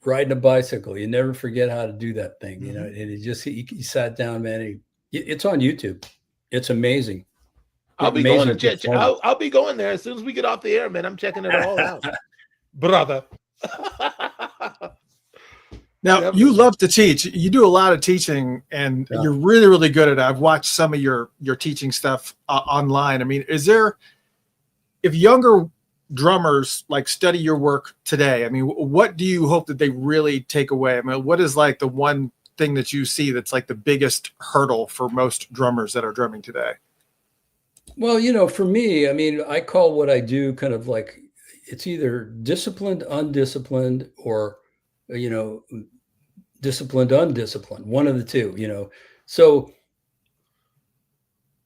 riding a bicycle. You never forget how to do that thing, Mm-hmm. And he sat down, man. It's on YouTube. It's amazing. I'll be going there as soon as we get off the air, man. I'm checking it all out, brother. Now, you love to teach. You do a lot of teaching, and you're really, really good at it. I've watched some of your teaching stuff online. I mean, if younger drummers like study your work today, I mean, what do you hope that they really take away? I mean, what is like the one thing that you see that's like the biggest hurdle for most drummers that are drumming today? Well, for me, I mean, I call what I do kind of like, it's either disciplined, undisciplined, or, disciplined, undisciplined, one of the two, So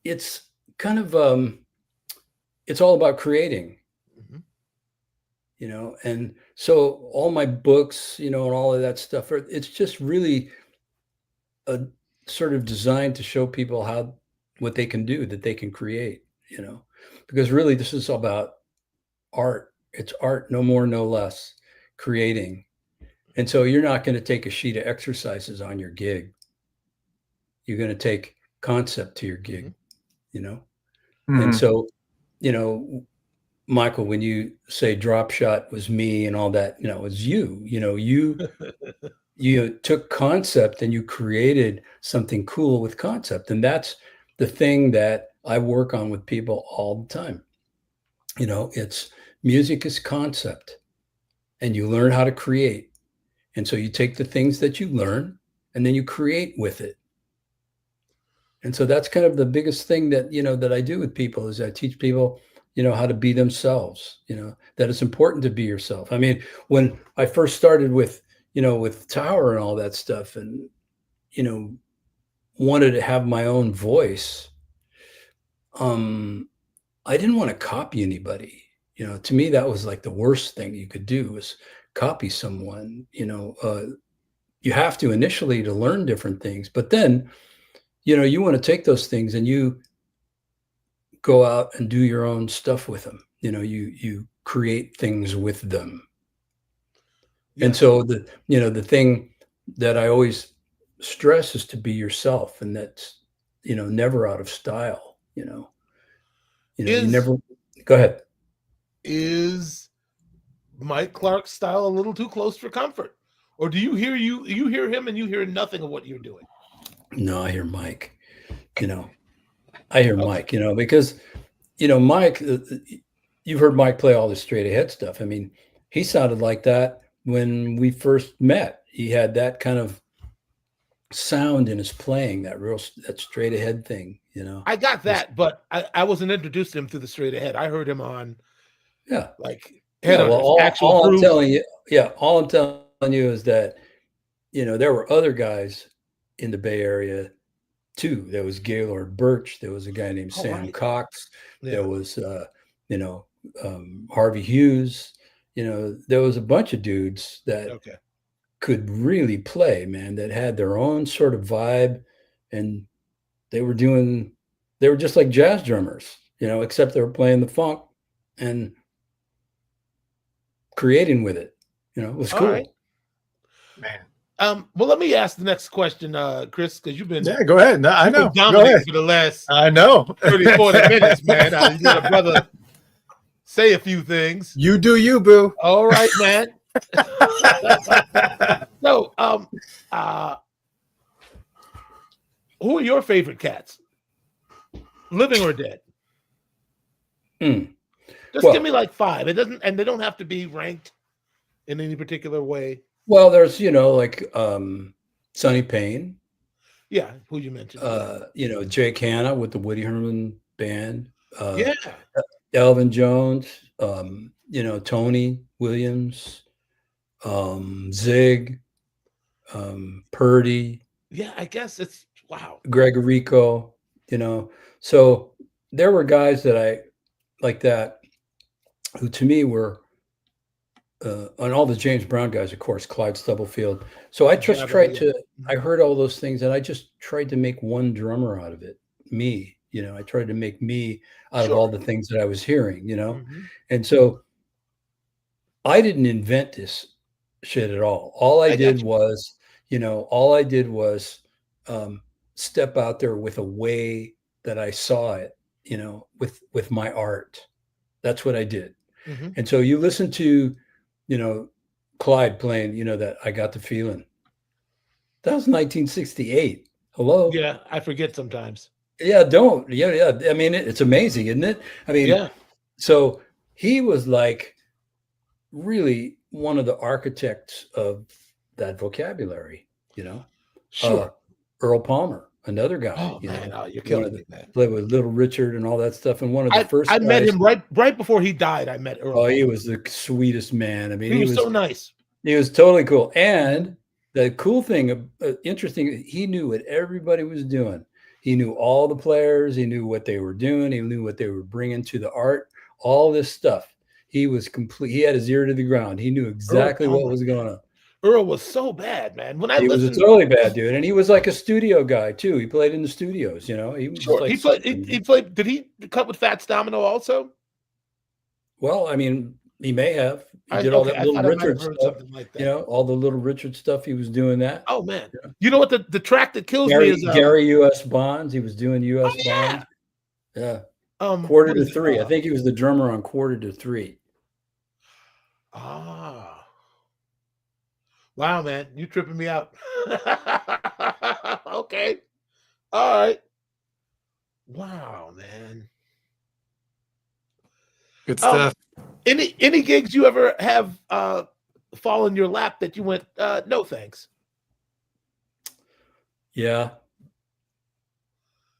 it's kind of, it's all about creating. And so all my books, and all of that stuff, it's just really a sort of designed to show people what they can do, that they can create, because really this is about art. It's art, no more, no less, creating. And so you're not going to take a sheet of exercises on your gig. You're going to take concept to your gig, And so, Michael, when you say Drop Shot was me and all that, it was you. You took concept and you created something cool with concept. And that's the thing that I work on with people all the time. It's music is concept, and you learn how to create. And so you take the things that you learn and then you create with it. And so that's kind of the biggest thing that, that I do with people is I teach people, how to be themselves, that it's important to be yourself. I mean, when I first started with Tower and all that stuff and, wanted to have my own voice, I didn't want to copy anybody. To me, that was like the worst thing you could do was copy someone. You have to initially to learn different things, but then, you want to take those things and you go out and do your own stuff with them. You create things with them. Yeah. And so the thing that I always stress is to be yourself, and that's, never out of style, you never go ahead. Is Mike Clark's style a little too close for comfort? Or do you hear him and you hear nothing of what you're doing? No, I hear Mike, I hear Mike, because, Mike, you've heard Mike play all the straight ahead stuff. I mean, he sounded like that when we first met. He had that kind of sound in his playing, that straight ahead thing, I got that, but I wasn't introduced to him through the straight ahead. I heard him on, all I'm telling you is that, there were other guys in the Bay Area too. There was Gaylord Birch. There was a guy named Sam Cox. Yeah. There was, Harvey Hughes. There was a bunch of dudes that could really play, man, that had their own sort of vibe, and they were just like jazz drummers, except they were playing the funk and creating with it. It was cool. Right. Man. Well, let me ask the next question, Chris, because you've been go ahead. No, I know. Go ahead. For the last 30, 40 minutes, man. You let a brother say a few things. You do you, boo. All right, man. So, who are your favorite cats? Living or dead? Just give me like 5. They don't have to be ranked in any particular way. Well, there's, Sonny Payne. Yeah, who you mentioned. Jake Hanna with the Woody Herman Band. Elvin Jones, Tony Williams, Zig, Purdy. Yeah, I guess it's wow. Gregorico, So there were guys that I like that who to me were and all the James Brown guys, of course, Clyde Stubblefield. So I just I heard all those things and I just tried to make one drummer out of it. Me, I tried to make me out of all the things that I was hearing, Mm-hmm. And so I didn't invent this shit at all. All I did was step out there with a way that I saw it, with my art. That's what I did. Mm-hmm. And so you listen to, Clyde playing, that I Got the Feeling. That was 1968. Hello? Yeah, I forget sometimes. Yeah, don't. Yeah. I mean, it's amazing, isn't it? I mean, So he was like really one of the architects of that vocabulary, Sure. Earl Palmer, another guy. Oh, man, you're killing me, man. Played with Little Richard and all that stuff. And one of the first I met him right before he died. I met Earl. Oh, he was the sweetest man. I mean, he was so nice. He was totally cool. And the cool thing, interesting, he knew what everybody was doing. He knew all the players. He knew what they were doing. He knew what they were bringing to the art, all this stuff. He was complete. He had his ear to the ground. He knew exactly what was going on. Earl was so bad, man. When I He was a listened, totally bad dude, and he was like a studio guy too. He played in the studios, you know. He was sure, like he played. He played. Did he cut with Fats Domino also? well, I mean, he may have. He did Okay, all that I Little thought I might Richard have heard stuff. something like that. You know, all the Little Richard stuff. He was doing that. Oh man, Yeah. you know what? The track that kills me is Gary U.S. Bonds. He was doing U.S. yeah. Bonds. Yeah. Quarter to Three. I think he was the drummer on Quarter to Three. Ah. Wow, man, you tripping me out. Okay. All right. Wow, man. Good stuff. Any gigs you ever have fall in your lap that you went, no thanks? Yeah.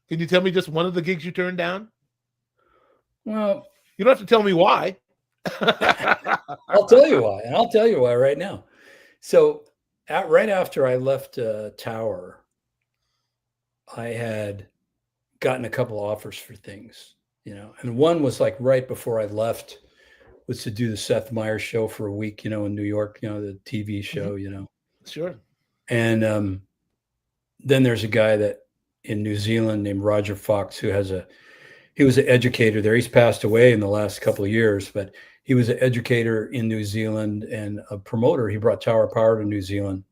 Can you tell me just one of the gigs you turned down? Well, you don't have to tell me why. I'll tell you why, and I'll tell you why right now. So, right after I left Tower, I had gotten a couple offers for things, you know, and one was like right before I left, was to do the Seth Meyers show for a week, you know, in New York, you know, the TV show, you know. Sure. And then there's a guy that in New Zealand named Roger Fox who he was an educator there. He's passed away in the last couple of years, but he was an educator in New Zealand and a promoter. He brought Tower Power to New Zealand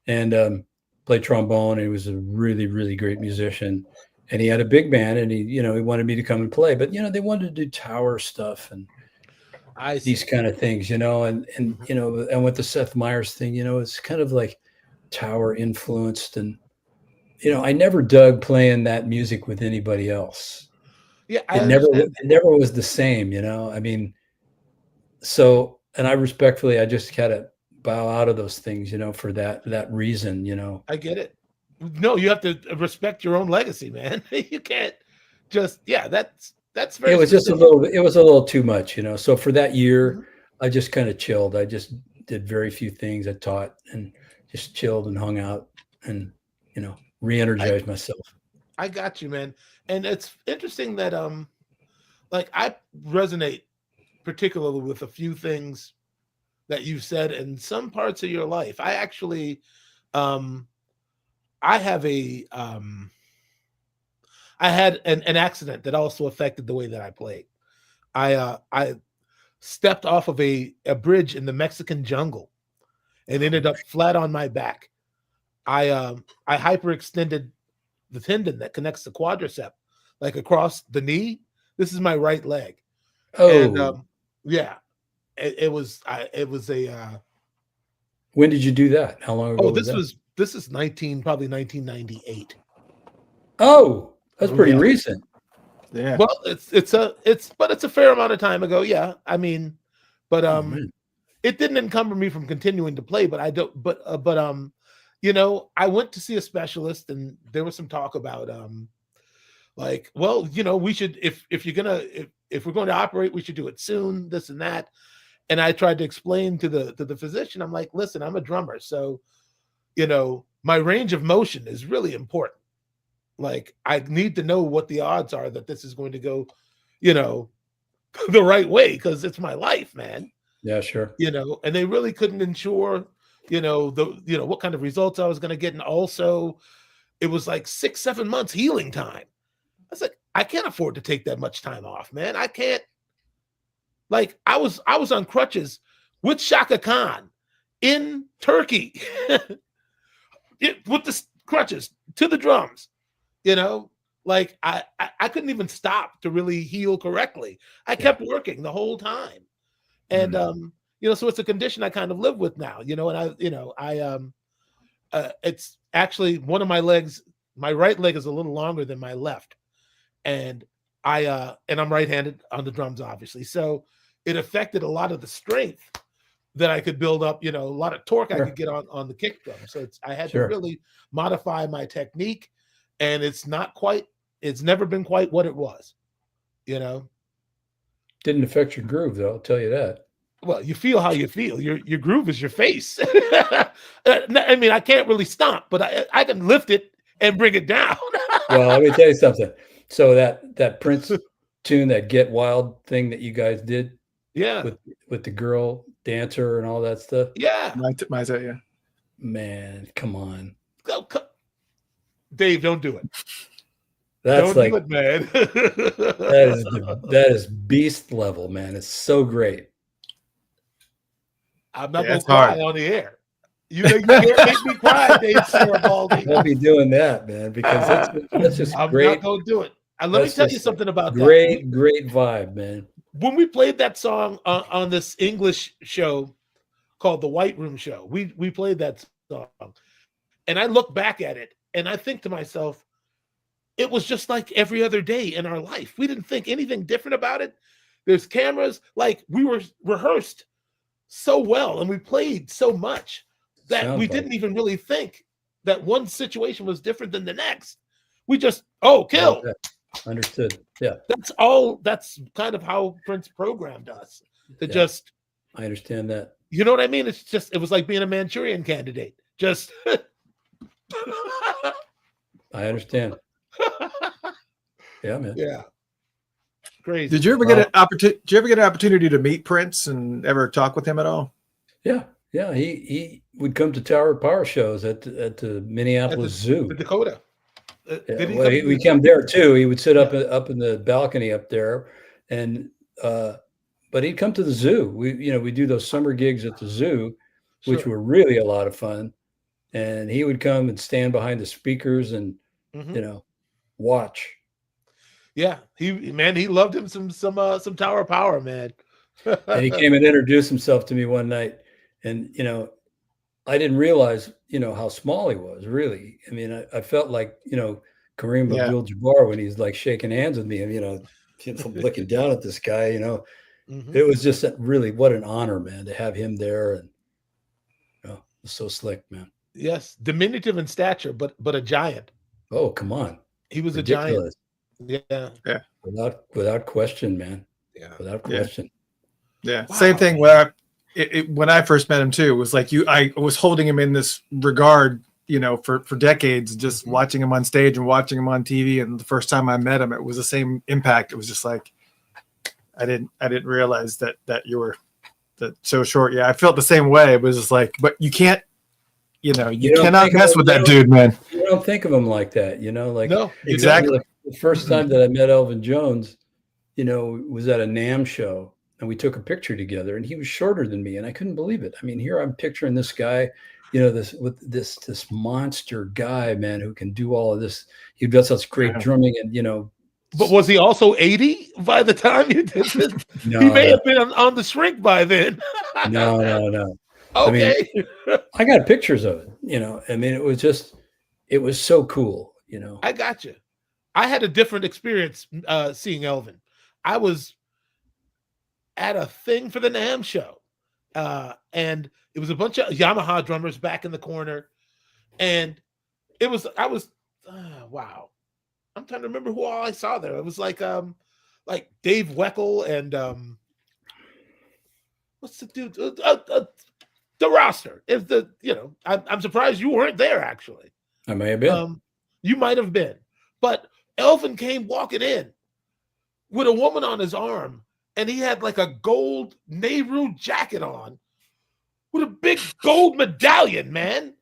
and played trombone. And he was a really, really great musician. And he had a big band, and he wanted me to come and play. But, you know, they wanted to do Tower stuff and these kind of things, you know. And you know, and with the Seth Meyers thing, you know, it's kind of like Tower influenced. And, you know, I never dug playing that music with anybody else. Yeah, it never was the same, you know. I mean, so, and I respectfully, I just had to bow out of those things, you know, for that reason, you know. I get it. No, you have to respect your own legacy, man. You can't just, that's very. It was just it was a little too much, you know. So for that year, I just kind of chilled. I just did very few things. I taught and just chilled and hung out and, you know, re-energized myself. I got you, man. And it's interesting that like I resonate particularly with a few things that you've said in some parts of your life. I actually I have I had an accident that also affected the way that I played. I stepped off of a bridge in the Mexican jungle and ended up flat on my back. I hyperextended the tendon that connects the quadricep, like across the knee. This is my right leg. Oh, and yeah, it was a. When did you do that? How long ago? Oh, this is probably 1998. Oh, that's pretty recent. Yeah. Well, it's a fair amount of time ago. Yeah, I mean, but it didn't encumber me from continuing to play. But I don't. But you know, I went to see a specialist, and there was some talk about like, well, you know, we should if we're going to operate, we should do it soon. This and that. And I tried to explain to the physician, I'm like, listen, I'm a drummer, so you know, my range of motion is really important. Like, I need to know what the odds are that this is going to go, you know, the right way, because it's my life, man. Yeah, sure. You know, and they really couldn't ensure, you know, what kind of results I was going to get. And also it was like 6-7 months healing time. I was like, I can't afford to take that much time off, man. I can't. Like, I was on crutches with Shaka Khan in Turkey with the crutches to the drums, you know, like I couldn't even stop to really heal correctly. I kept working the whole time. And, you know, so it's a condition I kind of live with now, you know, and it's actually one of my legs, my right leg is a little longer than my left. And I'm right-handed on the drums, obviously. So it affected a lot of the strength that I could build up, you know, a lot of torque I could get on the kick drum. So I had to really modify my technique, and it's never been quite what it was, you know. Didn't affect your groove, though, I'll tell you that. Well, you feel how you feel. Your groove is your face. I mean, I can't really stomp, but I can lift it and bring it down. Well, let me tell you something. So that Prince tune, that Get Wild thing that you guys did, Yeah. with the girl dancer and all that stuff. Yeah. Yeah. Man, come on. Dave, don't do it. That's Don't like do it, man. that is beast level, man. It's so great. I'm not Yeah, gonna it's cry hard. on the air. You can't make me cry, Dave Garibaldi. Don't be doing that, man, because that's just I'm great. not gonna do it. Let me tell you something about great, that. Great vibe, man. When we played that song on this English show called The White Room Show, we played that song, and I look back at it and I think to myself, it was just like every other day in our life. We didn't think anything different about it. There's cameras, like we were rehearsed so well and we played so much that Sounds we like didn't even really think that one situation was different than the next. We just, kill. Understood. Yeah. That's kind of how Prince programmed us to just. I understand that. You know what I mean? It was like being a Manchurian candidate. Just. I understand. Yeah, man. Yeah. Crazy. Did you ever get an opportunity to meet Prince and ever talk with him at all? Yeah. Yeah. He would come to Tower Power shows at the Minneapolis Zoo. The Dakota. We come there too. He would sit up in the balcony up there, and but he'd come to the zoo. We do those summer gigs at the zoo, which were really a lot of fun. And he would come and stand behind the speakers and watch. Yeah, he loved him some Tower Power, man. And he came and introduced himself to me one night, and I didn't realize how small he was. Really, I mean, I felt like Kareem Abdul-Jabbar when he's like shaking hands with me, and looking down at this guy. It was just really what an honor, man, to have him there, and it's so slick, man. Yes, diminutive in stature, but a giant. Oh, come on, he was ridiculous. A giant. Yeah. Without question, man. Yeah, without question. Yeah, wow. Same thing. When I first met him too, it was like I was holding him in this regard, for decades, just watching him on stage and watching him on TV. And the first time I met him, it was the same impact. It was just like I didn't realize that you were that so short. Yeah, I felt the same way. It was just like, but you can't. You cannot mess with that dude, man. You don't think of him like that, no, exactly. The first time that I met Elvin Jones, was at a NAMM show, and we took a picture together, and he was shorter than me, and I couldn't believe it. I mean, here I'm picturing this guy, this monster guy, man, who can do all of this. He does such great drumming, and But was he also 80 by the time you did this? No, he may have been on the shrink by then. No. Okay. I mean, I got pictures of it, I mean, it was so cool, I got you. I had a different experience seeing Elvin. I was at a thing for the NAMM show, and it was a bunch of Yamaha drummers back in the corner, and wow. I'm trying to remember who all I saw there. It was like Dave Weckl and what's the dude? The roster. I'm surprised you weren't there. Actually, I may have been. You might have been, but Elvin came walking in with a woman on his arm, and he had like a gold Nehru jacket on with a big gold medallion, man.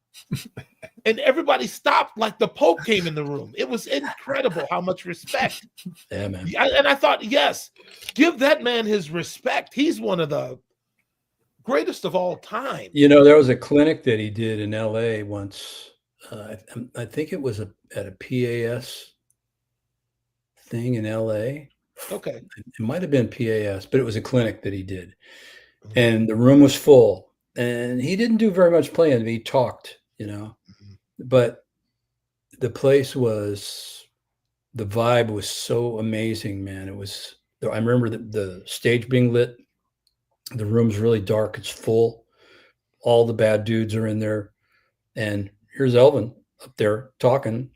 And everybody stopped like the Pope came in the room. It was incredible how much respect. Yeah, man. And I thought, yes, give that man his respect. He's one of the greatest of all time. There was a clinic that he did in LA once. I think it was at a PAS thing in LA. Okay. It might have been PAS, but it was a clinic that he did. And the room was full. And he didn't do very much playing. He talked, but the vibe was so amazing, man. I remember the stage being lit. The room's really dark. It's full. All the bad dudes are in there. And here's Elvin up there talking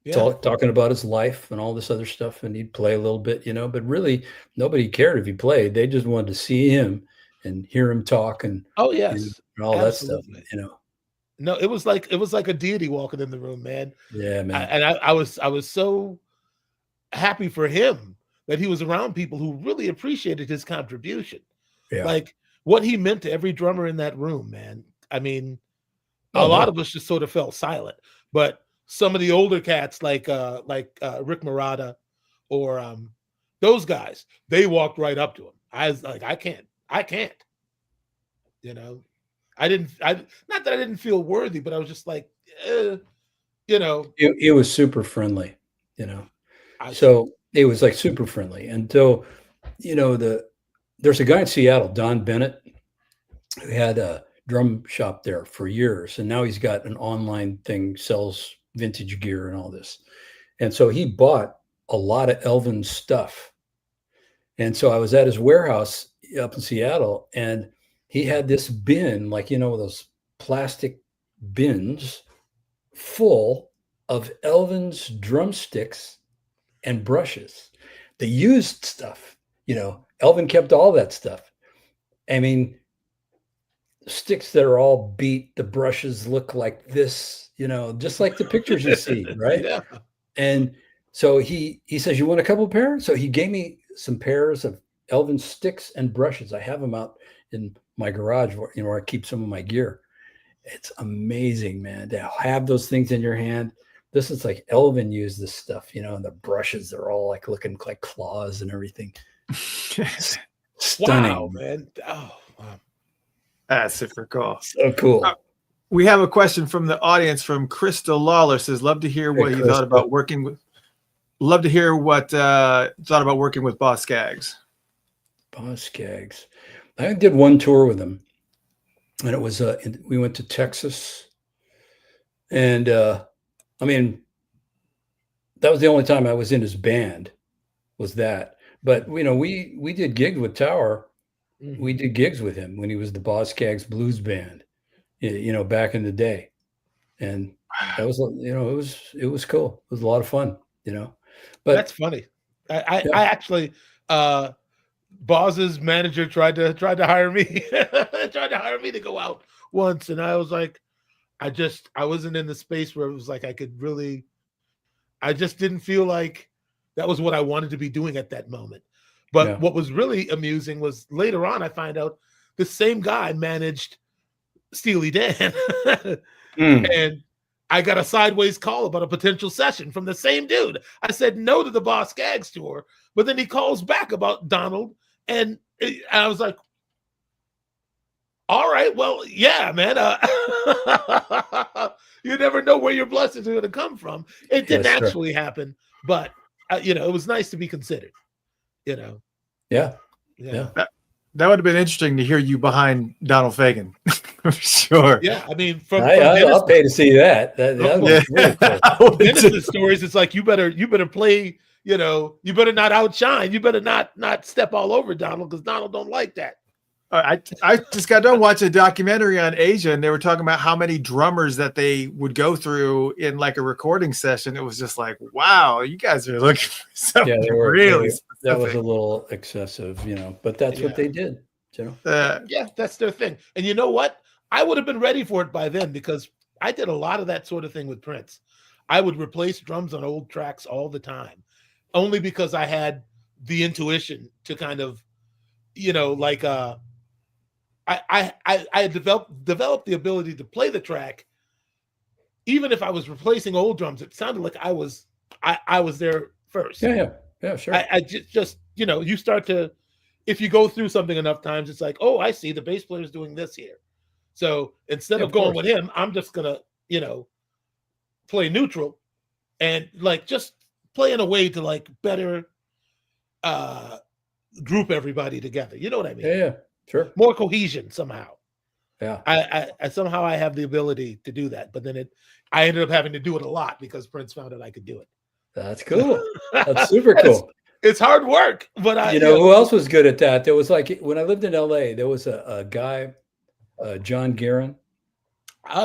about his life and all this other stuff. And he'd play a little bit, but really nobody cared if he played. They just wanted to see him and hear him talk and oh yes, and all absolutely. That stuff, No, it was like a deity walking in the room, man. Yeah, man. I was so happy for him that he was around people who really appreciated his contribution. Yeah. Like what he meant to every drummer in that room, man. I mean, a Oh, lot no. of us just sort of fell silent. But some of the older cats like Rick Murata or those guys, they walked right up to him. I was like, I can't. You know, not that I didn't feel worthy, but I was just like, you know, It was super friendly, you know. I So it was like super friendly. And so, you know, there's a guy in Seattle, Don Bennett, who had a drum shop there for years. And now he's got an online thing, sells vintage gear and all this. And so he bought a lot of Elvin's stuff. And so I was at his warehouse up in Seattle, and he had this bin, like, you know, those plastic bins full of Elvin's drumsticks and brushes, the used stuff. You know, Elvin kept all that stuff. I mean, sticks that are all beat, the brushes look like this, you know, just like the pictures you see, right? Yeah. And so he says, "You want a couple of pairs?" So he gave me some pairs of Elvin sticks and brushes. I have them out in my garage where, you know, where I keep some of my gear. It's amazing, man, to have those things in your hand. This is like Elvin used this stuff, you know, and the brushes, they're all like looking like claws and everything. Stunning. Wow, man. Oh, wow. That's super cool. So cool. We have a question from the audience from Crystal Lawler. Says, love to hear what he thought about working with. Love to hear what thought about working with Boss Skaggs. Boss Skaggs. I did one tour with him, and it was we went to Texas, and I mean, that was the only time I was in his band, was that. But you know, we did gigs with Tower. Mhm. We did gigs with him when he was the Boss Skaggs Blues Band, you know, back in the day, and that was, you know, it was cool. It was a lot of fun, you know. But That's funny. I actually Boz's manager tried to hire me to go out once, and I was like, I wasn't in the space where it was like I just didn't feel like that was what I wanted to be doing at that moment. But Yeah. what was really amusing was later on I find out the same guy managed Steely Dan. And I got a sideways call about a potential session from the same dude. I said no to the Boss Skaggs tour, but then he calls back about Donald, and I was like, all right, well, yeah, man. You never know where your blessings are going to come from. It didn't Yes, sir. actually happen, but you know, it was nice to be considered. You know, Yeah. That would have been interesting to hear you behind Donald Fagen, for sure. Yeah, I mean, from I'll pay to see that. That was really cool. Dennis's stories, it's like you better play. You know, you better not outshine. You better not step all over Donald, because Donald don't like that. I just got done watching a documentary on Asia, and they were talking about how many drummers that they would go through in like a recording session. It was just like, wow, you guys are looking for something really specific. That was a little excessive, you know, but that's what they did, you know. Yeah, that's their thing. And you know what? I would have been ready for it by then, because I did a lot of that sort of thing with Prince. I would replace drums on old tracks all the time, only because I had the intuition to kind of, you know, like I had developed the ability to play the track, even if I was replacing old drums. It sounded like I was there first. Yeah, sure. I just you know, you start to, if you go through something enough times, it's like, oh, I see the bass player is doing this here. So instead of going with him, I'm just gonna, you know, play neutral and like just play in a way to like better group everybody together. You know what I mean? Yeah, sure. More cohesion somehow. Yeah. I somehow I have the ability to do that, but then I ended up having to do it a lot because Prince found out I could do it. That's cool. That's super cool. It's hard work, but you know who else was good at that? There was like, when I lived in LA, there was a guy, John Guerin.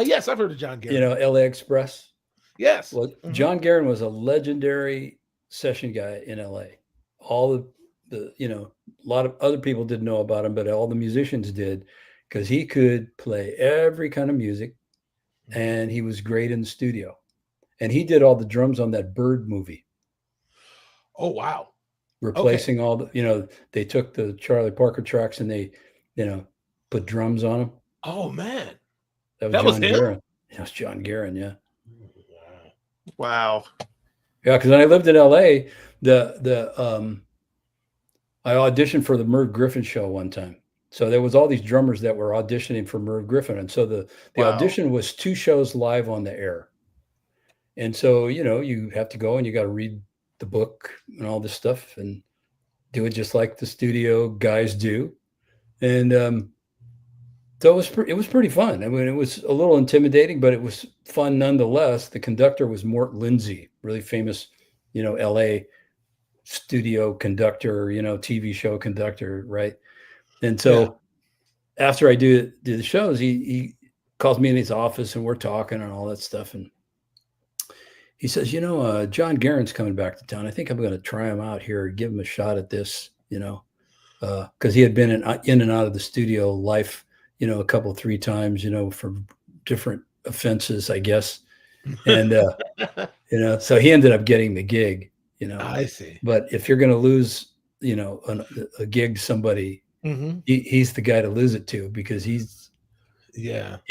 Yes, I've heard of John Guerin. You know, LA Express. Yes. Well, John Guerin was a legendary session guy in LA. All the you know, a lot of other people didn't know about him, but all the musicians did, because he could play every kind of music, and he was great in the studio. And he did all the drums on that Bird movie. Oh, wow. replacing all the, they took the Charlie Parker tracks and they, put drums on them. Oh man, That was John him. Guerin. That was John Guerin. Yeah. Wow. Yeah, because when I lived in LA, I auditioned for the Merv Griffin show one time. So there was all these drummers that were auditioning for Merv Griffin, and so the audition was 2 shows live on the air. And so you have to go and you got to read the book and all this stuff and do it just like the studio guys do. And so it was pretty fun. I mean, it was a little intimidating, but it was fun nonetheless. The conductor was Mort Lindsay, really famous, LA studio conductor, TV show conductor, right? And so after I do the shows, he calls me in his office and we're talking and all that stuff. And he says, John Guerin's coming back to town. I think I'm going to try him out here, give him a shot at this, because he had been in and out of the studio life, a couple, 3 times, for different offenses, I guess. And, so he ended up getting the gig, I see. But if you're going to lose, a gig, somebody, he's the guy to lose it to, because he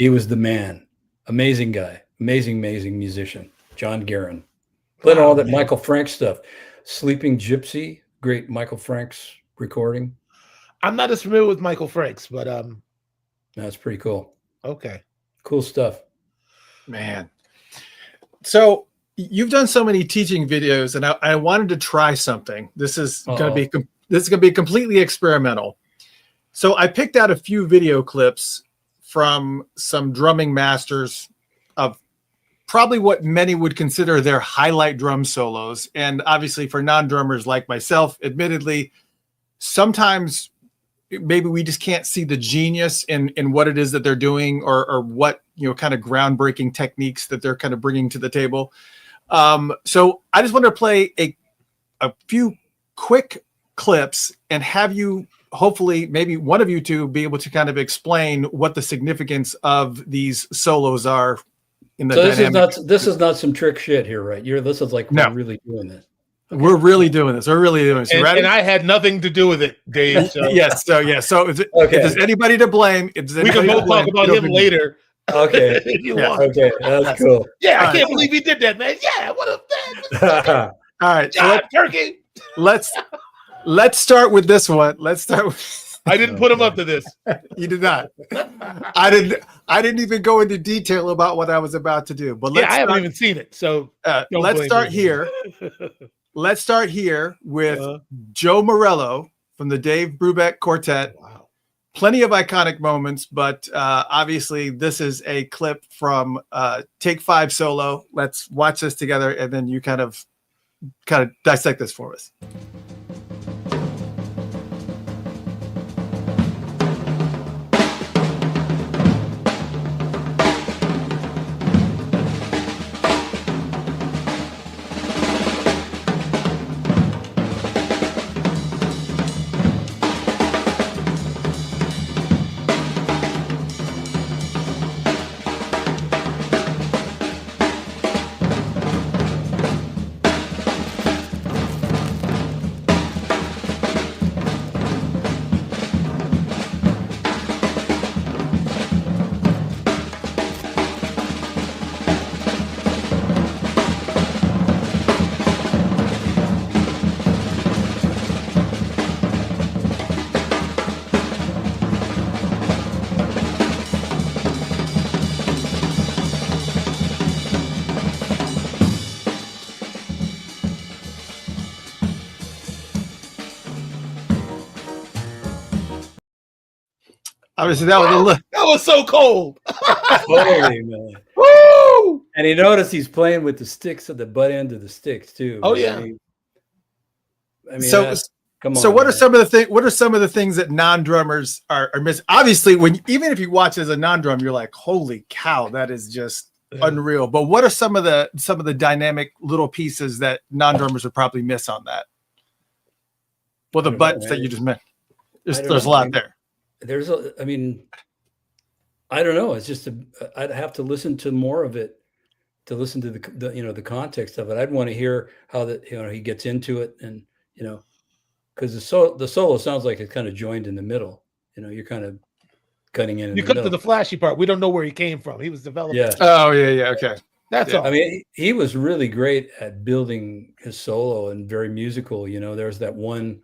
was the man. Amazing guy, amazing musician, John Guerin. Played all that Michael Frank stuff. Sleeping Gypsy, great Michael Frank's recording. I'm not as familiar with Michael Frank's, but that's pretty cool. Okay. Cool stuff. Man. So you've done so many teaching videos, and I wanted to try something. This is going to be completely experimental. So I picked out a few video clips from some drumming masters of probably what many would consider their highlight drum solos. And obviously for non-drummers like myself, admittedly, sometimes maybe we just can't see the genius in what it is that they're doing, or what, kind of groundbreaking techniques that they're kind of bringing to the table. So I just want to play a few quick clips and have you, hopefully maybe one of you two, be able to kind of explain what the significance of these solos are in the dynamic. This is not some trick shit here, right? This is like, we're really doing this. Okay. We're really doing this. We're really doing this. And I had nothing to do with it, Dave. So. Yes. So if there's anybody to blame, we can both talk about him later. Okay. Okay. That's cool. Yeah, I can't believe he did that, man. Yeah, what a all right. God, Turkey. Let's start with this one. Let's start with I didn't put him up to this. You did not. I didn't even go into detail about what I was about to do. But I haven't even seen it. So let's start here. Let's start here with Joe Morello from the Dave Brubeck Quartet. Wow. Plenty of iconic moments, but obviously this is a clip from Take 5 solo. Let's watch this together, and then you kind of dissect this for us. Obviously, that was so cold. Totally, man. Woo! And you notice he's playing with the sticks at the butt end of the sticks too. Oh yeah. I mean, so come on. So what are some of the things? What are some of the things that non-drummers are missing? Obviously, even if you watch as a non-drum, you're like, "Holy cow, that is just unreal." But what are some of the dynamic little pieces that non-drummers would probably miss on that? Well, the buttons that you just meant. There's a lot there. I don't know. It's just I'd have to listen to more of it to listen to the context of it. I'd want to hear how he gets into it, and because the solo sounds like it's kind of joined in the middle. You know, you're kind of cutting in You the cut middle. to the flashy part. We don't know where he came from. He was developed. Yeah. Oh yeah. Okay. That's Yeah. all. I mean, he was really great at building his solo and very musical. You know, there's that one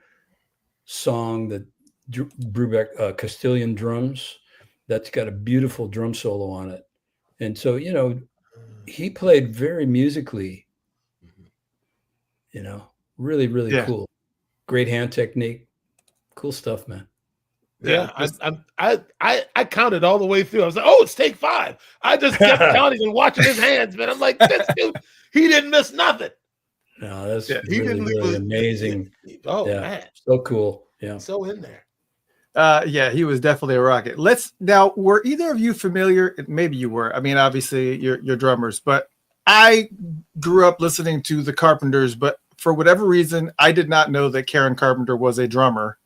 song that Brubeck, Castilian drums, that's got a beautiful drum solo on it. And so, you know, he played very musically, you know, really, really Yeah. cool. Great hand technique. Cool stuff, man. Yeah, I counted all the way through. I was like, oh, it's take 5. I just kept counting and watching his hands, man. I'm like, this dude, he didn't miss nothing. No, that's he really, didn't leave really a- amazing. Oh Yeah. man, So cool. Yeah. so in there. Yeah, he was definitely a rocket. Now, were either of you familiar? Maybe you were. I mean, obviously you're drummers, but I grew up listening to the Carpenters, but for whatever reason, I did not know that Karen Carpenter was a drummer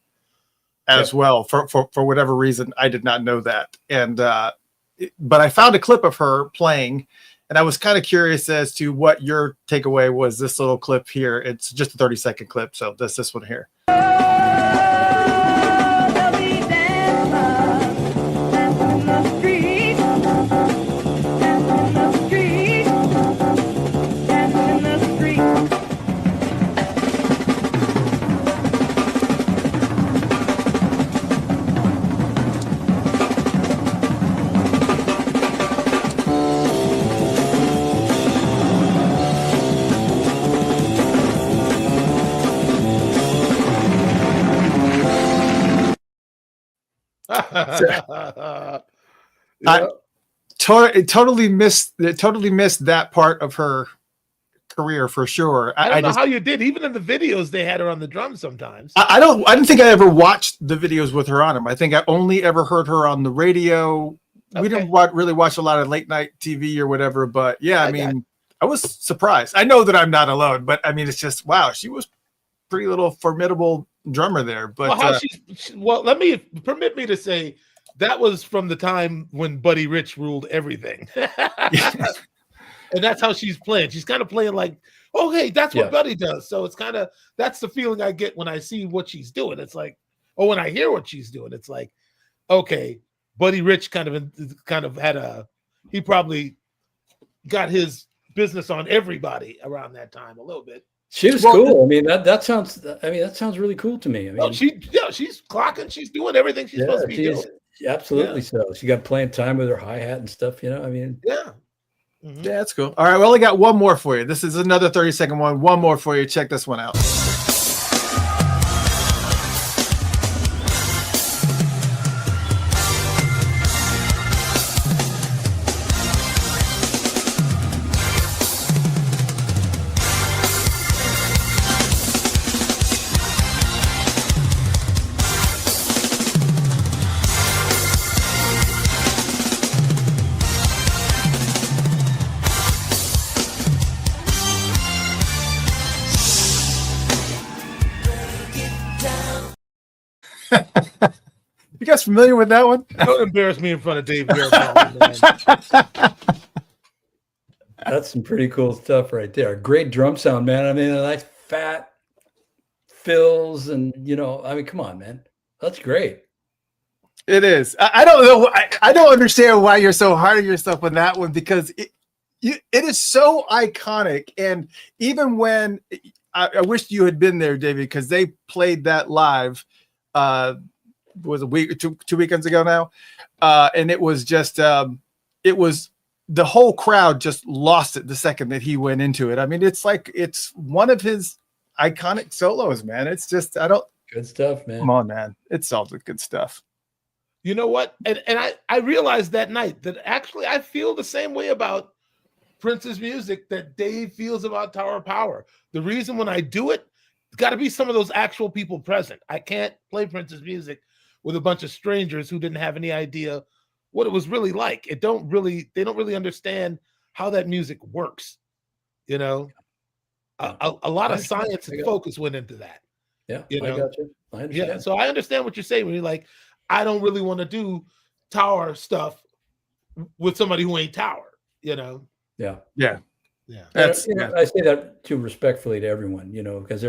as well. For whatever reason, I did not know that. And but I found a clip of her playing, and I was kind of curious as to what your takeaway was. This little clip here. It's just a 30-second clip, so that's this one here. I totally missed that part of her career for sure. I don't know how you did. Even in the videos, they had her on the drums sometimes. I didn't think I ever watched the videos with her on them. I think I only ever heard her on the radio. We didn't really watch a lot of late night TV or whatever, but yeah, I mean, I was surprised. I know that I'm not alone, but I mean, it's just, wow, she was pretty little formidable drummer there. But let me permit me to say that was from the time when Buddy Rich ruled everything. And that's how she's playing. She's kind of playing like, oh, hey, that's what Buddy does. So it's kind of, that's the feeling I get when I see what she's doing. It's like, oh, when I hear what she's doing, it's like, okay, Buddy Rich kind of had he probably got his business on everybody around that time a little bit. She was cool. I mean, that sounds really cool to me. I mean, she's clocking, she's doing everything she's supposed to be doing. Absolutely. So she got playing time with her hi-hat and stuff, you know. I mean, yeah. Mm-hmm. Yeah, that's cool. All right, we only got one more for you. This is another 30-second one. One more for you. Check this one out. You guys familiar with that one? Don't embarrass me in front of David Garibaldi, man. That's some pretty cool stuff right there. Great drum sound, man. I mean, a nice fat fills, and you know, I mean, come on, man. That's great. It is. I don't know. I don't understand why you're so hard on yourself on that one, because it is so iconic. And even when I wish you had been there, David, because they played that live. Was a week, two weekends ago now, and it was just it was the whole crowd just lost it the second that he went into it. I mean, it's like it's one of his iconic solos, man. It's just good stuff, man. Come on, man. It's all the good stuff. You know what? And I realized that night that actually I feel the same way about Prince's music that Dave feels about Tower of Power. The reason when I do it, it's got to be some of those actual people present. I can't play Prince's music with a bunch of strangers who didn't have any idea what it was really like. They don't really understand how that music works. You know, a lot of science and focus went into that. Yeah, you know? I got you. I understand. Yeah, so I understand what you're saying when you're like, I don't really want to do Tower stuff with somebody who ain't Tower. You know. Yeah. Yeah. Yeah. That's I say that too respectfully to everyone, because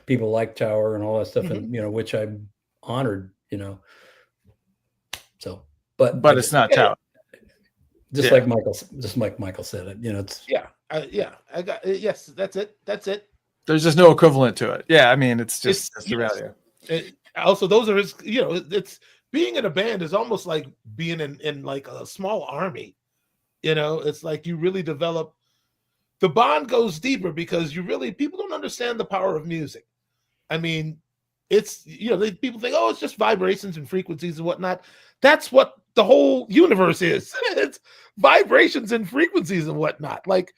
people like Tower and all that stuff, Mhm. and which I'm honored, So, but but it's not Tower. just Yeah. like Michael said it, it's I got yes. That's it. That's it. There's just no equivalent to it. Yeah, I mean, it's just that's the reality. Also, those are his. It's being in a band is almost like being in like a small army. It's like you really develop. The bond goes deeper because people don't understand the power of music. I mean, it's people think, oh, it's just vibrations and frequencies and whatnot. That's what the whole universe is. It's vibrations and frequencies and whatnot. Like,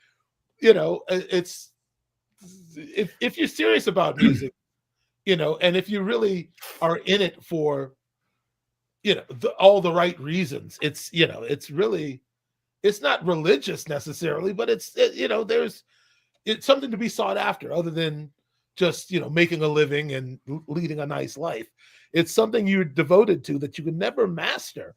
it's if you're serious about music, and if you really are in it for all the right reasons, it's really, it's not religious necessarily, but there's something to be sought after other than just making a living and leading a nice life. It's something you're devoted to that you can never master,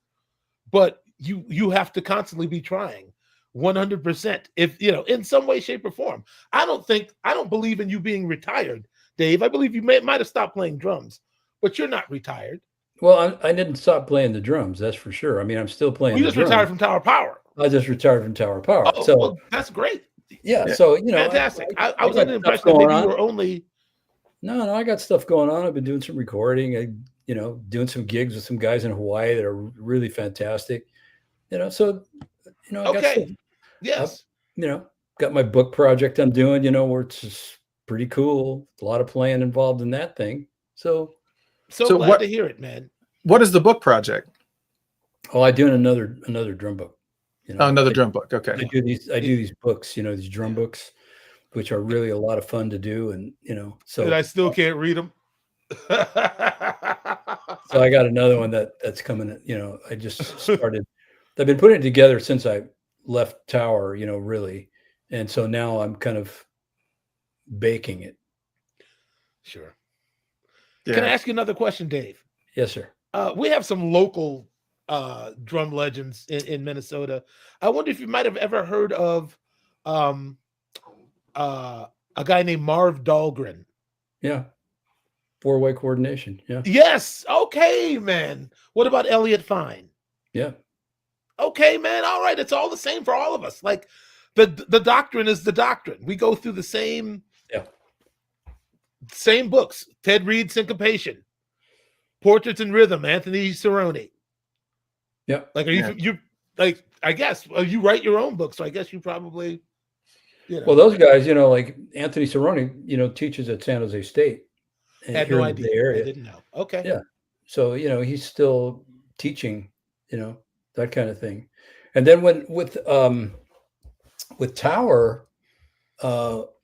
but you have to constantly be trying 100%, if in some way, shape, or form. I don't believe in you being retired, Dave. I believe you might have stopped playing drums, but you're not retired. Well, I didn't stop playing the drums, that's for sure. I mean, I'm still playing You the just drums. retired from Tower Power. I just retired from Tower Power. Oh, So well, that's great. yeah. So Fantastic. I was got under the stuff impression that going maybe on. you were only. No, I got stuff going on. I've been doing some recording. Doing some gigs with some guys in Hawaii that are really fantastic. So I got Okay. stuff, Yes. got my book project I'm doing. Where it's just pretty cool. A lot of playing involved in that thing. So glad to hear it, man. What is the book project? Oh, I do another drum book. Another drum book. Okay. I do these books. These drum books, which are really a lot of fun to do, and so. And I still can't read them. So I got another one that's coming. I just started. I've been putting it together since I left Tower. Really, and so now I'm kind of baking it. Sure. Yeah. Can I ask you another question, Dave? Yes, sir. We have some local drum legends in Minnesota. I wonder if you might have ever heard of a guy named Marv Dahlgren. Yeah. 4-way coordination. Yeah. Yes. Okay, man. What about Elliot Fine? Yeah. Okay, man. All right. It's all the same for all of us. Like the doctrine is the doctrine. We go through the same books. Ted Reed, Syncopation. Portraits in Rhythm, Anthony Cerrone. Yeah. Like, are you like, I guess you write your own book, so I guess you probably, Well, those guys, like Anthony Cerrone, teaches at San Jose State. Had no idea. I didn't know. Okay. Yeah. So, he's still teaching, that kind of thing. And then with Tower,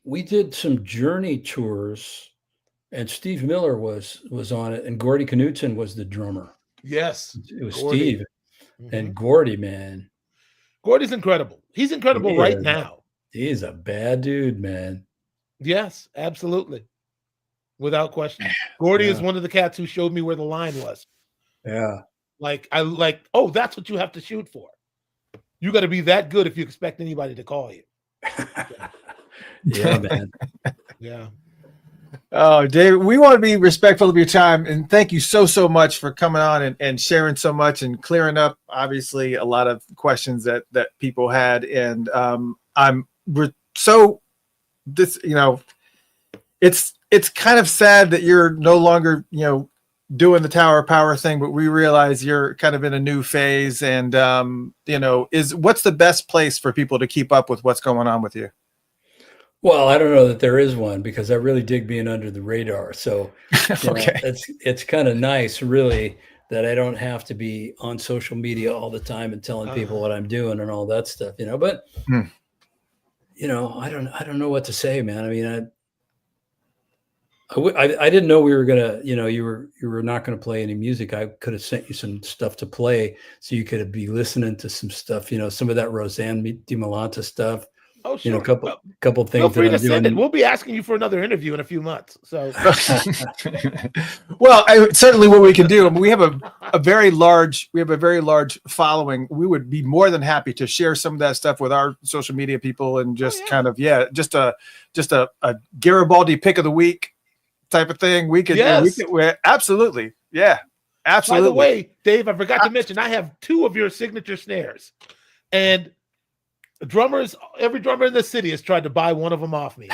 we did some Journey tours, and Steve Miller was on it, and Gordy Knudsen was the drummer. Yes. It was Gordy. Steve and Gordy, man. Gordy's incredible. He's incredible right now. He's a bad dude, man. Yes, absolutely. Without question. Gordy is one of the cats who showed me where the line was. Yeah. Oh, that's what you have to shoot for. You got to be that good if you expect anybody to call you. Yeah, man. Yeah. Oh, David, we want to be respectful of your time, and thank you so much for coming on and sharing so much and clearing up, obviously, a lot of questions that people had. And it's kind of sad that you're no longer, doing the Tower Power thing, but we realize you're kind of in a new phase. And, what's the best place for people to keep up with what's going on with you? Well, I don't know that there is one, because I really dig being under the radar. So okay. It's kind of nice, really, that I don't have to be on social media all the time and telling people what I'm doing and all that stuff, but I don't know what to say, man. I mean, I didn't know we were gonna, you were not gonna play any music. I could have sent you some stuff to play so you could be listening to some stuff, some of that Roseanne DiMolanta stuff. Oh, sure. You know, couple things. Feel free that to I'm send doing. it. We'll be asking you for another interview in a few months. So, Well, certainly what we can do. I mean, we have a very large following. We would be more than happy to share some of that stuff with our social media people and just kind of just a Garibaldi pick of the week type of thing. We could absolutely, yeah, absolutely. By the way, Dave, I forgot to mention I have 2 of your signature snares, and every drummer in the city has tried to buy one of them off me.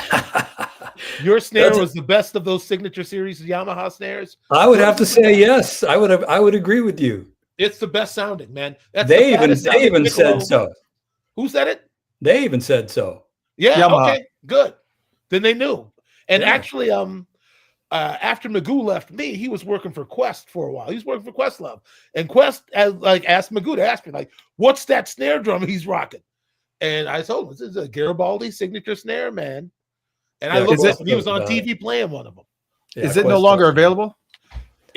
Your snare was the best of those signature series Yamaha snares. I would have to say yes. I would agree with you. It's the best sounding, man. They even said so. Who said it? They even said so. Yeah. Yamaha. Okay. Good. Then they knew. And actually, after Magoo left me, he was working for Quest for a while. He was working for Questlove, and Quest asked Magoo to ask me "What's that snare drum he's rocking?" And I told him, "This is a Garibaldi signature snare, man." And I looked up, and he was on TV playing one of them. Yeah, is it no longer available?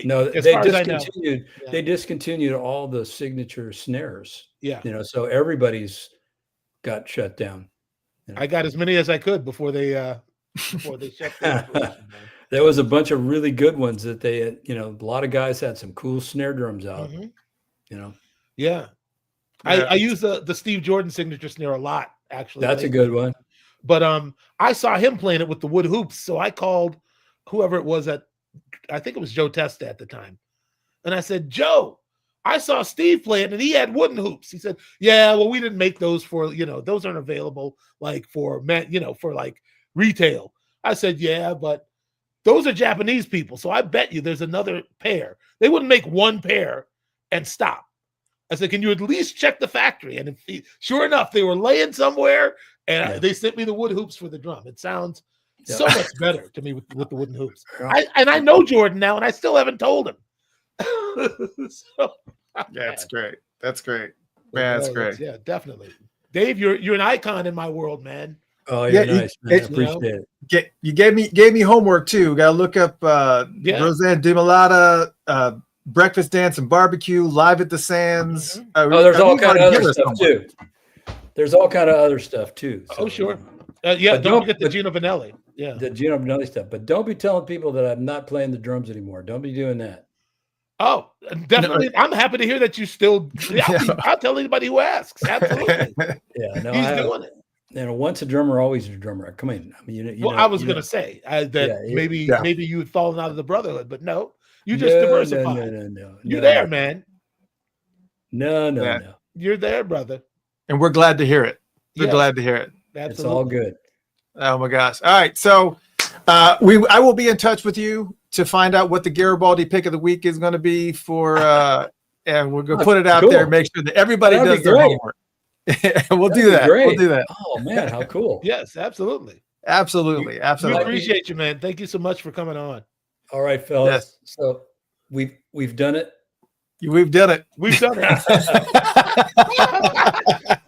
No, as they far discontinued. Yeah. They discontinued all the signature snares. Yeah, you know, so everybody's got shut down. You know? I got as many as I could before they shut down. There was a bunch of really good ones that they had. You know, a lot of guys had some cool snare drums out. Mm-hmm. You know, yeah. I use the Steve Jordan signature snare a lot. Actually, that's a good one. But I saw him playing it with the wood hoops, so I called whoever it was I think it was Joe Testa at the time, and I said, "Joe, I saw Steve play it, and he had wooden hoops." He said, "Yeah, well, we didn't make those for those aren't available for retail." I said, "Yeah, but those are Japanese people, so I bet you there's another pair. They wouldn't make one pair and stop." I said, "Can you at least check the factory?" And sure enough, they were laying somewhere, and they sent me the wood hoops for the drum. It sounds so much better to me with the wooden hoops. I know Jordan now, and I still haven't told him. That's great. That's great. Man, that's great. Yeah, definitely. Dave, you're an icon in my world, man. Oh, you're nice, man. I appreciate it. You gave me homework too. Got to look up Roseanne Dumalata, Breakfast Dance and Barbecue, Live at the Sands. There's all kind of other stuff too. There's all kind of other stuff too. So, sure. Don't forget the Gino Vanelli. Yeah, the Gino Vanelli stuff. But don't be telling people that I'm not playing the drums anymore. Don't be doing that. Oh, definitely. No. I'm happy to hear that you still. I'll tell anybody who asks. Absolutely. Yeah, no, he's doing it. You know, once a drummer, always a drummer. Come in. I mean, I was going to say that maybe you had fallen out of the brotherhood, but no, you just diversified. No. You're there, man. No. You're there, brother. And we're glad to hear it. We're glad to hear it. Absolutely. It's all good. Oh my gosh. All right. So I will be in touch with you to find out what the Garibaldi pick of the week is going to be for and we're going to put it out there and make sure that everybody does their homework. We'll do that. We'll do that. Oh man, how cool. Yes, absolutely. Absolutely. We appreciate you, man. Thank you so much for coming on. All right, fellas. Yes. So we've done it. We've done it. We've done it.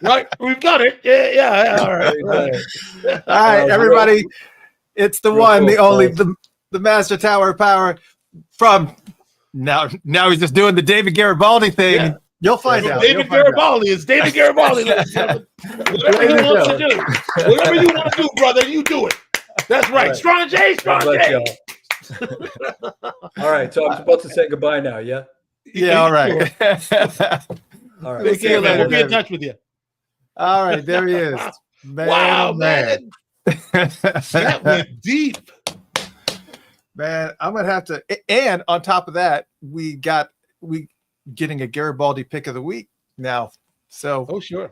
Right. We've done it. Yeah. All right. All right, everybody. It's the one, the only, the Master Tower of Power from now he's just doing the David Garibaldi thing. Yeah. You'll find out. David Garibaldi is David Garibaldi. Whatever you want to do. Whatever you want to do, brother, you do it. That's right. Strong J, Strong J. All right. So I'm supposed to say goodbye now, yeah? Yeah, all right. All right. Take care, man. We'll be in touch with you. All right, there he is. Wow, man. That went deep. Man, I'm gonna have to. And on top of that, we getting a Garibaldi pick of the week now. So sure.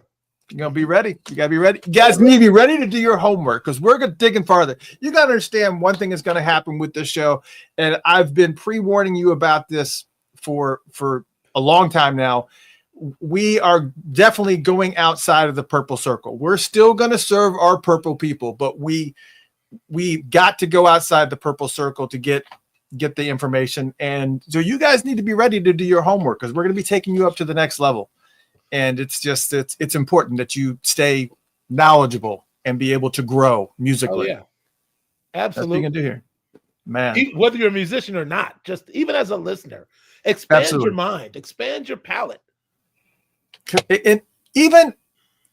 You're gonna be ready. You gotta be ready. You guys need to be ready to do your homework because we're gonna dig in farther. You gotta understand one thing is gonna happen with this show, and I've been pre-warning you about this for a long time now. We are definitely going outside of the purple circle. We're still gonna serve our purple people, but we got to go outside the purple circle to get the information. And so you guys need to be ready to do your homework because we're going to be taking you up to the next level. And it's important that you stay knowledgeable and be able to grow musically. Oh, yeah. Absolutely. That's what you can do here, man. Whether you're a musician or not, just even as a listener, expand your mind, expand your palate. And even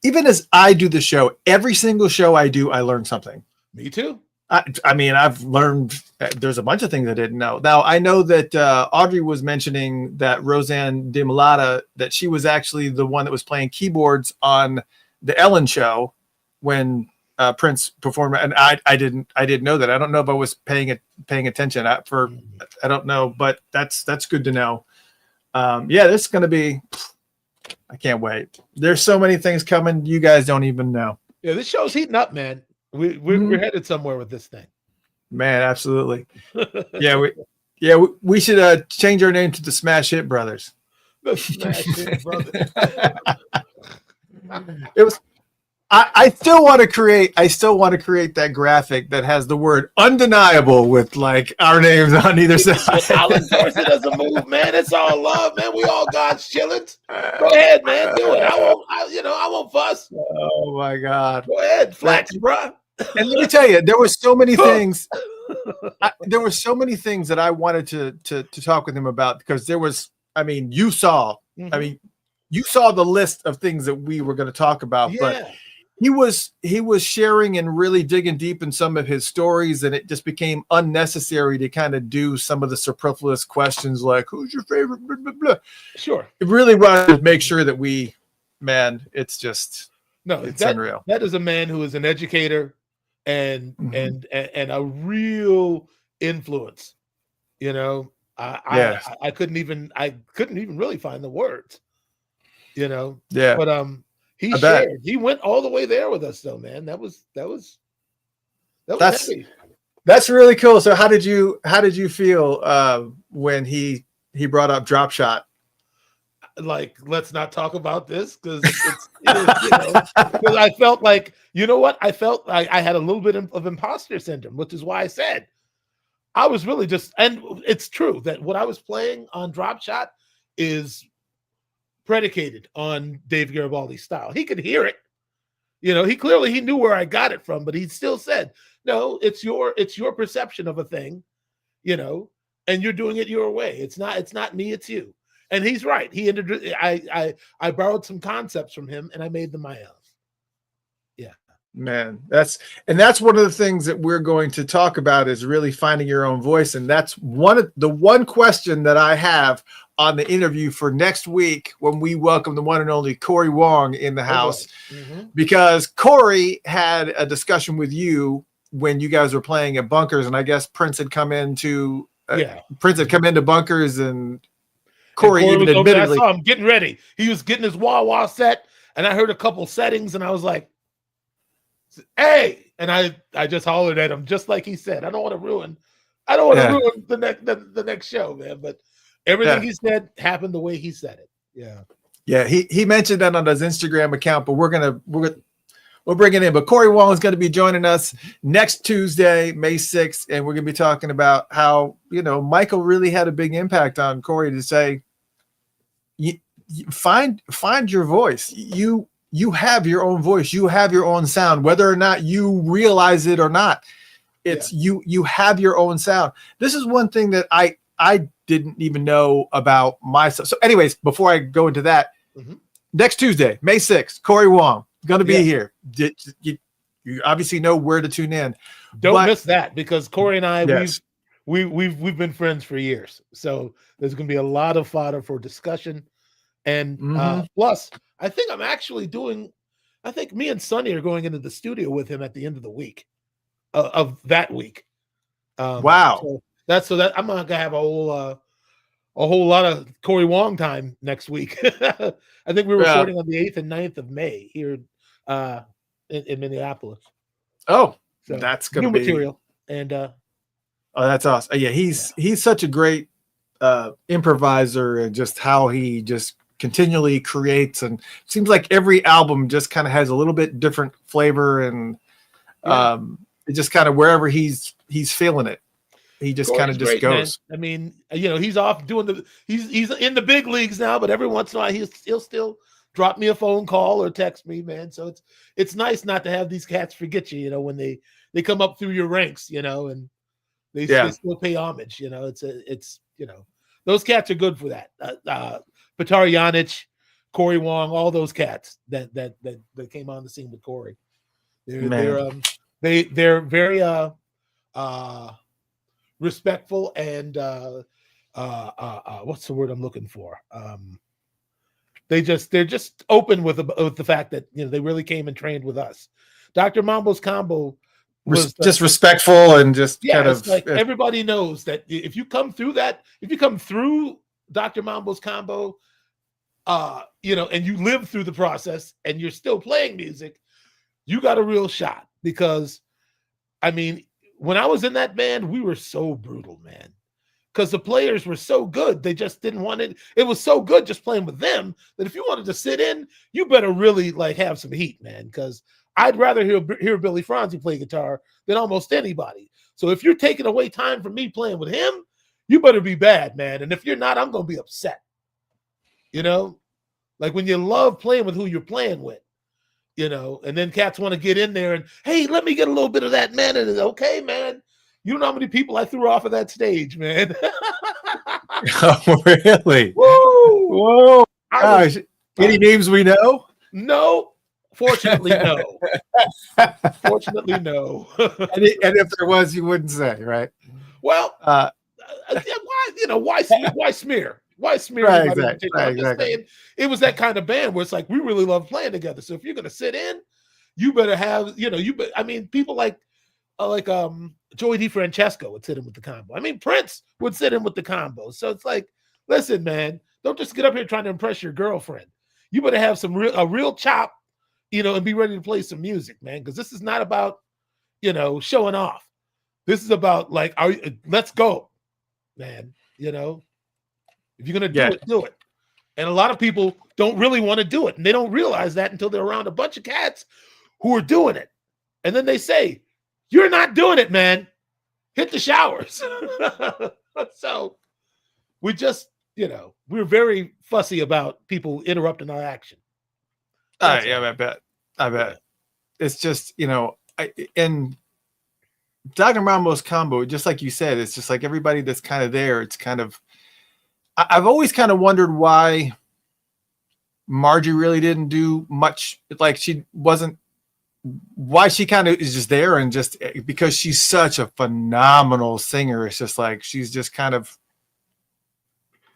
even as I do the show, every single show I do, I learn something. Me too. I mean, I've learned there's a bunch of things I didn't know. Now, I know that Audrey was mentioning that Roseanne de Mulata, that she was actually the one that was playing keyboards on the Ellen show when Prince performed. And I didn't know that. I don't know if I was paying attention. I don't know, but that's good to know. Yeah, this is going to be, I can't wait. There's so many things coming. You guys don't even know. Yeah, this show's heating up, man. We're headed somewhere with this thing, man. Absolutely. We should change our name to the Smash Hit Brothers. The Smash Hit Brothers. It was. I still want to create that graphic that has the word undeniable with like our names on either side. I'll endorse it as a move, man. It's all love, man. We all God's shillings. Go ahead, man. Do it. I won't fuss. Oh my God. Go ahead, flex, bro. And let me tell you, there were so many things. There were so many things that I wanted to talk with him about because there was. I mean, you saw. Mm-hmm. I mean, you saw the list of things that we were going to talk about, but he was sharing and really digging deep in some of his stories, and it just became unnecessary to kind of do some of the superfluous questions like "Who's your favorite?" Blah, blah, blah. Sure. It really wanted to make sure that it's just it's unreal. That is a man who is an educator and a real influence. You know, I couldn't even really find the words. You know, but he went all the way there with us, though, man. That was heavy. That's really cool. So how did you feel when he brought up Drop Shot? Like, let's not talk about this because I felt like, you know what? I felt like I had a little bit of imposter syndrome, which is why I said I was really and it's true that what I was playing on Drop Shot is predicated on David Garibaldi's style. He could hear it. You know, he knew where I got it from, but he still said, no, it's your perception of a thing, you know, and you're doing it your way. It's not me, it's you. And he's right. I borrowed some concepts from him and I made them my own. Yeah. Man, that's one of the things that we're going to talk about is really finding your own voice. And that's one question that I have on the interview for next week when we welcome the one and only Corey Wong in the house, because Corey had a discussion with you when you guys were playing at Bunkers, and I guess Prince had come into Bunkers, and Corey even admittedly, I saw him getting ready. He was getting his wah-wah set, and I heard a couple settings, and I was like, "Hey!" And I just hollered at him, just like he said. I don't want to ruin the next show, man. But everything he said happened the way he said it. Yeah. He mentioned that on his Instagram account, but we'll bring it in. But Corey Wong is going to be joining us next Tuesday, May 6th, and we're going to be talking about how, you know, Michael really had a big impact on Corey to say, you find your voice. You have your own voice. You have your own sound, whether or not you realize it or not. It's you have your own sound. This is one thing that I didn't even know about myself. So anyways, before I go into that, next Tuesday, May 6th, Corey Wong going to be here. You obviously know where to tune in. Don't miss that, because Corey and I, we've been friends for years. So there's going to be a lot of fodder for discussion. And plus, I think me and Sonny are going into the studio with him at the end of the week, of that week. Wow. So that I'm not gonna have a whole lot of Corey Wong time next week. I think we're recording on the 8th and 9th of May here in Minneapolis. Oh, so that's gonna be material. And oh, that's awesome. Yeah, he's such a great improviser, and just how he just continually creates, and seems like every album just kind of has a little bit different flavor, and it just kind of wherever he's feeling it, he just kind of just goes. Man. I mean, you know, he's off doing he's in the big leagues now, but every once in a while he'll still drop me a phone call or text me, man. So it's nice not to have these cats forget you, you know, when they come up through your ranks, you know, and they still pay homage, you know. It's you know, those cats are good for that. Petar Janic, Corey Wong, all those cats that came on the scene with Corey. They're very respectful and what's the word I'm looking for? They're just open with the fact that they really came and trained with us. Dr. Mambo's combo was just respectful and just kind of like everybody knows that if you come through Dr. Mambo's combo, and you live through the process and you're still playing music, you got a real shot. Because I mean, when I was in that band, we were so brutal, man. Because the players were so good, they just didn't want it. It was so good just playing with them that if you wanted to sit in, you better really like have some heat, man. Because I'd rather hear Billy Franzi play guitar than almost anybody. So if you're taking away time from me playing with him, you better be bad, man. And if you're not, I'm going to be upset. Like when you love playing with who you're playing with, and then cats want to get in there and, hey, let me get a little bit of that, man. And it's okay, man. You don't know how many people I threw off of that stage, man. Oh, really? Woo! Whoa! Gosh. Any names we know? No. Fortunately, no. Fortunately, no. And if there was, you wouldn't say, right? Well, why smear? Why smear? Right, exactly. Saying, it was that kind of band where it's like we really love playing together. So if you're gonna sit in, you better have, people like Joey DeFrancesco would sit in with the combo. I mean, Prince would sit in with the combo. So it's like, listen, man, don't just get up here trying to impress your girlfriend. You better have a real chop, and be ready to play some music, man. Because this is not about, showing off. This is about like, let's go, man. If you're gonna do it. And a lot of people don't really want to do it, and they don't realize that until they're around a bunch of cats who are doing it, and then they say, "You're not doing it, man. Hit the showers." So we just, we're very fussy about people interrupting our action. I bet. It's just, and Dr. Mambo's combo, just like you said, it's just like everybody that's kind of there. It's kind of, I've always kind of wondered why Margie really didn't do much. Like she wasn't, why she kind of is just there, and just because she's such a phenomenal singer. It's just like, she's just kind of.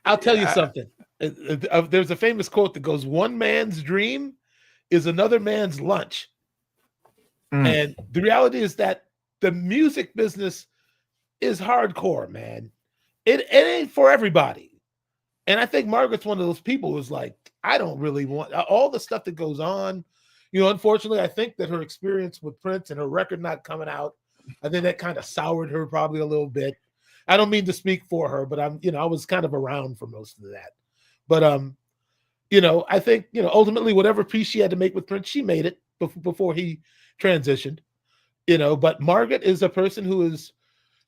I'll tell you something. There's a famous quote that goes, "One man's dream is another man's lunch." And the reality is that the music business is hardcore, man. It ain't for everybody. And I think Margaret's one of those people who's like, I don't really want all the stuff that goes on. Unfortunately, I think that her experience with Prince and her record not coming out, I think that kind of soured her probably a little bit. I don't mean to speak for her, but I was kind of around for most of that. But I think, ultimately whatever peace she had to make with Prince, she made it before he transitioned. But Margaret is a person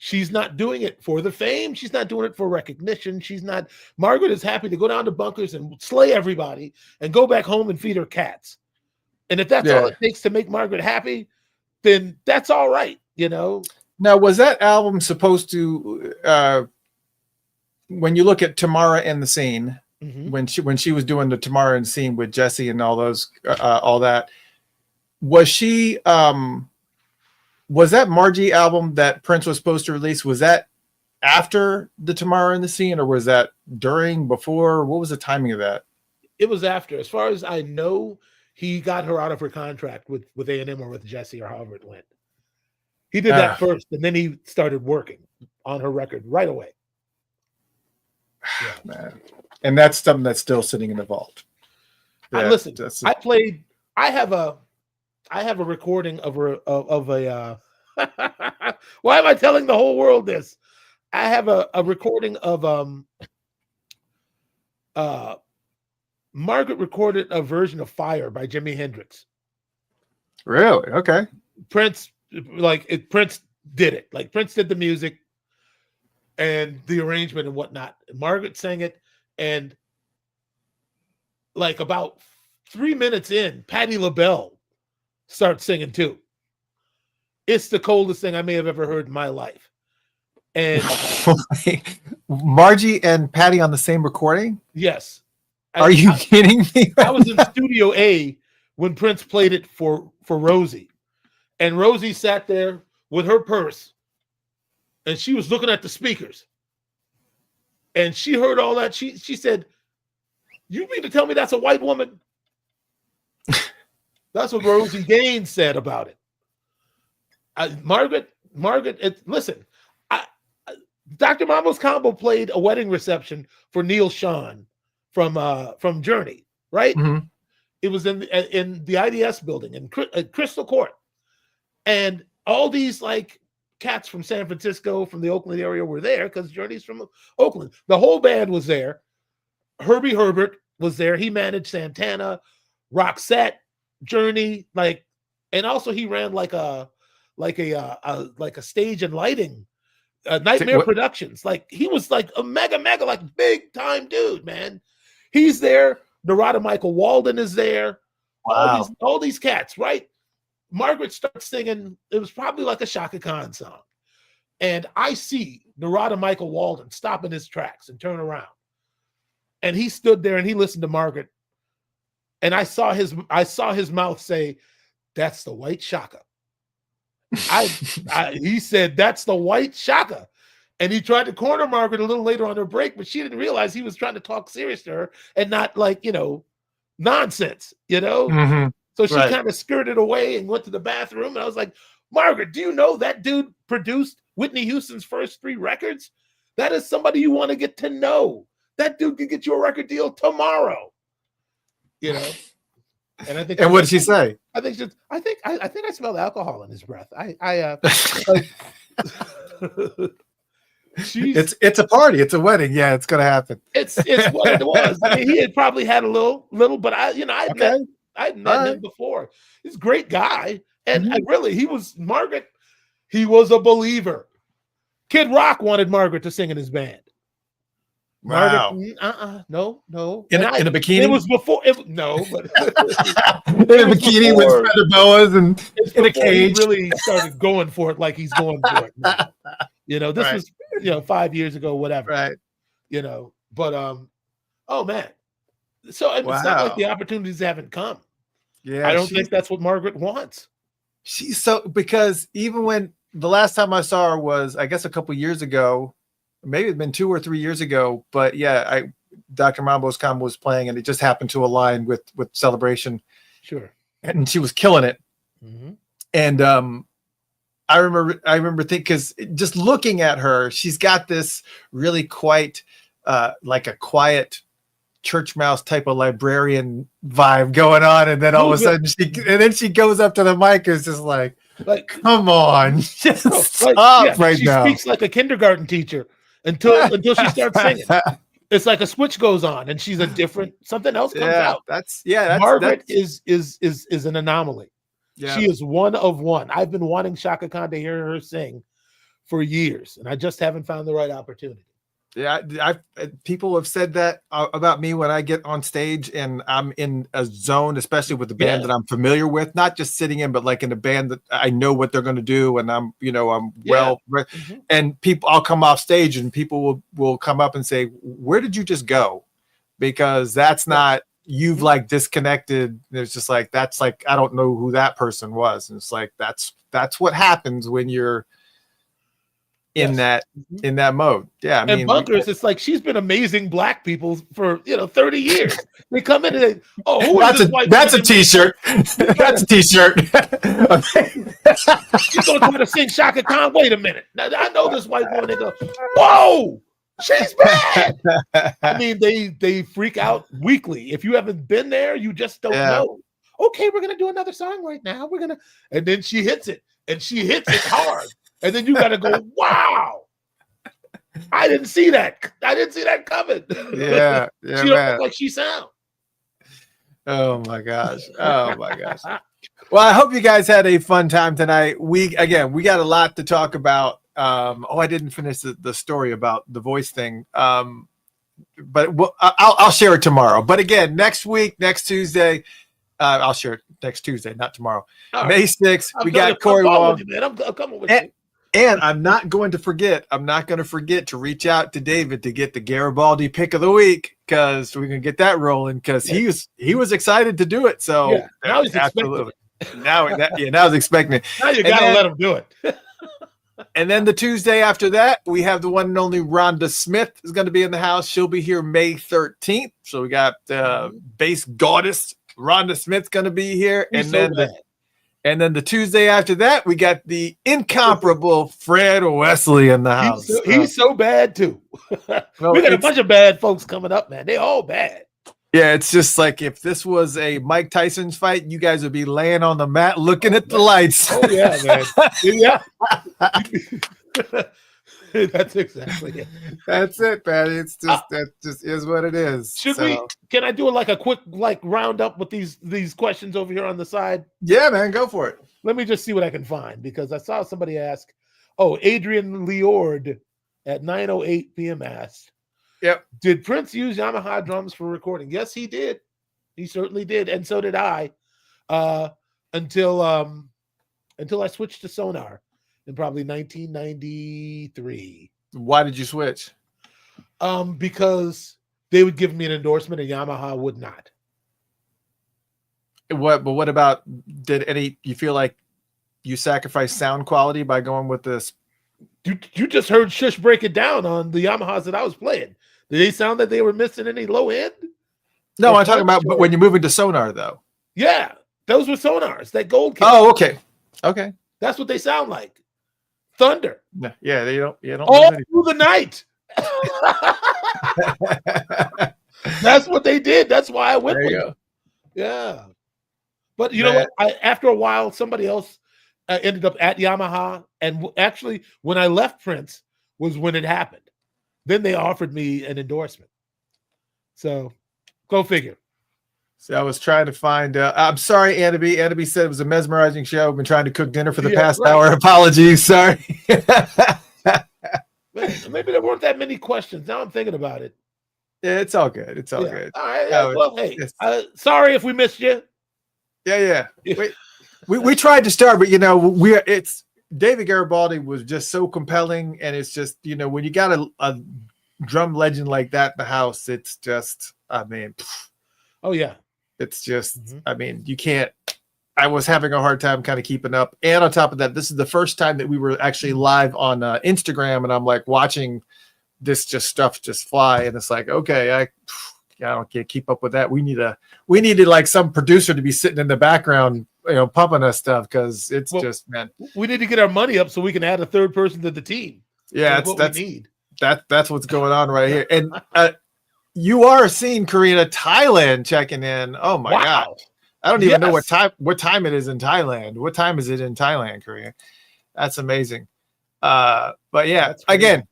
she's not doing it for the fame. She's not doing it for recognition. Margaret is happy to go down to bunkers and slay everybody and go back home and feed her cats. And if that's all it takes to make Margaret happy, then that's all right, Now, was that album supposed to, when you look at Tamara and the Scene, when she was doing the Tamara and Scene with Jesse and all those, all that, was she, was that Margie album that Prince was supposed to release? Was that after the Tamara and the Scene, or was that during, before? What was the timing of that? It was after. As far as I know, he got her out of her contract with A&M or with Jesse or however it went. He did that first, and then he started working on her record right away. Yeah. Man. And that's something that's still sitting in the vault. Yeah, listen, I have a recording of a why am I telling the whole world this? I have a recording of Margaret recorded a version of Fire by Jimi Hendrix. Really? Okay. Prince did it. Like Prince did the music and the arrangement and whatnot. Margaret sang it, and like about 3 minutes in, Patti LaBelle starts singing too. It's the coldest thing I may have ever heard in my life. And Margie and Patti on the same recording? Yes. Are you kidding me? I was in Studio A when Prince played it for Rosie, and Rosie sat there with her purse, and she was looking at the speakers, and she heard all that. She said, "You mean to tell me that's a white woman?" That's what Rosie Gaines said about it. Margaret, listen, Dr. Mambo's Combo played a wedding reception for Neil Schon from Journey, right? Mm-hmm. It was in the IDS building in Crystal Court, and all these like cats from San Francisco, from the Oakland area were there because Journey's from Oakland. The whole band was there. Herbie Herbert was there. He managed Santana, Roxette, Journey, like, and also he ran like a stage and lighting, Nightmare Productions. Like he was like a mega like big time dude, man. He's there. Narada Michael Walden is there. Wow. All these cats, right? Margaret starts singing. It was probably like a Shaka Khan song, and I see Narada Michael Walden stop in his tracks and turn around, and he stood there and he listened to Margaret, and I saw his mouth say, "That's the white Shaka." He said, "That's the white Shaka," and he tried to corner Margaret a little later on her break, but she didn't realize he was trying to talk serious to her and not like nonsense, Mm-hmm. So she kind of skirted away and went to the bathroom, and I was like, "Margaret, do you know that dude produced Whitney Houston's first 3 records? That is somebody you want to get to know. That dude could get you a record deal tomorrow." And I think. And what did she say? I think I smelled alcohol in his breath. It's a party. It's a wedding. Yeah, it's gonna happen. It's what it was. I mean, he had probably had a little, but I'd met him before. He's a great guy, and he was Margaret. He was a believer. Kid Rock wanted Margaret to sing in his band. Wow. Margaret, no. In a bikini? It was before. No, but in a bikini with feather boas and in a cage. He really started going for it like he's going for it now. This was 5 years ago, whatever. Right. But oh man. So it's not like the opportunities haven't come. Yeah. I don't think that's what Margaret wants. Because even when the last time I saw her was, I guess, a couple years ago, maybe it's been 2 or 3 years ago, but yeah, Dr. Mambo's Combo was playing, and it just happened to align with Celebration. Sure. And she was killing it. Mm-hmm. And I remember thinking, because just looking at her, she's got this really quite like a quiet church mouse type of librarian vibe going on, and then all of a sudden she goes up to the mic and is just like come on, just stop right now. She speaks like a kindergarten teacher until she starts singing. It's like a switch goes on, and she's a different something else comes out. Margaret is an anomaly. Yeah. She is one of one. I've been wanting Shaka Khan to hear her sing for years, and I just haven't found the right opportunity. Yeah, people have said that about me when I get on stage and I'm in a zone, especially with the band that I'm familiar with, not just sitting in, but like in a band that I know what they're going to do, and I'm and I'll come off stage and people will come up and say, "Where did you just go?" Because that's not, you've like disconnected. There's just like, that's like, I don't know who that person was. And it's like, that's what happens when you're in that mode. Yeah. I mean, Bunkers, it's like she's been amazing black people for 30 years. They come in and they, who is this white that's a t-shirt. That's a t-shirt. She's gonna try to sing Shaka Khan. Wait a minute. Now I know this white woman. They go, whoa, she's bad. I mean, they freak out weekly. If you haven't been there, you just don't know. Okay, we're gonna do another song right now. And then she hits it, and she hits it hard. And then you got to go, wow, I didn't see that. I didn't see that coming. Yeah. She don't look like she sounds. Oh my gosh. Well, I hope you guys had a fun time tonight. We got a lot to talk about. I didn't finish the story about the voice thing. But I'll share it tomorrow. But again, next Tuesday, I'll share it next Tuesday, not tomorrow. Right. May 6th, we got Corey Wong. I'm coming with you. And I'm not going to forget to reach out to David to get the Garibaldi pick of the week, because we can get that rolling, because he was excited to do it. So now he's expecting it. Now he's expecting it. Now you got to let him do it. And then the Tuesday after that, we have the one and only Rhonda Smith is going to be in the house. She'll be here May 13th. So we got bass goddess Rhonda Smith's going to be here. And then the Tuesday after that, we got the incomparable Fred Wesley in the house. He's so bad too. Well, we got a bunch of bad folks coming up, man. They all bad. Yeah, it's just like if this was a Mike Tyson's fight, you guys would be laying on the mat looking at the lights. Oh yeah, man. Yeah. That's exactly it. That's it, man. It's just that just is what it is. Can I do a quick roundup with these questions over here on the side? Yeah, man, go for it. Let me just see what I can find, because I saw somebody ask, Adrian Leord at 9:08 p.m. asked, yep, did Prince use Yamaha drums for recording? Yes, he did. He certainly did, and so did I. Until I switched to Sonar in probably 1993. Why did you switch? Because they would give me an endorsement and Yamaha would not. What about, you feel like you sacrificed sound quality by going with this? You just heard Shush break it down on the Yamahas that I was playing. Did they sound like they were missing any low end? No, I'm talking about when you're moving to Sonar, though. Yeah, those were Sonars, that gold kit. Oh, okay. That's what they sound like. Thunder. Yeah, they don't all through the night. That's what they did. That's why I went with it. Yeah. But you know what? After a while, somebody else ended up at Yamaha. And actually, when I left Prince was when it happened. Then they offered me an endorsement. So go figure. So I was trying to find I'm sorry, Annaby. Annaby said it was a mesmerizing show. I've been trying to cook dinner for the past hour. Apologies. Sorry. Maybe there weren't that many questions. Now I'm thinking about it. Yeah, it's all good. It's all good. All right. Well, hey, sorry if we missed you. Yeah. We tried to start, but it's David Garibaldi was just so compelling, and it's just when you got a drum legend like that in the house, it's just oh yeah. It's just, you can't. I was having a hard time kind of keeping up. And on top of that, this is the first time that we were actually live on Instagram, and I'm like watching this stuff just fly. And it's like, okay, I can't keep up with that. We needed like some producer to be sitting in the background, pumping us stuff, because it's man. We need to get our money up so we can add a third person to the team. Yeah, that's we need. That's what's going on right here. And you are seeing Karina, Thailand checking in. Oh my God. I don't even know what time it is in Thailand. What time is it in Thailand, Karina? That's amazing. But yeah, again,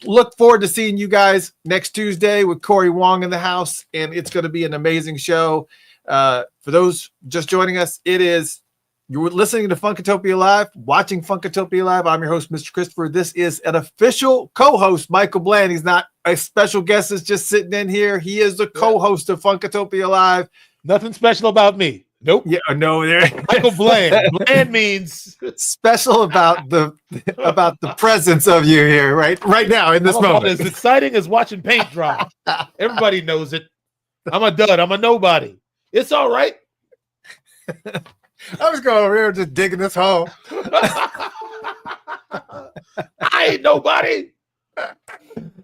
look forward to seeing you guys next Tuesday with Corey Wong in the house, and it's going to be an amazing show. For those just joining us, you're listening to Funkatopia Live, watching Funkatopia Live. I'm your host, Mr. Christopher. This is an official co-host, Michael Bland. He's not a special guest that's just sitting in here. He is the co-host of Funkatopia Live. Nothing special about me. Nope. Yeah, no, there. Michael Bland. Bland means special about the presence of you here, right now in this moment. As exciting as watching paint dry. Everybody knows it. I'm a dud. I'm a nobody. It's all right. I was going over here just digging this hole. I ain't nobody.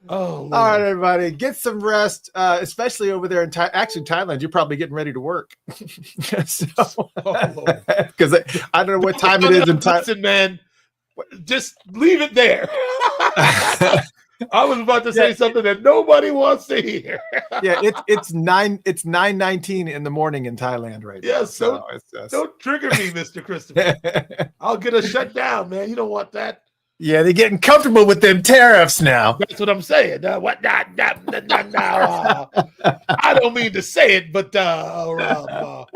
Oh, Lord. All right, everybody, get some rest, especially over there in Thailand. You're probably getting ready to work. Because I don't know what time it is in Thailand. Listen, man, just leave it there. I was about to say something that nobody wants to hear. Yeah, it's 9:19 in the morning in Thailand right now. Yes, don't trigger me, Mr. Christopher. I'll get us shut down, man. You don't want that. Yeah, they're getting comfortable with them tariffs now. That's what I'm saying. No, I don't mean to say it, but oh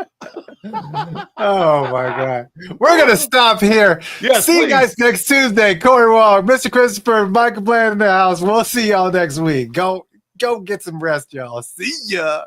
my God, we're gonna stop here. Yes, see you guys next Tuesday. Corey Wong, Mr. Christopher, Michael Bland in the house. We'll see y'all next week. Go get some rest, y'all. See ya.